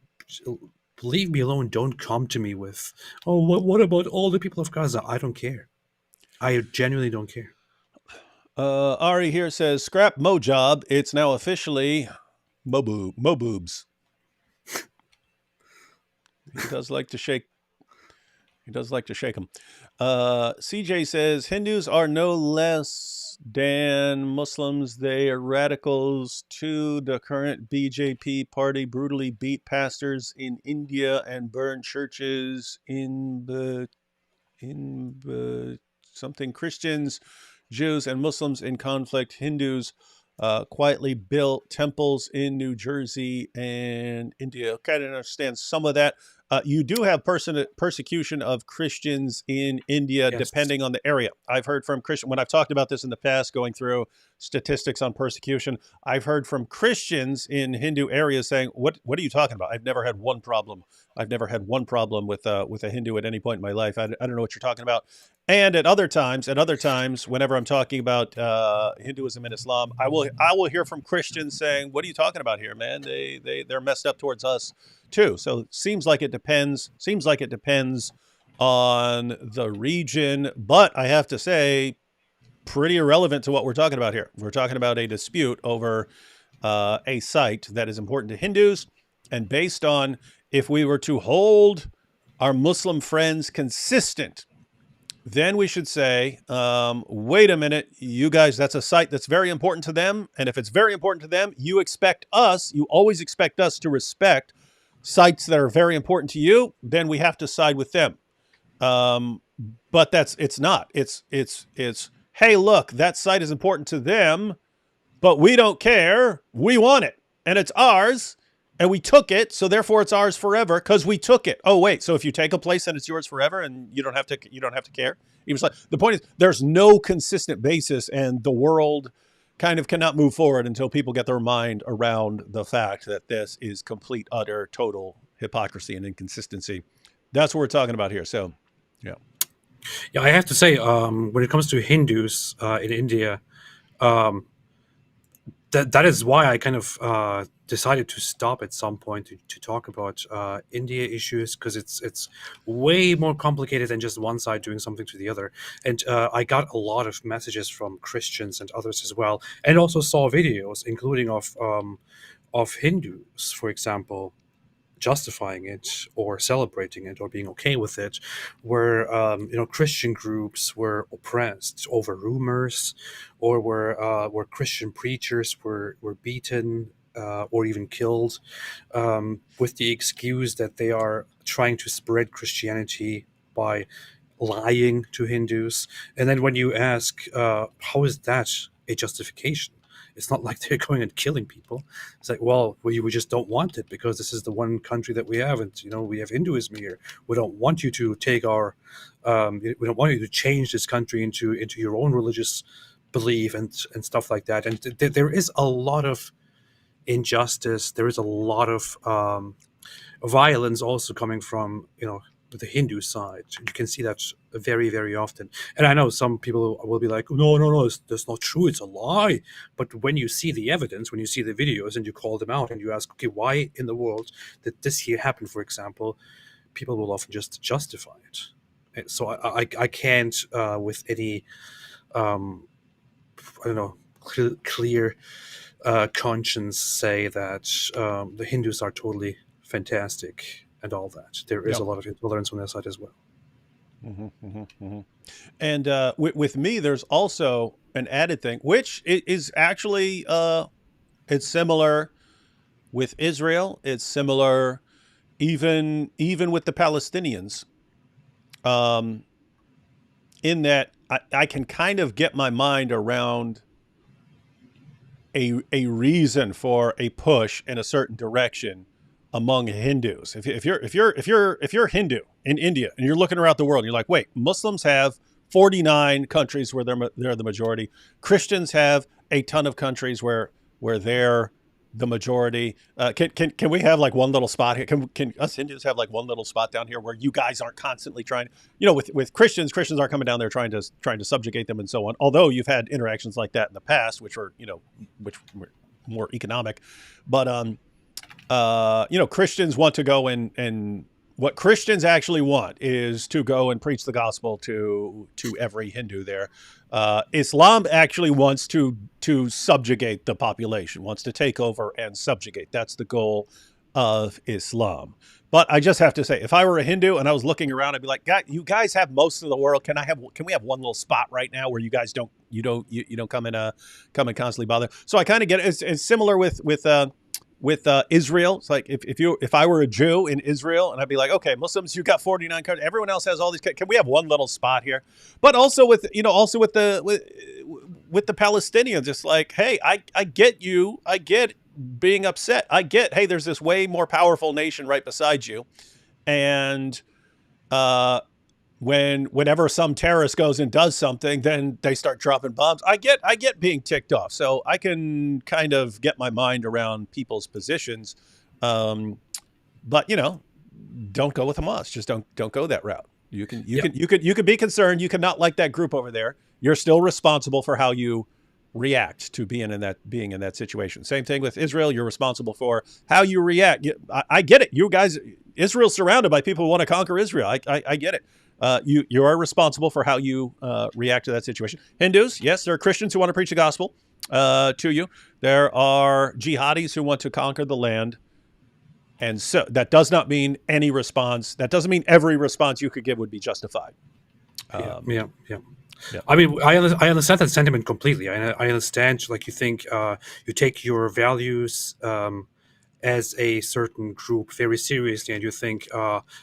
leave me alone. Don't come to me with, oh, what about all the people of Gaza? I don't care. I genuinely don't care. Ari here says, scrap Mojob. It's now officially Moboobs. He does like to shake. He does like to shake them. CJ says, Hindus are no less than Muslims. They are radicals too. The current BJP party brutally beat pastors in India and burned churches in something. Christians, Jews, and Muslims in conflict. Hindus quietly built temples in New Jersey and India. Okay, I didn't understand some of that. You do have persecution of Christians in India, Yes. depending on the area. I've heard from Christian, when I've talked about this in the past, going through statistics on persecution, I've heard from Christians in Hindu areas saying, "What are you talking about? I've never had one problem. I've never had one problem with a Hindu at any point in my life. I don't know what you're talking about." And at other times, whenever I'm talking about Hinduism and Islam, I will hear from Christians saying, "What are you talking about here, man? They're messed up towards us too." So it seems like it depends. On the region, but I have to say, pretty irrelevant to what we're talking about here. We're talking about a dispute over a site that is important to Hindus, and based on if we were to hold our Muslim friends consistent, then we should say, wait a minute, you guys, that's a site that's very important to them. And if it's very important to them, you always expect us to respect sites that are very important to you. Then we have to side with them. But it's not. It's, hey, look, that site is important to them, but we don't care. We want it. And it's ours. And we took it, so therefore it's ours forever because we took it. Oh wait, so if you take a place, then it's yours forever, and you don't have to care. Even like, the point is, there's no consistent basis, and the world kind of cannot move forward until people get their mind around the fact that this is complete, utter, total hypocrisy and inconsistency. That's what we're talking about here. So, yeah. Yeah, I have to say, when it comes to Hindus in India, that is why I kind of decided to stop at some point to talk about India issues, because it's way more complicated than just one side doing something to the other. And I got a lot of messages from Christians and others as well, and also saw videos, including of Hindus, for example, justifying it or celebrating it or being okay with it, where Christian groups were oppressed over rumors, or where Christian preachers were beaten or even killed, with the excuse that they are trying to spread Christianity by lying to Hindus. And then when you ask, how is that a justification? It's not like they're going and killing people. It's like, well, we just don't want it because this is the one country that we have, and we have Hinduism here. We don't want you to take our, we don't want you to change this country into your own religious belief and stuff like that. And there is a lot of injustice. There is a lot of violence also coming from the Hindu side. You can see that very, very often. And I know some people will be like, no, that's not true. It's a lie. But when you see the evidence, when you see the videos and you call them out and you ask, okay, why in the world did this here happen, for example, people will often just justify it. And so I can't, with any, I don't know, clear conscience say that the Hindus are totally fantastic and all that. There is Yeah. a lot of intolerance on their side as well. And with me, there's also an added thing, which is actually it's similar with Israel. It's similar even with the Palestinians, um, in that I can kind of get my mind around a reason for a push in a certain direction among Hindus. If you're Hindu in India and you're looking around the world, and you're like, wait, Muslims have 49 countries where they're the majority. Christians have a ton of countries where they're the majority. Can we have like one little spot here? Can us Hindus have like one little spot down here where you guys aren't constantly trying? With Christians aren't coming down there trying to subjugate them and so on. Although you've had interactions like that in the past, which were more economic, but Christians want to go and what Christians actually want is to go and preach the gospel to every Hindu there. Islam actually wants to subjugate the population, wants to take over and subjugate. That's the goal of Islam. But I just have to say, if I were a Hindu and I was looking around, I'd be like, God, you guys have most of the world. Can we have one little spot right now where you guys don't come and constantly bother? So I kind of get it. It's similar with Israel. It's like if I were a Jew in Israel and I'd be like, okay, Muslims, you got 49 countries. Everyone else has all these. Can we have one little spot here? But also with the Palestinians, it's like, hey, I get you. I get being upset. I get, hey, there's this way more powerful nation right beside you, and whenever some terrorist goes and does something, then they start dropping bombs. I get being ticked off. So I can kind of get my mind around people's positions. But don't go with Hamas. Just don't go that route. You can be concerned. You can not like that group over there. You're still responsible for how you react to being in that situation. Same thing with Israel. You're responsible for how you react. I get it. You guys, Israel's surrounded by people who want to conquer Israel. I get it. You are responsible for how you react to that situation. Hindus, yes, there are Christians who want to preach the gospel to you. There are jihadis who want to conquer the land. And so that does not mean any response. That doesn't mean every response you could give would be justified. Yeah. I mean, I understand that sentiment completely. I understand, like, you think you take your values as a certain group very seriously, and you think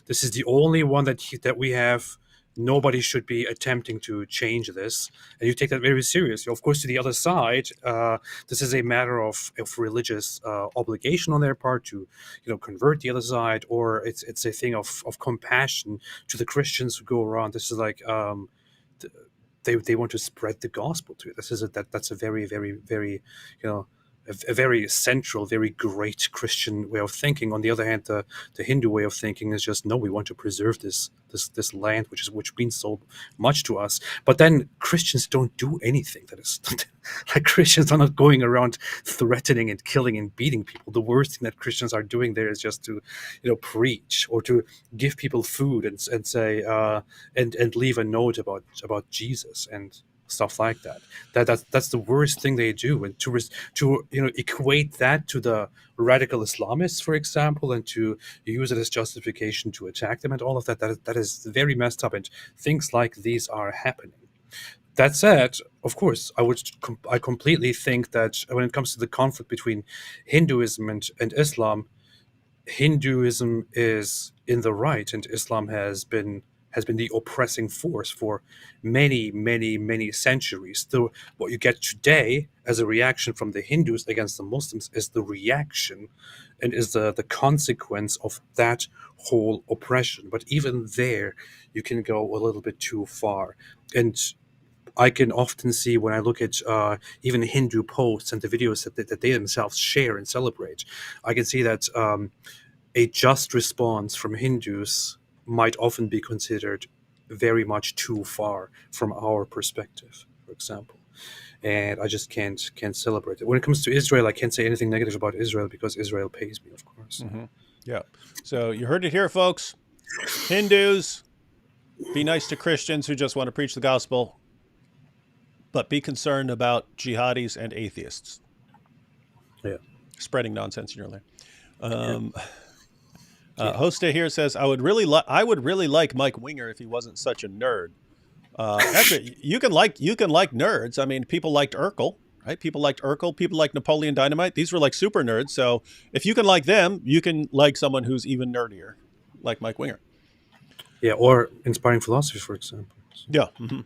this is the only one that we have. Nobody should be attempting to change this, and you take that very seriously. Of course, to the other side, this is a matter of religious obligation on their part to, convert the other side, or it's a thing of compassion to the Christians who go around. This is like. They want to spread the gospel to it. That's a very, very, very, a very central, very great Christian way of thinking. On the other hand, the Hindu way of thinking is just, no, we want to preserve this land, which means so much to us. But then Christians don't do anything that is like, Christians are not going around threatening and killing and beating people. The worst thing that Christians are doing there is just to, preach or to give people food and say and leave a note about Jesus and stuff like that. That's the worst thing they do. And to equate that to the radical Islamists, for example, and to use it as justification to attack them and all of that is very messed up. And things like these are happening. That said, of course, I completely think that when it comes to the conflict between Hinduism and Islam, Hinduism is in the right, and Islam has been the oppressing force for many, many, many centuries. So what you get today as a reaction from the Hindus against the Muslims is the reaction and is the consequence of that whole oppression. But even there, you can go a little bit too far. And I can often see when I look at even Hindu posts and the videos that they themselves share and celebrate, I can see that a just response from Hindus might often be considered very much too far from our perspective, for example. And I just can't celebrate it. When it comes to Israel, I can't say anything negative about Israel because Israel pays me, of course. Mm-hmm. Yeah. So you heard it here, folks. Hindus, be nice to Christians who just want to preach the gospel. but be concerned about jihadis and atheists Yeah. spreading nonsense in your land. Yeah. Hosta here says, I would really like Mike Winger if he wasn't such a nerd. Actually, you can like nerds. I mean, people liked Urkel, right? People liked Urkel. People liked Napoleon Dynamite. These were like super nerds. So if you can like them, you can like someone who's even nerdier, like Mike Winger. Yeah, or inspiring philosophy, for example. Yeah. Mm-hmm.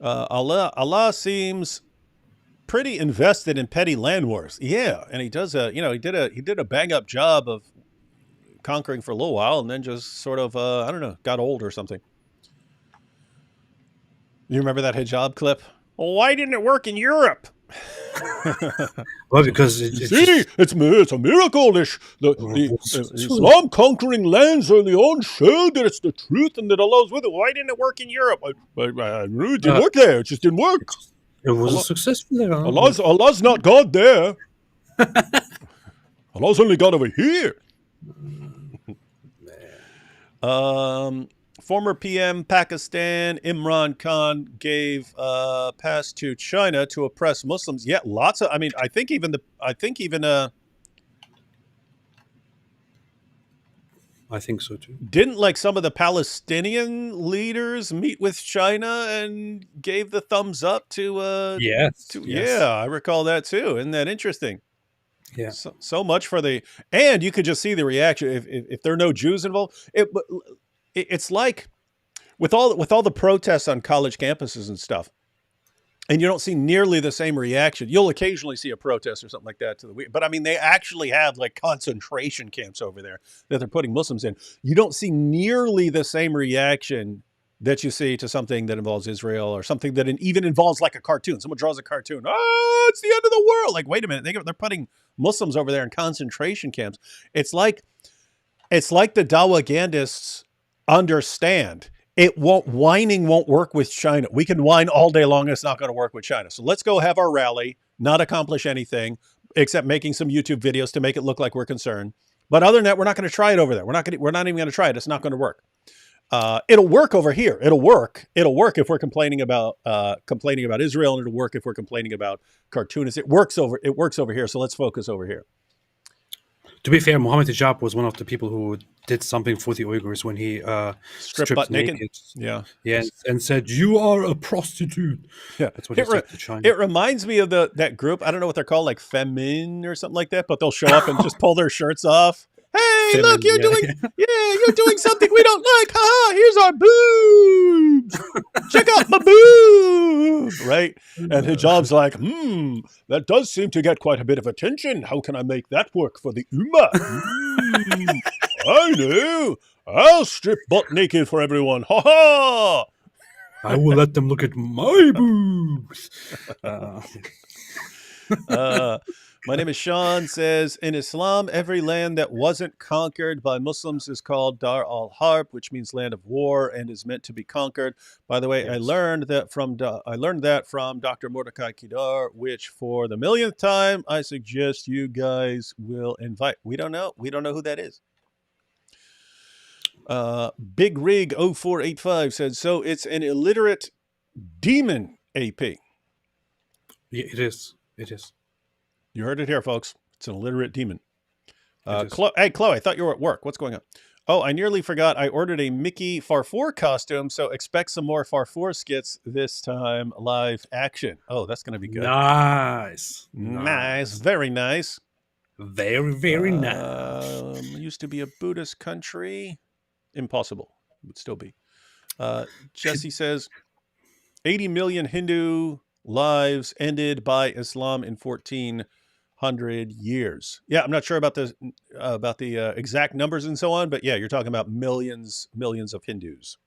Allah seems pretty invested in petty land wars. Yeah, and he does he did a bang up job of conquering for a little while, and then just sort of I don't know, got old or something. You remember that hijab clip? Well, why didn't it work in Europe? Well, because it's a miracle. The Islam conquering lands are the own show that it's the truth and that Allah's with it. Why didn't it work in Europe? It didn't work there. It just didn't work. It was successful there. Allah's not God there. Allah's only God over here. Former PM Pakistan Imran Khan gave pass to China to oppress Muslims. Yeah, lots of. I mean, I think even I think so too. Didn't like some of the Palestinian leaders meet with China and gave the thumbs up to yes. Yeah, I recall that too. Isn't that interesting? Yeah. So much for and you could just see the reaction if there are no Jews involved. It's like with all the protests on college campuses and stuff, and you don't see nearly the same reaction. You'll occasionally see a protest or something like that but I mean, they actually have like concentration camps over there that they're putting Muslims in. You don't see nearly the same reaction that you see to something that involves Israel or something that even involves like a cartoon. Someone draws a cartoon. Oh, it's the end of the world. Like, wait a minute. They're putting Muslims over there in concentration camps. It's like the Dawagandists understand whining won't work with China. We can whine all day long. It's not going to work with China. So let's go have our rally, not accomplish anything except making some YouTube videos to make it look like we're concerned. But other than that, we're not going to try it over there. We're not even going to try it. It's not going to work. It'll work over here. It'll work if we're complaining about Israel, and it'll work if we're complaining about cartoonists. It works over here. So let's focus over here. To be fair, Mohammed Hijab was one of the people who did something for the Uyghurs when he stripped butt naked. Yeah, and said, "You are a prostitute." Yeah, that's what he said to China. It reminds me of that group. I don't know what they're called, like Femin or something like that. But they'll show up and just pull their shirts off. Hey, Femin, look, you're doing something we don't like. Ha! Here's our boobs. Check out my boobs. Right? And Hijab's like, that does seem to get quite a bit of attention. How can I make that work for the Ummah? I know. I'll strip butt naked for everyone. Ha ha! I will let them look at my boobs. My name is Sean, says, in Islam, every land that wasn't conquered by Muslims is called Dar al-Harb, which means land of war, and is meant to be conquered. By the way, yes. I learned that from Dr. Mordecai Kidar, which for the millionth time, I suggest you guys will invite. We don't know who that is. Big Rig 0485 said, so it's an illiterate demon AP. Yeah, it is. You heard it here, folks. It's an illiterate demon. Hey, Chloe, I thought you were at work. What's going on? Oh, I nearly forgot. I ordered a Mickey Farfour costume, so expect some more Farfour skits this time. Live action. Oh, that's going to be good. Nice. Very nice. Very, very nice. Used to be a Buddhist country. Impossible. Would still be. Jesse says, 80 million Hindu lives ended by Islam in 1400 years. Yeah, I'm not sure about the exact numbers and so on, but yeah, you're talking about millions of Hindus.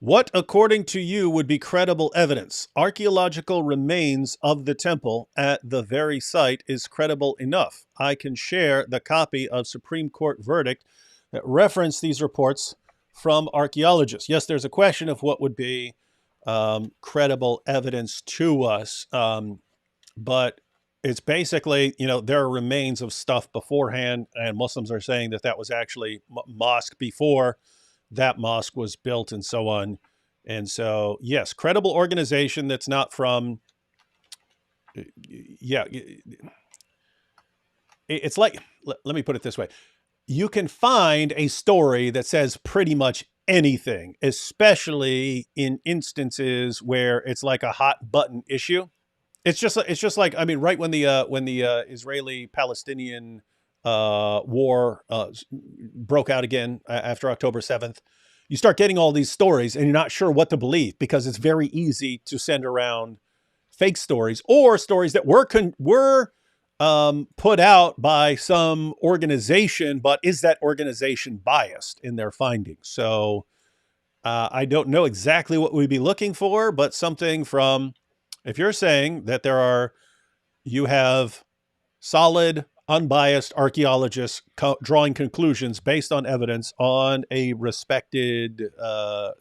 What, according to you, would be credible evidence? Archaeological remains of the temple at the very site is credible enough. I can share the copy of Supreme Court verdict that reference these reports from archaeologists. Yes, there's a question of what would be credible evidence to us, but it's basically, there are remains of stuff beforehand, and Muslims are saying that was actually mosque before that mosque was built and so on. And so, yes, credible organization that's not from, yeah, it's like, let me put it this way. You can find a story that says pretty much anything, especially in instances where it's like a hot button issue. It's just like, I mean, right when the Israeli-Palestinian war broke out again after October 7th, you start getting all these stories and you're not sure what to believe because it's very easy to send around fake stories or stories that were put out by some organization, but is that organization biased in their findings? So I don't know exactly what we'd be looking for, but something from, if you're saying that you have solid, unbiased archaeologists drawing conclusions based on evidence on a respected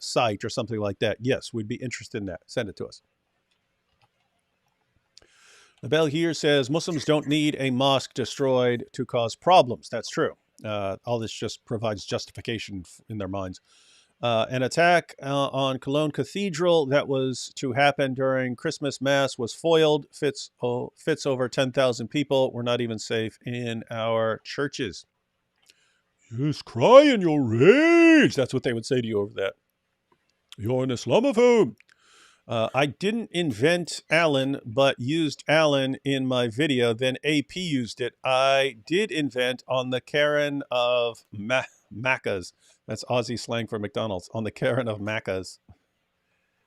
site or something like that, yes, we'd be interested in that. Send it to us. The bell here says Muslims don't need a mosque destroyed to cause problems. That's true. All this just provides justification in their minds. An attack on Cologne Cathedral that was to happen during Christmas Mass was foiled. Fits over 10,000 people. We're not even safe in our churches. Just cry in your rage. That's what they would say to you over that. You're an Islamophobe. I didn't invent Alan, but used Alan in my video. Then AP used it. I did invent on the Karen of Maccas. That's Aussie slang for McDonald's. On the Karen of Maccas.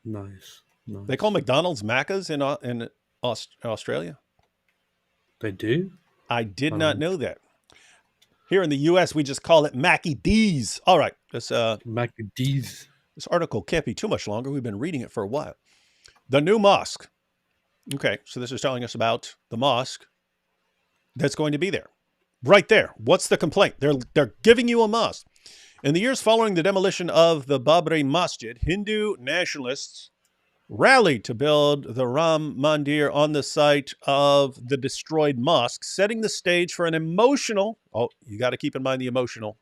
Nice. They call McDonald's Maccas in Australia? They do? I did not know that. Here in the U.S., we just call it Mackie D's. All right. Mackie D's. This article can't be too much longer. We've been reading it for a while. The new mosque. Okay, so this is telling us about the mosque that's going to be there. Right there. What's the complaint? They're giving you a mosque. In the years following the demolition of the Babri Masjid, Hindu nationalists rallied to build the Ram Mandir on the site of the destroyed mosque, setting the stage for an emotional, you got to keep in mind the emotional,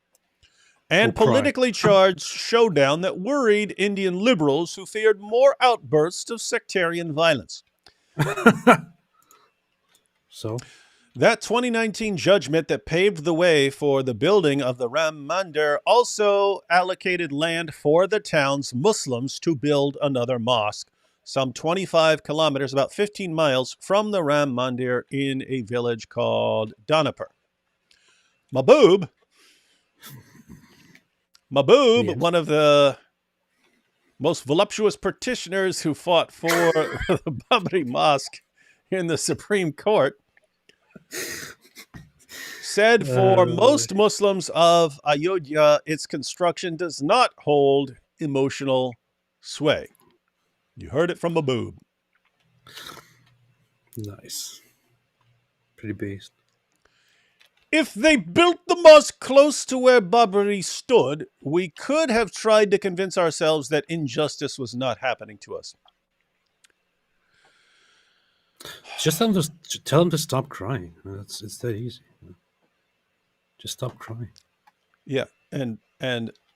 and politically charged showdown that worried Indian liberals who feared more outbursts of sectarian violence. So? That 2019 judgment that paved the way for the building of the Ram Mandir also allocated land for the town's Muslims to build another mosque, some 25 kilometers, about 15 miles from the Ram Mandir in a village called Danapur. Mahbub, yes. One of the most voluptuous petitioners who fought for the Babri Mosque in the Supreme Court, said for most Muslims of Ayodhya, its construction does not hold emotional sway. You heard it from Mahbub. Nice. Pretty based. If they built the mosque close to where Babri stood, we could have tried to convince ourselves that injustice was not happening to us. Just tell them to stop crying. It's that easy. Just stop crying. Yeah, and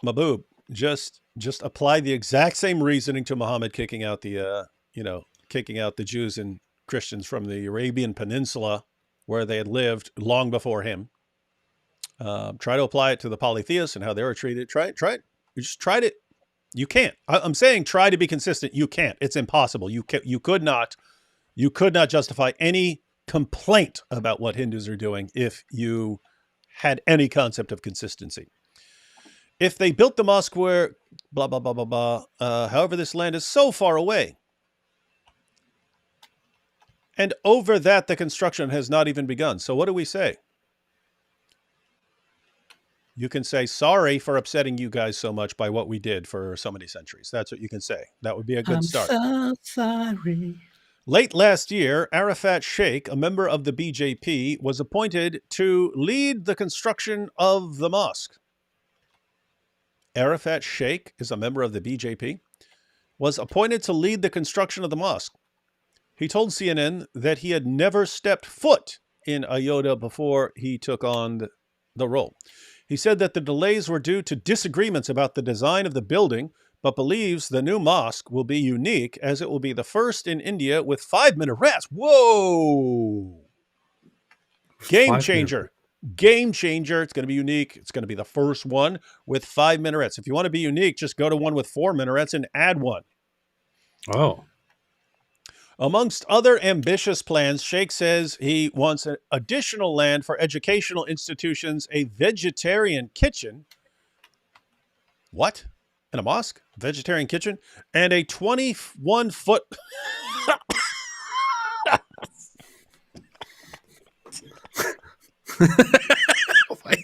Mahbub, just apply the exact same reasoning to Muhammad kicking out the Jews and Christians from the Arabian Peninsula where they had lived long before him. Try to apply it to the polytheists and how they were treated. Try it. You just tried it. You can't. I'm saying try to be consistent. You can't. It's impossible. You could not justify any complaint about what Hindus are doing if you had any concept of consistency. If they built the mosque where blah, blah, blah, blah, blah, however, this land is so far away. And over that, the construction has not even begun. So what do we say? You can say, sorry for upsetting you guys so much by what we did for so many centuries. That's what you can say. That would be a good start. I'm so sorry. Late last year, Arafat Sheikh, a member of the BJP, was appointed to lead the construction of the mosque. Arafat Sheikh is a member of the BJP, was appointed to lead the construction of the mosque. He told CNN that he had never stepped foot in Ayodhya before he took on the role. He said that the delays were due to disagreements about the design of the building but believes the new mosque will be unique as it will be the first in India with 5 minarets. Whoa! Game 5 minutes. changer. Game changer. It's going to be unique. It's going to be the first one with 5 minarets. If you want to be unique, just go to one with 4 minarets and add one. Oh. Amongst other ambitious plans, Sheikh says he wants additional land for educational institutions, a vegetarian kitchen. What? In a mosque? Vegetarian kitchen? And a 21-foot... Oh my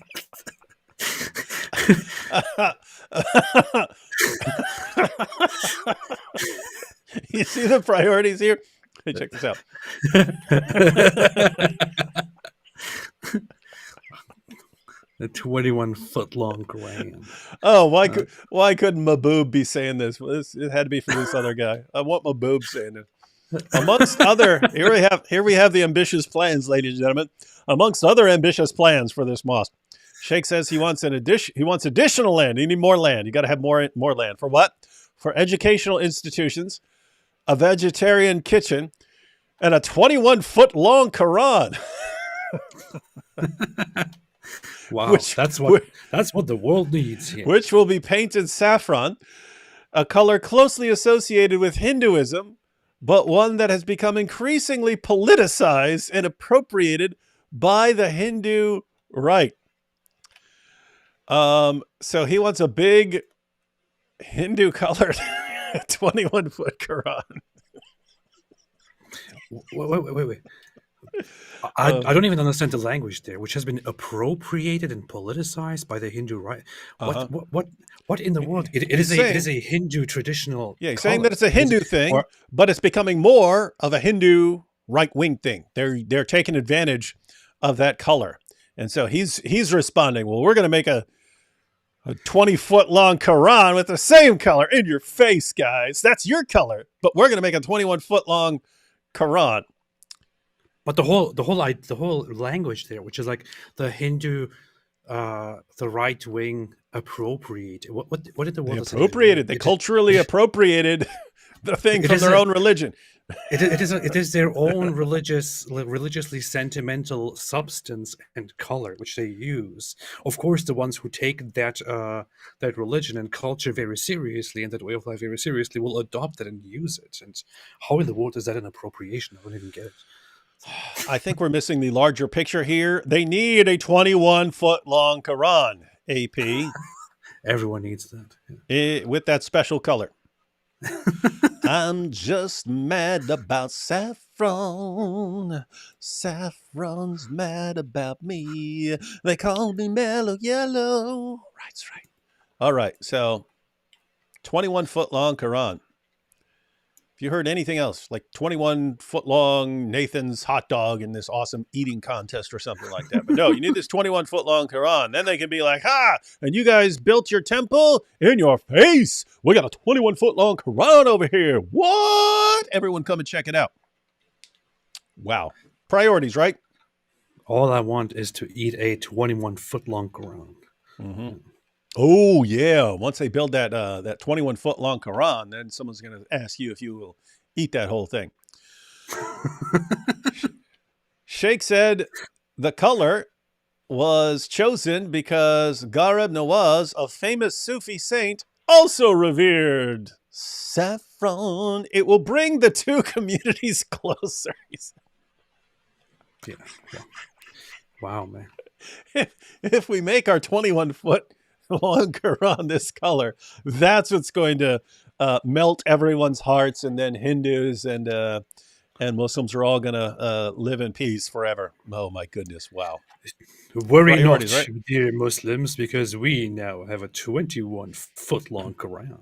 You see the priorities here? Hey, check this out. A 21-foot-long Quran. Oh, why couldn't Mahboob be saying this? It had to be for this other guy. I want Mahboob saying it. Amongst other, here we have the ambitious plans, ladies and gentlemen. Amongst other ambitious plans for this mosque, Sheikh says he wants additional land. You need more land. You got to have more land. For what? For educational institutions, a vegetarian kitchen, and a 21-foot-long Quran. Wow, that's what the world needs here. Which will be painted saffron, a color closely associated with Hinduism, but one that has become increasingly politicized and appropriated by the Hindu right. So he wants a big Hindu-colored 21-foot Quran. Wait. I don't even understand the language there, which has been appropriated and politicized by the Hindu right. What in the world? It is a Hindu traditional. Yeah, he's saying that it's a Hindu thing, but it's becoming more of a Hindu right-wing thing. They're taking advantage of that color, and so he's responding. Well, we're going to make a 20-foot-long Quran with the same color in your face, guys. That's your color, but we're going to make a 21-foot-long Quran. But the whole language there, which is like the Hindu, the right wing appropriate. What did the word? They appropriated. They culturally appropriated the thing from their own religion. It is their own religiously sentimental substance and color which they use. Of course, the ones who take that religion and culture very seriously and that way of life very seriously will adopt it and use it. And how in the world is that an appropriation? I don't even get it. I think we're missing the larger picture here. They need a 21-foot-long Quran, AP. Everyone needs that. With that special color. I'm just mad about saffron. Saffron's mad about me. They call me Mellow Yellow. That's right. All right, so 21-foot-long Quran. If you heard anything else, like 21-foot-long Nathan's hot dog in this awesome eating contest or something like that. But no, you need this 21-foot-long Quran. Then they can be like, ha, and you guys built your temple in your face. We got a 21-foot-long Quran over here. What? Everyone come and check it out. Wow. Priorities, right? All I want is to eat a 21-foot-long Quran. Mm-hmm. Oh, yeah. Once they build that 21-foot-long Quran, then someone's going to ask you if you will eat that whole thing. Sheikh said the color was chosen because Gharib Nawaz, a famous Sufi saint, also revered saffron. It will bring the two communities closer. Yeah. Wow, man. If we make our 21-foot long Quran this color, that's what's going to melt everyone's hearts, and then Hindus and Muslims are all going to live in peace forever. Oh my goodness. Wow. Worry not, right? Dear Muslims, because we now have a 21-foot-long Quran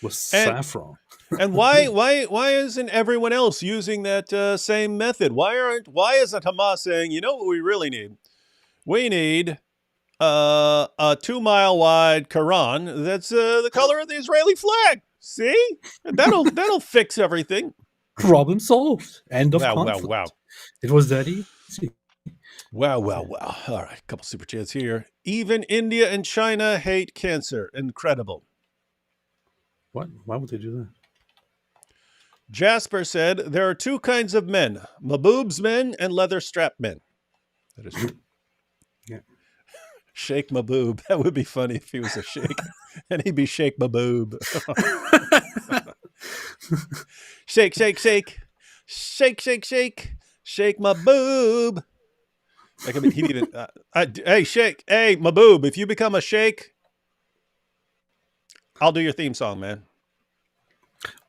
with saffron. And why isn't everyone else using that same method? Why isn't Hamas saying, you know what we really need? We need a 2-mile wide Quran that's the color of the Israeli flag. See? That'll fix everything. Problem solved. End of conflict. Wow. It was that easy. Wow. All right, a couple super chats here. Even India and China hate cancer. Incredible. What? Why would they do that? Jasper said, there are two kinds of men, maboobs men and leather strap men. That is true. Yeah. Shake Maboob. That would be funny if he was a sheikh. And he'd be Shake Maboob. Shake, shake, shake. Shake, shake, shake. Shake my boob. Like, I mean, he'd even, hey, shake. Hey, Maboob, if you become a sheikh, I'll do your theme song, man.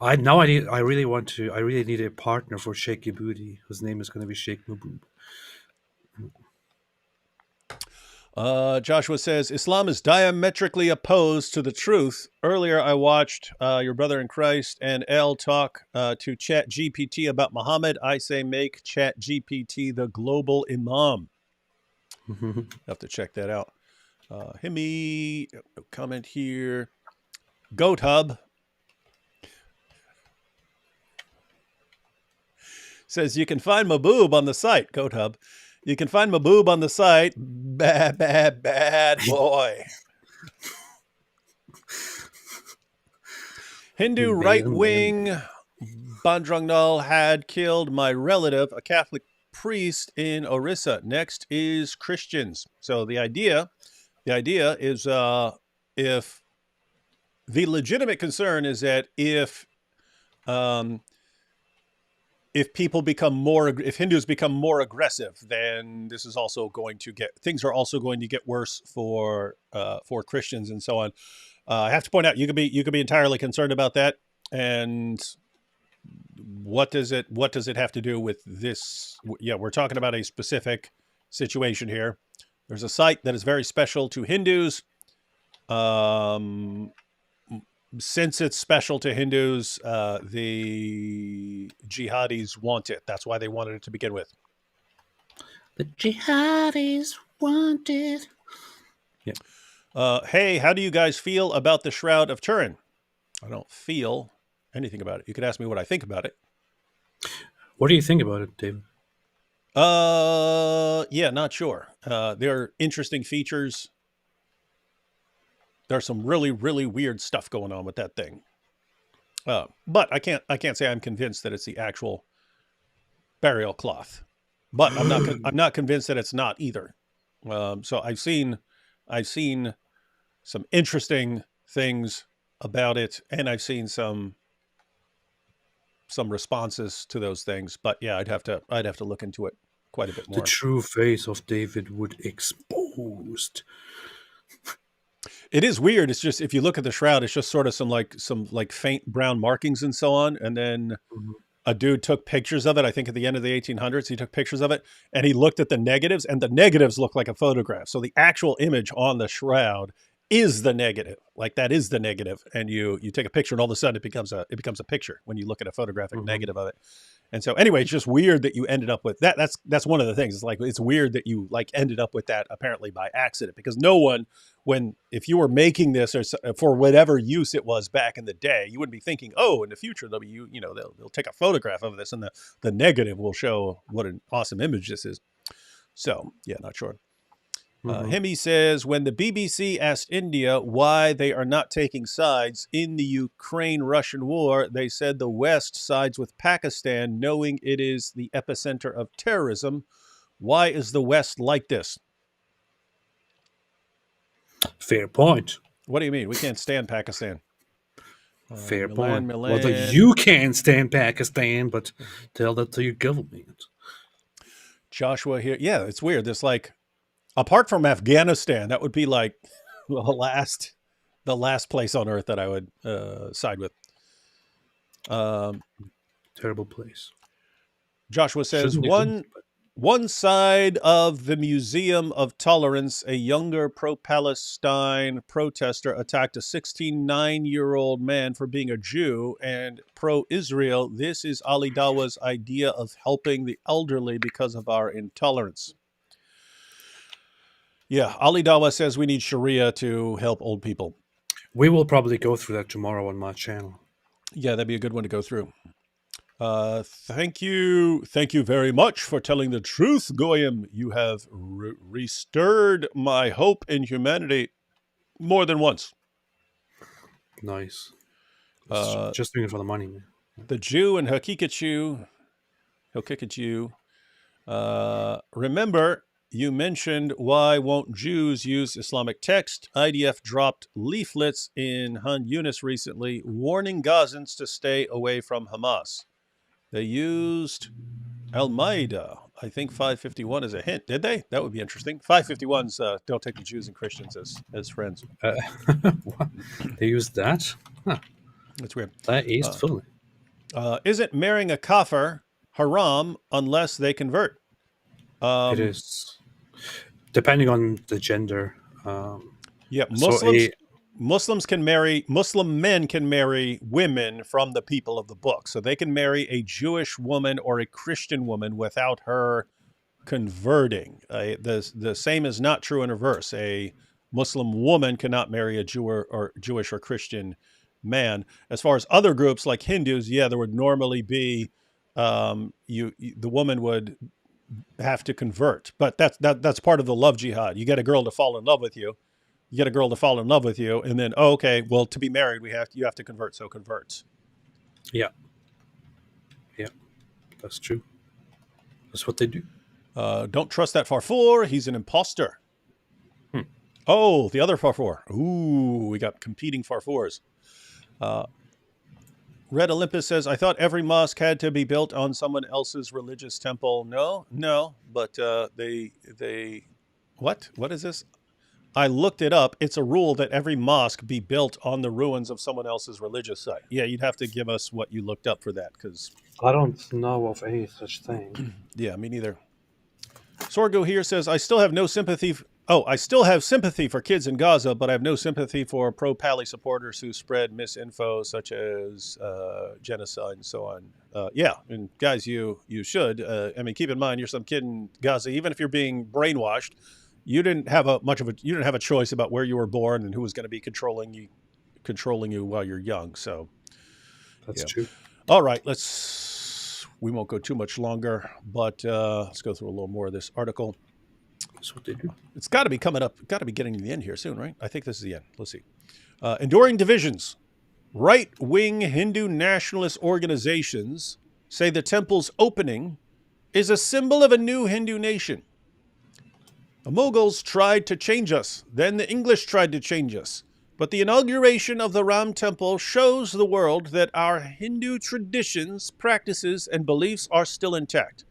I really need a partner for Shaky Booty, whose name is going to be Shake Maboob. Joshua says, Islam is diametrically opposed to the truth. Earlier, I watched your brother in Christ and El talk to Chat GPT about Muhammad. I say make Chat GPT the global imam. Have to check that out. Himmy, comment here. Goat Hub says you can find Maboob on the site. Goat Hub. You can find Maboob on the site. Bad, bad, bad boy. Hindu right-wing Bandrangnal had killed my relative, a Catholic priest in Orissa. Next is Christians. So the idea is if the legitimate concern is that if Hindus become more aggressive, then this is also things are also going to get worse for Christians and so on. I have to point out, you could be entirely concerned about that. And what does it have to do with this? Yeah, we're talking about a specific situation here. There's a site that is very special to Hindus. Since it's special to Hindus, the jihadis want it. That's why they wanted it to begin with. The jihadis want it. Yeah. Hey, how do you guys feel about the Shroud of Turin? I don't feel anything about it. You could ask me what I think about it. What do you think about it, David? Yeah, not sure. There are interesting features. There's some really, really weird stuff going on with that thing. But I can't say I'm convinced that it's the actual burial cloth. But I'm not convinced that it's not either. So I've seen some interesting things about it, and I've seen some responses to those things. But yeah, I'd have to look into it quite a bit more. The true face of David Wood exposed. It is weird. It's just, if you look at the shroud, it's just sort of some faint brown markings and so on. And then a dude took pictures of it. I think at the end of the 1800s, he took pictures of it and he looked at the negatives, and the negatives look like a photograph. So the actual image on the shroud is the negative. Like, that is the negative. And you take a picture and all of a sudden it becomes a picture when you look at a photographic negative of it. And so anyway, it's just weird that you ended up with that. That's one of the things. It's like, it's weird that you ended up with that apparently by accident, because no one, if you were making this or for whatever use it was back in the day, you wouldn't be thinking, oh, in the future they'll take a photograph of this and the negative will show what an awesome image this is. So yeah, not sure. Hemi says, when the BBC asked India why they are not taking sides in the Ukraine-Russian war, they said the West sides with Pakistan, knowing it is the epicenter of terrorism. Why is the West like this? Fair point. What do you mean? We can't stand Pakistan. Fair Milan, point. Milan. Well, you can't stand Pakistan, but tell that to your government. Joshua here. Yeah, it's weird. There's apart from Afghanistan, that would be like the last place on earth that I would side with. Terrible place. Joshua says, one side of the Museum of Tolerance, a younger pro-Palestine protester attacked a 9-year-old man for being a Jew, and pro-Israel, this is Ali Dawa's idea of helping the elderly because of our intolerance. Yeah, Ali Dawa says we need Sharia to help old people. We will probably go through that tomorrow on my channel. Yeah, that'd be a good one to go through. Thank you very much for telling the truth, Goyim. You have restirred my hope in humanity more than once. Nice. Just doing it for the money, man. The Jew and Hakikachu, remember, you mentioned why won't Jews use Islamic text? IDF dropped leaflets in Han Yunis recently warning Gazans to stay away from Hamas. They used Al-Maida, I think 551 as a hint. Did they? That would be interesting. 551's don't take the Jews and Christians as friends. They use that? Huh. That's weird. That is funny. Isn't marrying a kafir haram unless they convert? It is. Depending on the gender. Yeah, So Muslim men can marry women from the people of the book. So they can marry a Jewish woman or a Christian woman without her converting. The same is not true in reverse. A Muslim woman cannot marry a Jewish or Christian man. As far as other groups like Hindus, yeah, there would normally be the woman would have to convert, but that's part of the love jihad. You get a girl to fall in love with you. You get a girl to fall in love with you, and then okay, well, to be married, you have to convert. So converts. Yeah, that's true. That's what they do. Don't trust that Farfour. He's an imposter. Oh, the other Farfour. Ooh, we got competing Farfours. Red Olympus says, I thought every mosque had to be built on someone else's religious temple. No, but what is this? I looked it up. It's a rule that every mosque be built on the ruins of someone else's religious site. Yeah, you'd have to give us what you looked up for that, because I don't know of any such thing. Yeah, me neither. Sorgo here says, I still have sympathy for kids in Gaza, but I have no sympathy for pro-Pali supporters who spread misinfo such as genocide and so on. Yeah, and guys, you should. I mean, keep in mind, you're some kid in Gaza. Even if you're being brainwashed, you didn't have a choice about where you were born and who was going to be controlling you while you're young. So That's true. All right, we won't go too much longer, but let's go through a little more of this article. That's what they do. It's got to be coming up, got to be getting to the end here soon, right? I think this is the end. Let's see. Enduring divisions. Right-wing Hindu nationalist organizations say the temple's opening is a symbol of a new Hindu nation. The Mughals tried to change us. Then the English tried to change us. But the inauguration of the Ram Temple shows the world that our Hindu traditions, practices, and beliefs are still intact.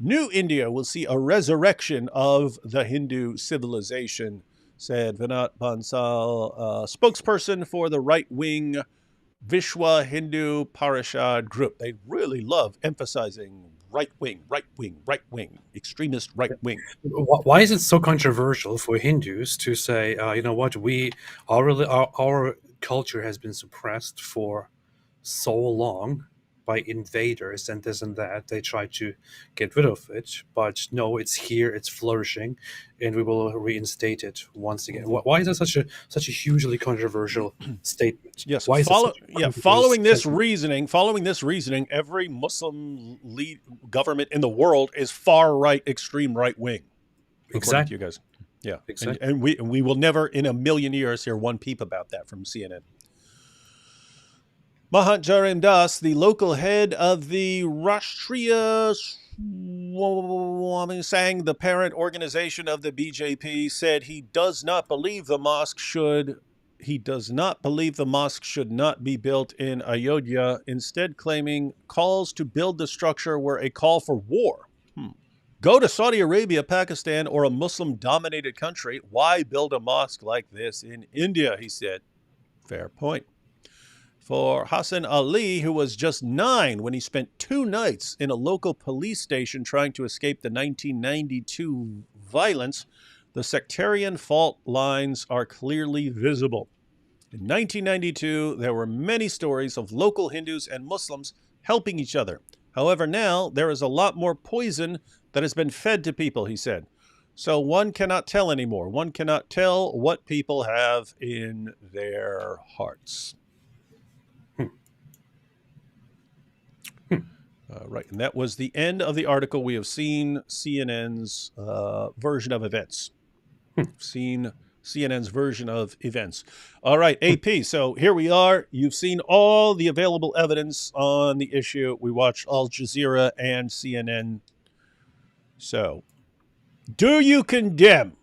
New India will see a resurrection of the Hindu civilization, said Vinod Bansal, spokesperson for the right-wing Vishwa Hindu Parishad group. They really love emphasizing right wing, extremist right wing. Why is it so controversial for Hindus to say, you know what, our culture has been suppressed for so long by invaders and this and that. They try to get rid of it, but no, it's here, it's flourishing, and we will reinstate it once again. Why is that such a hugely controversial statement? Yes. Why is following this reasoning, every Muslim lead government in the world is far right, extreme right wing. Exactly, you guys. Yeah, exactly. And we will never in a million years hear one peep about that from CNN. Mahant Jarim Das, the local head of the Rashtriya Sang, the parent organization of the BJP, said he does not believe the mosque should not be built in Ayodhya, instead claiming calls to build the structure were a call for war. Go to Saudi Arabia, Pakistan, or a Muslim-dominated country. Why build a mosque like this in India, he said. Fair point. For Hassan Ali, who was just 9 when he spent 2 nights in a local police station trying to escape the 1992 violence, the sectarian fault lines are clearly visible. In 1992, there were many stories of local Hindus and Muslims helping each other. However, now there is a lot more poison that has been fed to people, he said. So one cannot tell anymore. One cannot tell what people have in their hearts. Right, and that was the end of the article. We have seen CNN's version of events. Seen CNN's version of events. All right, AP. So here we are. You've seen all the available evidence on the issue. We watched Al Jazeera and CNN. So, do you condemn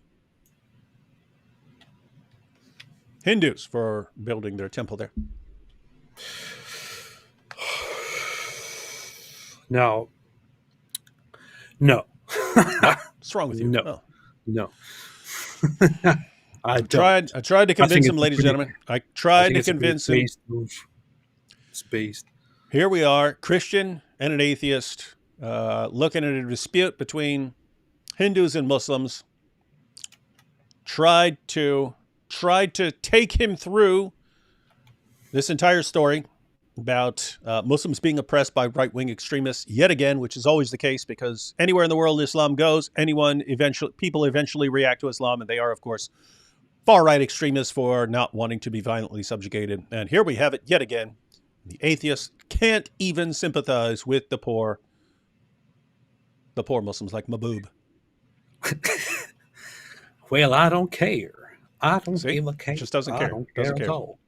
Hindus for building their temple there? Now, no. What's wrong with you? No. Oh. No. I tried to convince him, ladies and gentlemen. I tried to convince him. It's based. Here we are, Christian and an atheist, looking at a dispute between Hindus and Muslims. Tried to take him through this entire story about Muslims being oppressed by right-wing extremists yet again, which is always the case because anywhere in the world Islam goes, people eventually react to Islam, and they are, of course, far-right extremists for not wanting to be violently subjugated. And here we have it yet again. The atheists can't even sympathize with the poor Muslims like Mahbub. Well, I don't care. I don't give a care. Just doesn't care. I don't care at all.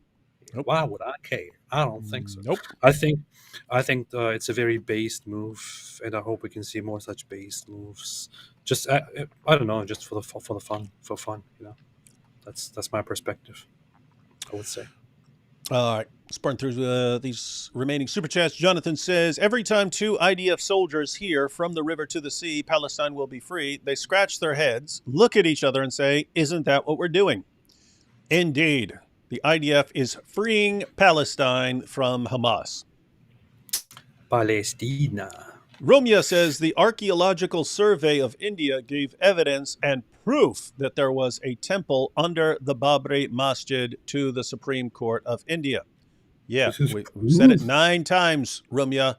Nope. Why would I care? I don't think so. Nope. I think it's a very based move, and I hope we can see more such based moves. Just I don't know, just for fun. You know, that's my perspective, I would say. All right, let's burn through these remaining super chats. Jonathan says, every time 2 IDF soldiers hear from the river to the sea, Palestine will be free, they scratch their heads, look at each other and say, isn't that what we're doing? Indeed, the IDF is freeing Palestine from Hamas. Palestina. Romeo says, the archaeological survey of India gave evidence and proof that there was a temple under the Babri Masjid to the Supreme Court of India. Yeah, we said it 9 times, Romeo.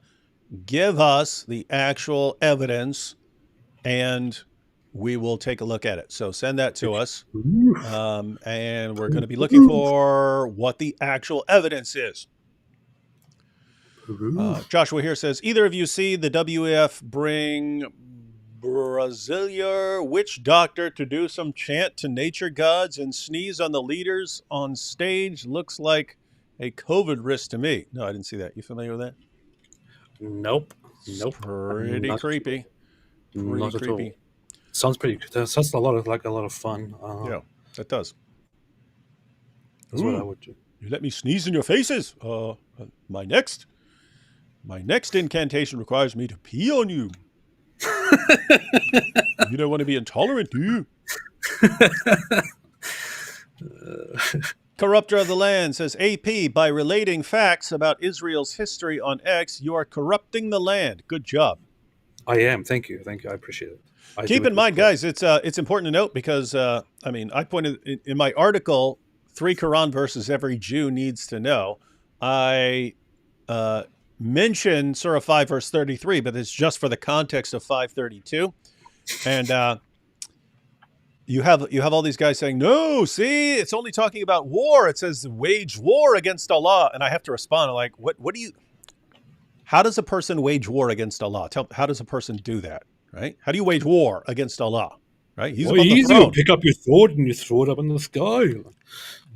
Give us the actual evidence and we will take a look at it. So send that to us. And we're going to be looking for what the actual evidence is. Joshua here says, either of you see the WEF bring Brazilian witch doctor to do some chant to nature gods and sneeze on the leaders on stage? Looks like a COVID risk to me. No, I didn't see that. You familiar with that? Nope. Pretty creepy. Pretty creepy. Sounds pretty. That sounds a lot of fun. Yeah, that does. That's what I would do. You let me sneeze in your faces. My next incantation requires me to pee on you. You don't want to be intolerant, do you? Corrupter of the Land says, AP, by relating facts about Israel's history on X, you are corrupting the land. Good job. I am. Thank you. I appreciate it. Keep in mind, guys, it's important to note because, I pointed in my article, 3 Quran verses every Jew needs to know. I mention Surah 5 verse 33, but it's just for the context of 532. And you have all these guys saying, no, see, it's only talking about war. It says wage war against Allah. And I have to respond like, how does a person wage war against Allah? How does a person do that? Right? How do you wage war against Allah? Right? He's above the throne. You pick up your sword and you throw it up in the sky.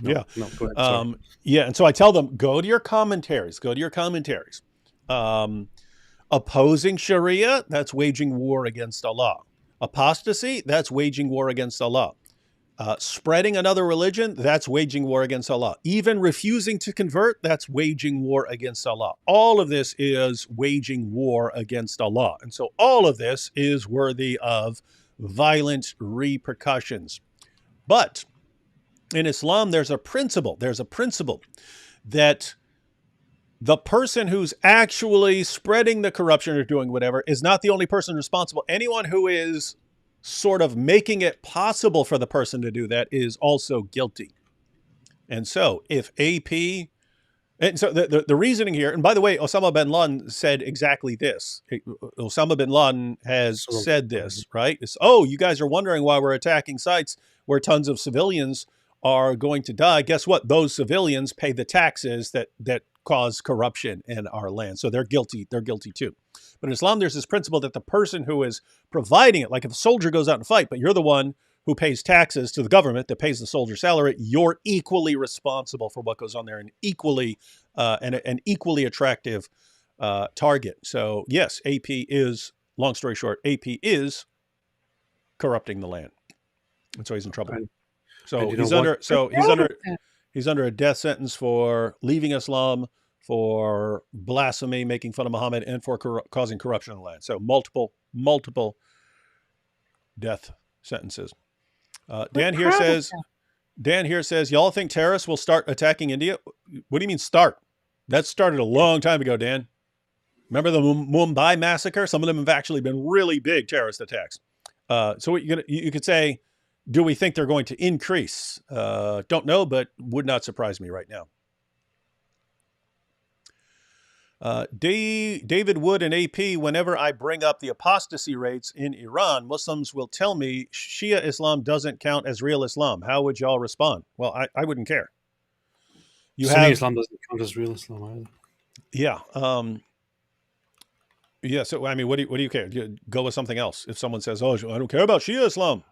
No, go ahead, yeah, and so I tell them, go to your commentaries. Opposing Sharia, that's waging war against Allah. Apostasy, that's waging war against Allah. Spreading another religion, that's waging war against Allah. Even refusing to convert, that's waging war against Allah. All of this is waging war against Allah. And so all of this is worthy of violent repercussions. But in Islam, there's a principle that the person who's actually spreading the corruption or doing whatever is not the only person responsible. Anyone who is sort of making it possible for the person to do that is also guilty. And so if AP, and so the reasoning here, and by the way, Osama bin Laden said exactly this. Osama bin Laden has said this, right? It's, you guys are wondering why we're attacking sites where tons of civilians are going to die. Guess what? Those civilians pay the taxes that cause corruption in our land. So they're guilty. They're guilty too. But in Islam, there's this principle that the person who is providing it, like if a soldier goes out and fight, but you're the one who pays taxes to the government that pays the soldier's salary, you're equally responsible for what goes on there, and equally an equally attractive target. So yes, AP is, long story short, AP is corrupting the land, and so he's in trouble. And So you know he's what? he's under a death sentence for leaving Islam, for blasphemy, making fun of Muhammad, and for causing corruption in the land. So multiple death sentences. Dan here says, y'all think terrorists will start attacking India? What do you mean start? That started a long time ago, Dan. Remember the Mumbai massacre? Some of them have actually been really big terrorist attacks. So you could say, do we think they're going to increase? Don't know, but would not surprise me right now. David Wood and AP, whenever I bring up the apostasy rates in Iran, Muslims will tell me Shia Islam doesn't count as real Islam. How would y'all respond? Well, I wouldn't care. Sunni Islam doesn't count as real Islam either. Yeah. Yeah. So, I mean, what do you care? Go with something else. If someone says, oh, I don't care about Shia Islam.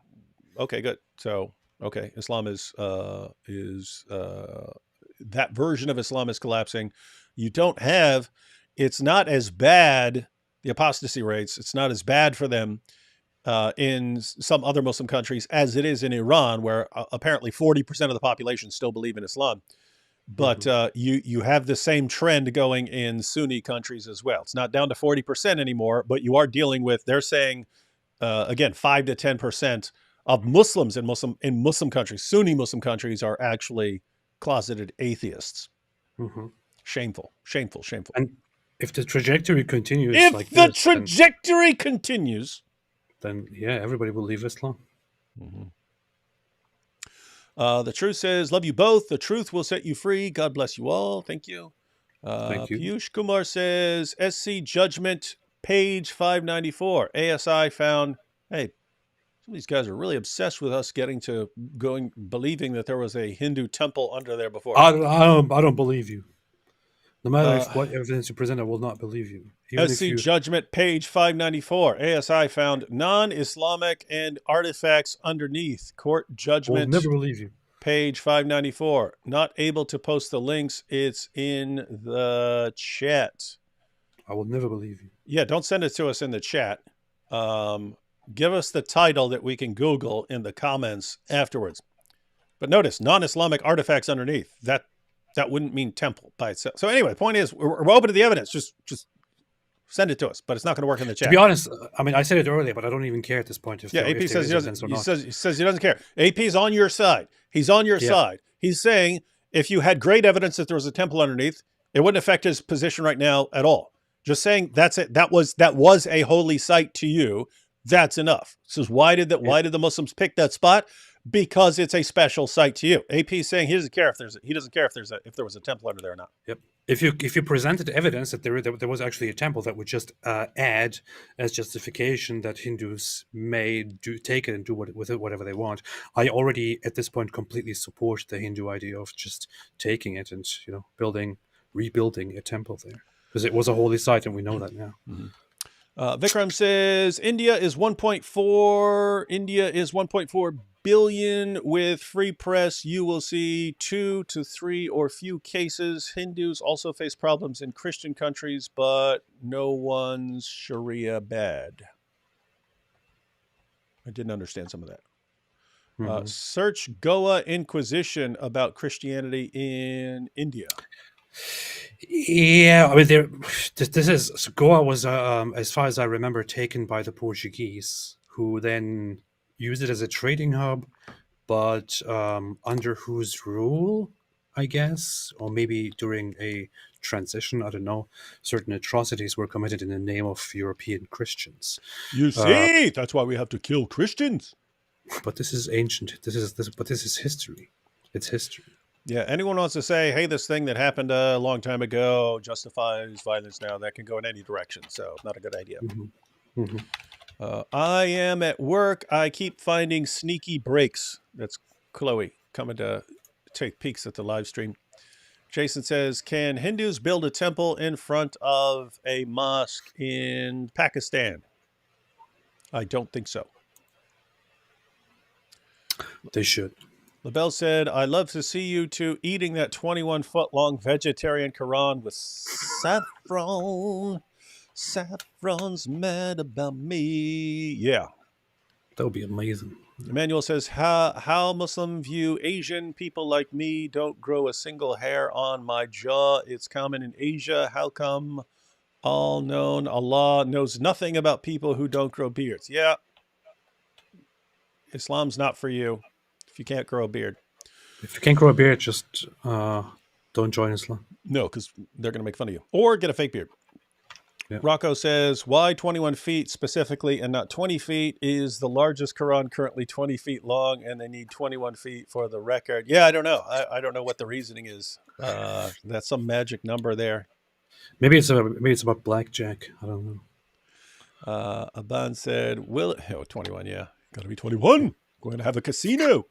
Okay, good. So, okay. Islam is that version of Islam is collapsing. You don't have, it's not as bad, the apostasy rates, it's not as bad for them in some other Muslim countries as it is in Iran, where apparently 40% of the population still believe in Islam. But you have the same trend going in Sunni countries as well. It's not down to 40% anymore, but you are dealing with, they're saying, again, 5 to 10% of Muslims in Muslim countries, Sunni Muslim countries, are actually closeted atheists. Mm-hmm. Shameful. And if the trajectory continues continues, then yeah, everybody will leave Islam. Mm-hmm. The truth says, love you both. The truth will set you free. God bless you all. Thank you. Thank you. Piyush Kumar says, SC Judgment, page 594. ASI found, hey, some of these guys are really obsessed with us believing that there was a Hindu temple under there before. I don't believe you. No matter what evidence you present, I will not believe you. SC Judgment, page 594. ASI found non-Islamic and artifacts underneath. Court judgment. Will never believe you. Page 594. Not able to post the links. It's in the chat. I will never believe you. Yeah, don't send it to us in the chat. Give us the title that we can Google in the comments afterwards. But notice, non-Islamic artifacts underneath. That wouldn't mean temple by itself. So anyway, the point is, we're open to the evidence. Just send it to us, but it's not going to work in the chat. To be honest, I mean, I said it earlier, but I don't even care at this point. AP says he doesn't care. AP's on your side. He's on your side. He's saying if you had great evidence that there was a temple underneath, it wouldn't affect his position right now at all. Just saying that's it. That was a holy site to you. That's enough. Says why did the Muslims pick that spot? Because it's a special site to you. AP is saying he doesn't care if there was a temple under there or not. Yep. If you presented evidence that there was actually a temple, that would just add as justification that Hindus may take it and do with it whatever they want. I already at this point completely support the Hindu idea of just taking it and rebuilding a temple there, because it was a holy site and we know that now. Mm-hmm. Vikram says India is 1.4 billion with free press. You will see 2 to 3 or few cases. Hindus also face problems in Christian countries, but no one's Sharia bad. I didn't understand some of that. Mm-hmm. Search Goa Inquisition about Christianity in India. Yeah, I mean, Goa was, as far as I remember, taken by the Portuguese, who then used it as a trading hub, but under whose rule, I guess, or maybe during a transition, I don't know, certain atrocities were committed in the name of European Christians. You see, that's why we have to kill Christians. But this is ancient. This is history. It's history. Yeah, anyone wants to say, hey, this thing that happened a long time ago justifies violence now, that can go in any direction. So not a good idea. Mm-hmm. Mm-hmm. I am at work. I keep finding sneaky breaks. That's Chloe coming to take peeks at the live stream. Jason says, can Hindus build a temple in front of a mosque in Pakistan? I don't think so. They should. LaBelle said, I love to see you two eating that 21-foot-long vegetarian Quran with saffron. Saffron's mad about me. Yeah. That would be amazing. Emmanuel says, how Muslim view Asian people like me don't grow a single hair on my jaw. It's common in Asia. How come all known Allah knows nothing about people who don't grow beards? Yeah. Islam's not for you if you can't grow a beard. If you can't grow a beard, just don't join Islam. No, because they're going to make fun of you. Or get a fake beard. Yeah. Rocco says, why 21 feet specifically and not 20 feet? Is the largest Quran currently 20 feet long and they need 21 feet for the record? Yeah, I don't know. I don't know what the reasoning is. That's some magic number there. Maybe it's about blackjack. I don't know. Aban said, 21, yeah. Got to be 21. Going to have a casino.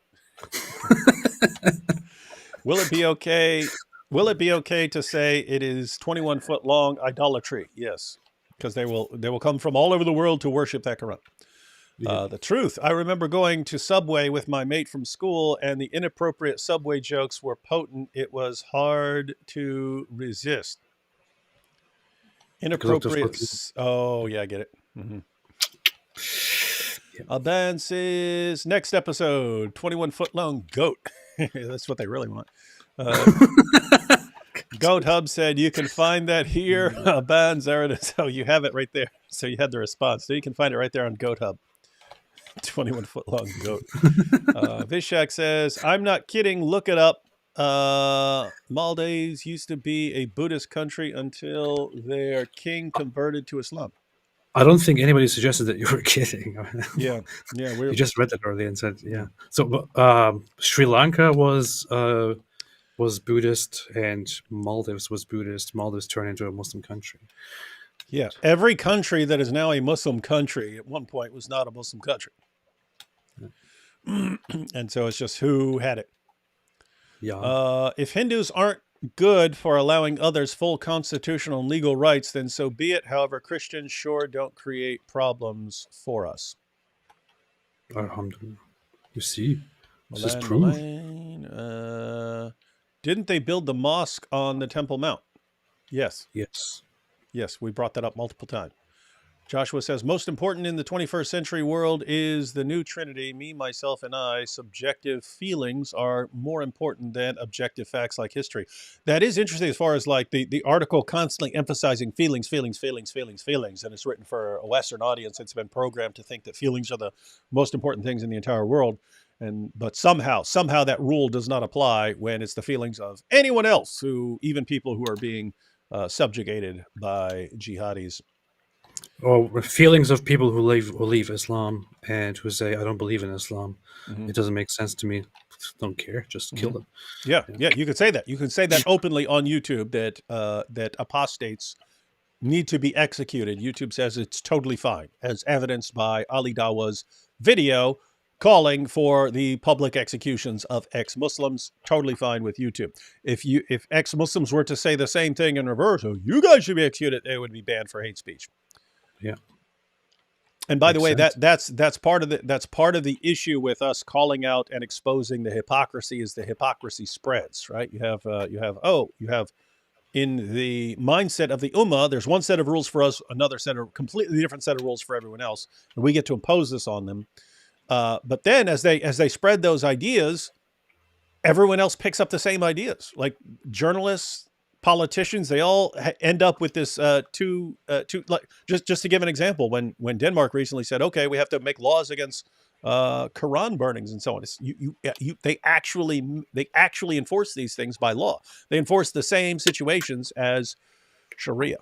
Will it be okay? Will it be okay to say it is 21 foot long idolatry? Yes, because they will come from all over the world to worship that Quran. Yeah. The truth. I remember going to Subway with my mate from school, and the inappropriate Subway jokes were potent. It was hard to resist. Inappropriate. Oh yeah, I get it. Mm-hmm. Aban says, next episode, 21 foot long goat. That's what they really want. Goat Hub said, you can find that here. Aban, there it is. Oh, you have it right there. So you had the response. So you can find it right there on Goat Hub. 21 foot long goat. Vishak says, I'm not kidding. Look it up. Maldives used to be a Buddhist country until their king converted to Islam. I don't think anybody suggested that you were kidding. Yeah. You just read that earlier and said, yeah. So Sri Lanka was Buddhist and Maldives was Buddhist. Maldives turned into a Muslim country. Yeah. Every country that is now a Muslim country at one point was not a Muslim country. And so it's just who had it. Yeah. If Hindus aren't good for allowing others full constitutional and legal rights, then so be it. However, Christians sure don't create problems for us. Alhamdulillah. You see, this is proof. Didn't they build the mosque on the Temple Mount? Yes. Yes, we brought that up multiple times. Joshua says, most important in the 21st century world is the new Trinity, me, myself, and I. Subjective feelings are more important than objective facts like history. That is interesting as far as like the article constantly emphasizing feelings. And it's written for a Western audience. It's been programmed to think that feelings are the most important things in the entire world. But somehow that rule does not apply when it's the feelings of anyone else, even people who are being subjugated by jihadis. Or feelings of people who leave Islam and who say, I don't believe in Islam. Mm-hmm. It doesn't make sense to me. Don't care. Just kill them. Yeah. You could say that. You can say that openly on YouTube that apostates need to be executed. YouTube says it's totally fine, as evidenced by Ali Dawa's video calling for the public executions of ex-Muslims. Totally fine with YouTube. If ex-Muslims were to say the same thing in reverse, oh, you guys should be executed, they would be banned for hate speech. Yeah. And by the way, that's part of the issue with us calling out and exposing the hypocrisy is the hypocrisy spreads, right? You have in the mindset of the Ummah, there's one set of rules for us, another set of completely different set of rules for everyone else, and we get to impose this on them. But then as they spread those ideas, everyone else picks up the same ideas. Like journalists, politicians, they all end up with this like just to give an example, when Denmark recently said, okay, we have to make laws against Quran burnings and so on. They actually enforce these things by law. They enforce the same situations as Sharia.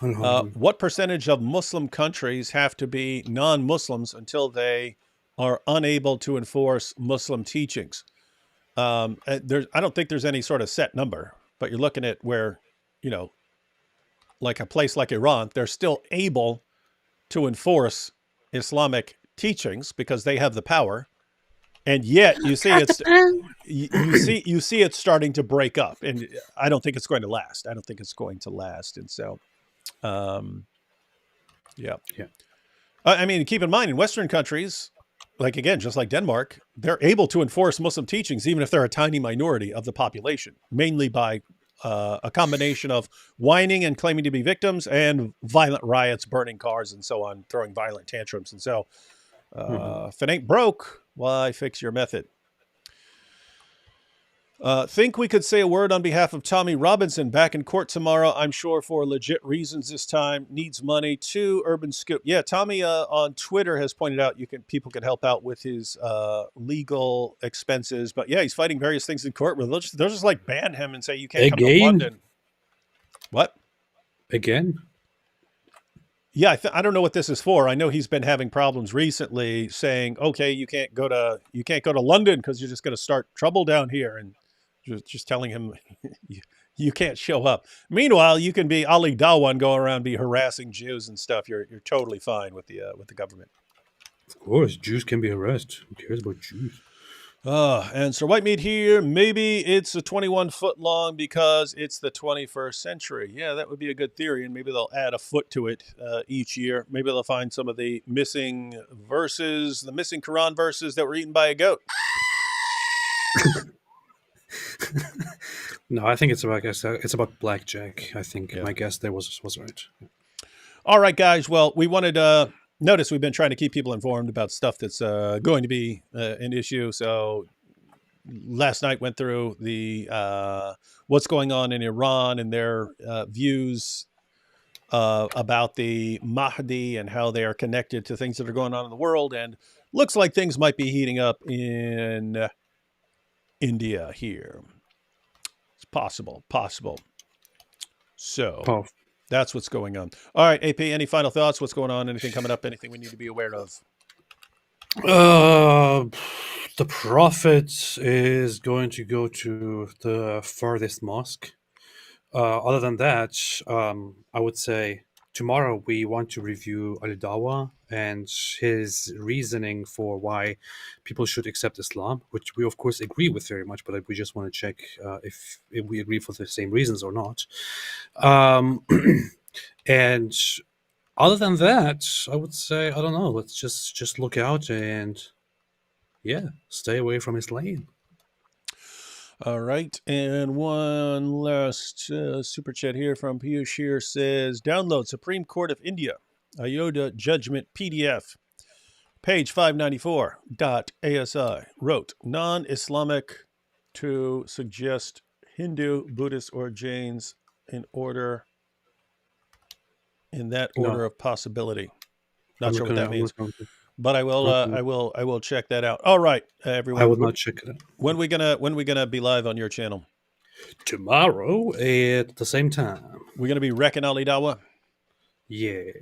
What percentage of Muslim countries have to be non-Muslims until they are unable to enforce Muslim teachings? I don't think there's any sort of set number, but you're looking at where, like a place like Iran, they're still able to enforce Islamic teachings because they have the power, and yet you see it's you see it's starting to break up, and I don't think it's going to last. And so, yeah. I mean, keep in mind, in Western countries, like again, just like Denmark, they're able to enforce Muslim teachings, even if they're a tiny minority of the population, mainly by a combination of whining and claiming to be victims and violent riots, burning cars and so on, throwing violent tantrums. And so if it ain't broke, why fix your method? Think we could say a word on behalf of Tommy Robinson, back in court tomorrow, I'm sure for legit reasons this time, needs money too. Urban Scoop. Yeah, Tommy on Twitter has pointed out people can help out with his legal expenses. But yeah, he's fighting various things in court where they'll just like ban him and say you can't come to London. What? Again? Yeah, I don't know what this is for. I know he's been having problems recently saying, okay, you can't go to London because you're just going to start trouble down here, and just telling him you can't show up. Meanwhile, you can be Ali Dawa and go around be harassing Jews and stuff. You're totally fine with the government. Of course, Jews can be harassed. Who cares about Jews? And Sir Whitemeat here, maybe it's a 21 foot long because it's the 21st century. Yeah, that would be a good theory, and maybe they'll add a foot to it each year. Maybe they'll find some of the missing verses, the missing Quran verses that were eaten by a goat. No, I think it's about blackjack. I think my guess there was right. All right, guys. Well, we wanted notice we've been trying to keep people informed about stuff that's going to be an issue. So last night went through the what's going on in Iran and their views about the Mahdi and how they are connected to things that are going on in the world. And looks like things might be heating up in India here. It's possible. So that's what's going on. All right, AP, any final thoughts? What's going on? Anything coming up? Anything we need to be aware of? The Prophet is going to go to the farthest mosque. Other than that, I would say tomorrow we want to review Al-Dawa and his reasoning for why people should accept Islam, which we of course agree with very much, but we just want to check if we agree for the same reasons or not. And other than that, I would say, I don't know, let's just look out and stay away from his lane. All right, and one last super chat here from Piyush here says, download Supreme Court of India, Ayodhya Judgment PDF, page 594.asi, wrote, non-Islamic to suggest Hindu, Buddhist, or Jains in that order of possibility. Not sure what that means. But I will check that out. All right, everyone. I will not check it out. When we gonna be live on your channel? Tomorrow at the same time. We're gonna be wrecking Ali Dawa. Yeah.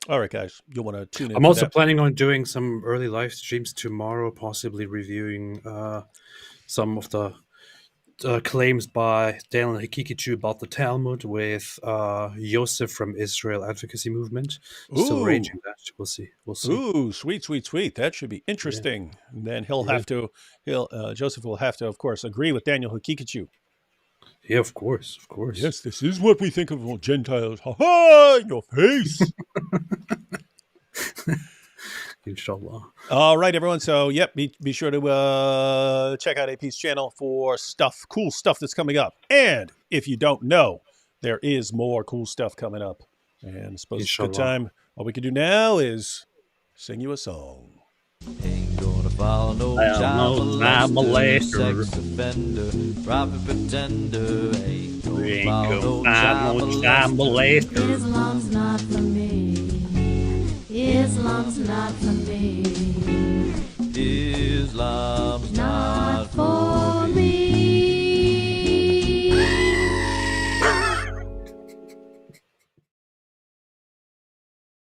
All right, guys. You'll want to tune in. I'm also planning on doing some early live streams tomorrow, possibly reviewing some of the claims by Daniel Hikikichu about the Talmud with Yosef from Israel Advocacy Movement. Still raging that. We'll see. Ooh, sweet. That should be interesting. Yeah. And then Joseph will have to, of course, agree with Daniel Hikikichu. Yeah, of course. Yes, this is what we think of Gentiles. Ha ha! In your face. Inshallah. All right, everyone. So, be sure to check out AP's channel for cool stuff that's coming up. And if you don't know, there is more cool stuff coming up. And I suppose it's a good time. All we can do now is sing you a song. Ain't gonna follow no child molester, sex offender, private pretender. Ain't gonna follow no child molester. Islam's not for me. Islam's not for me. Islam.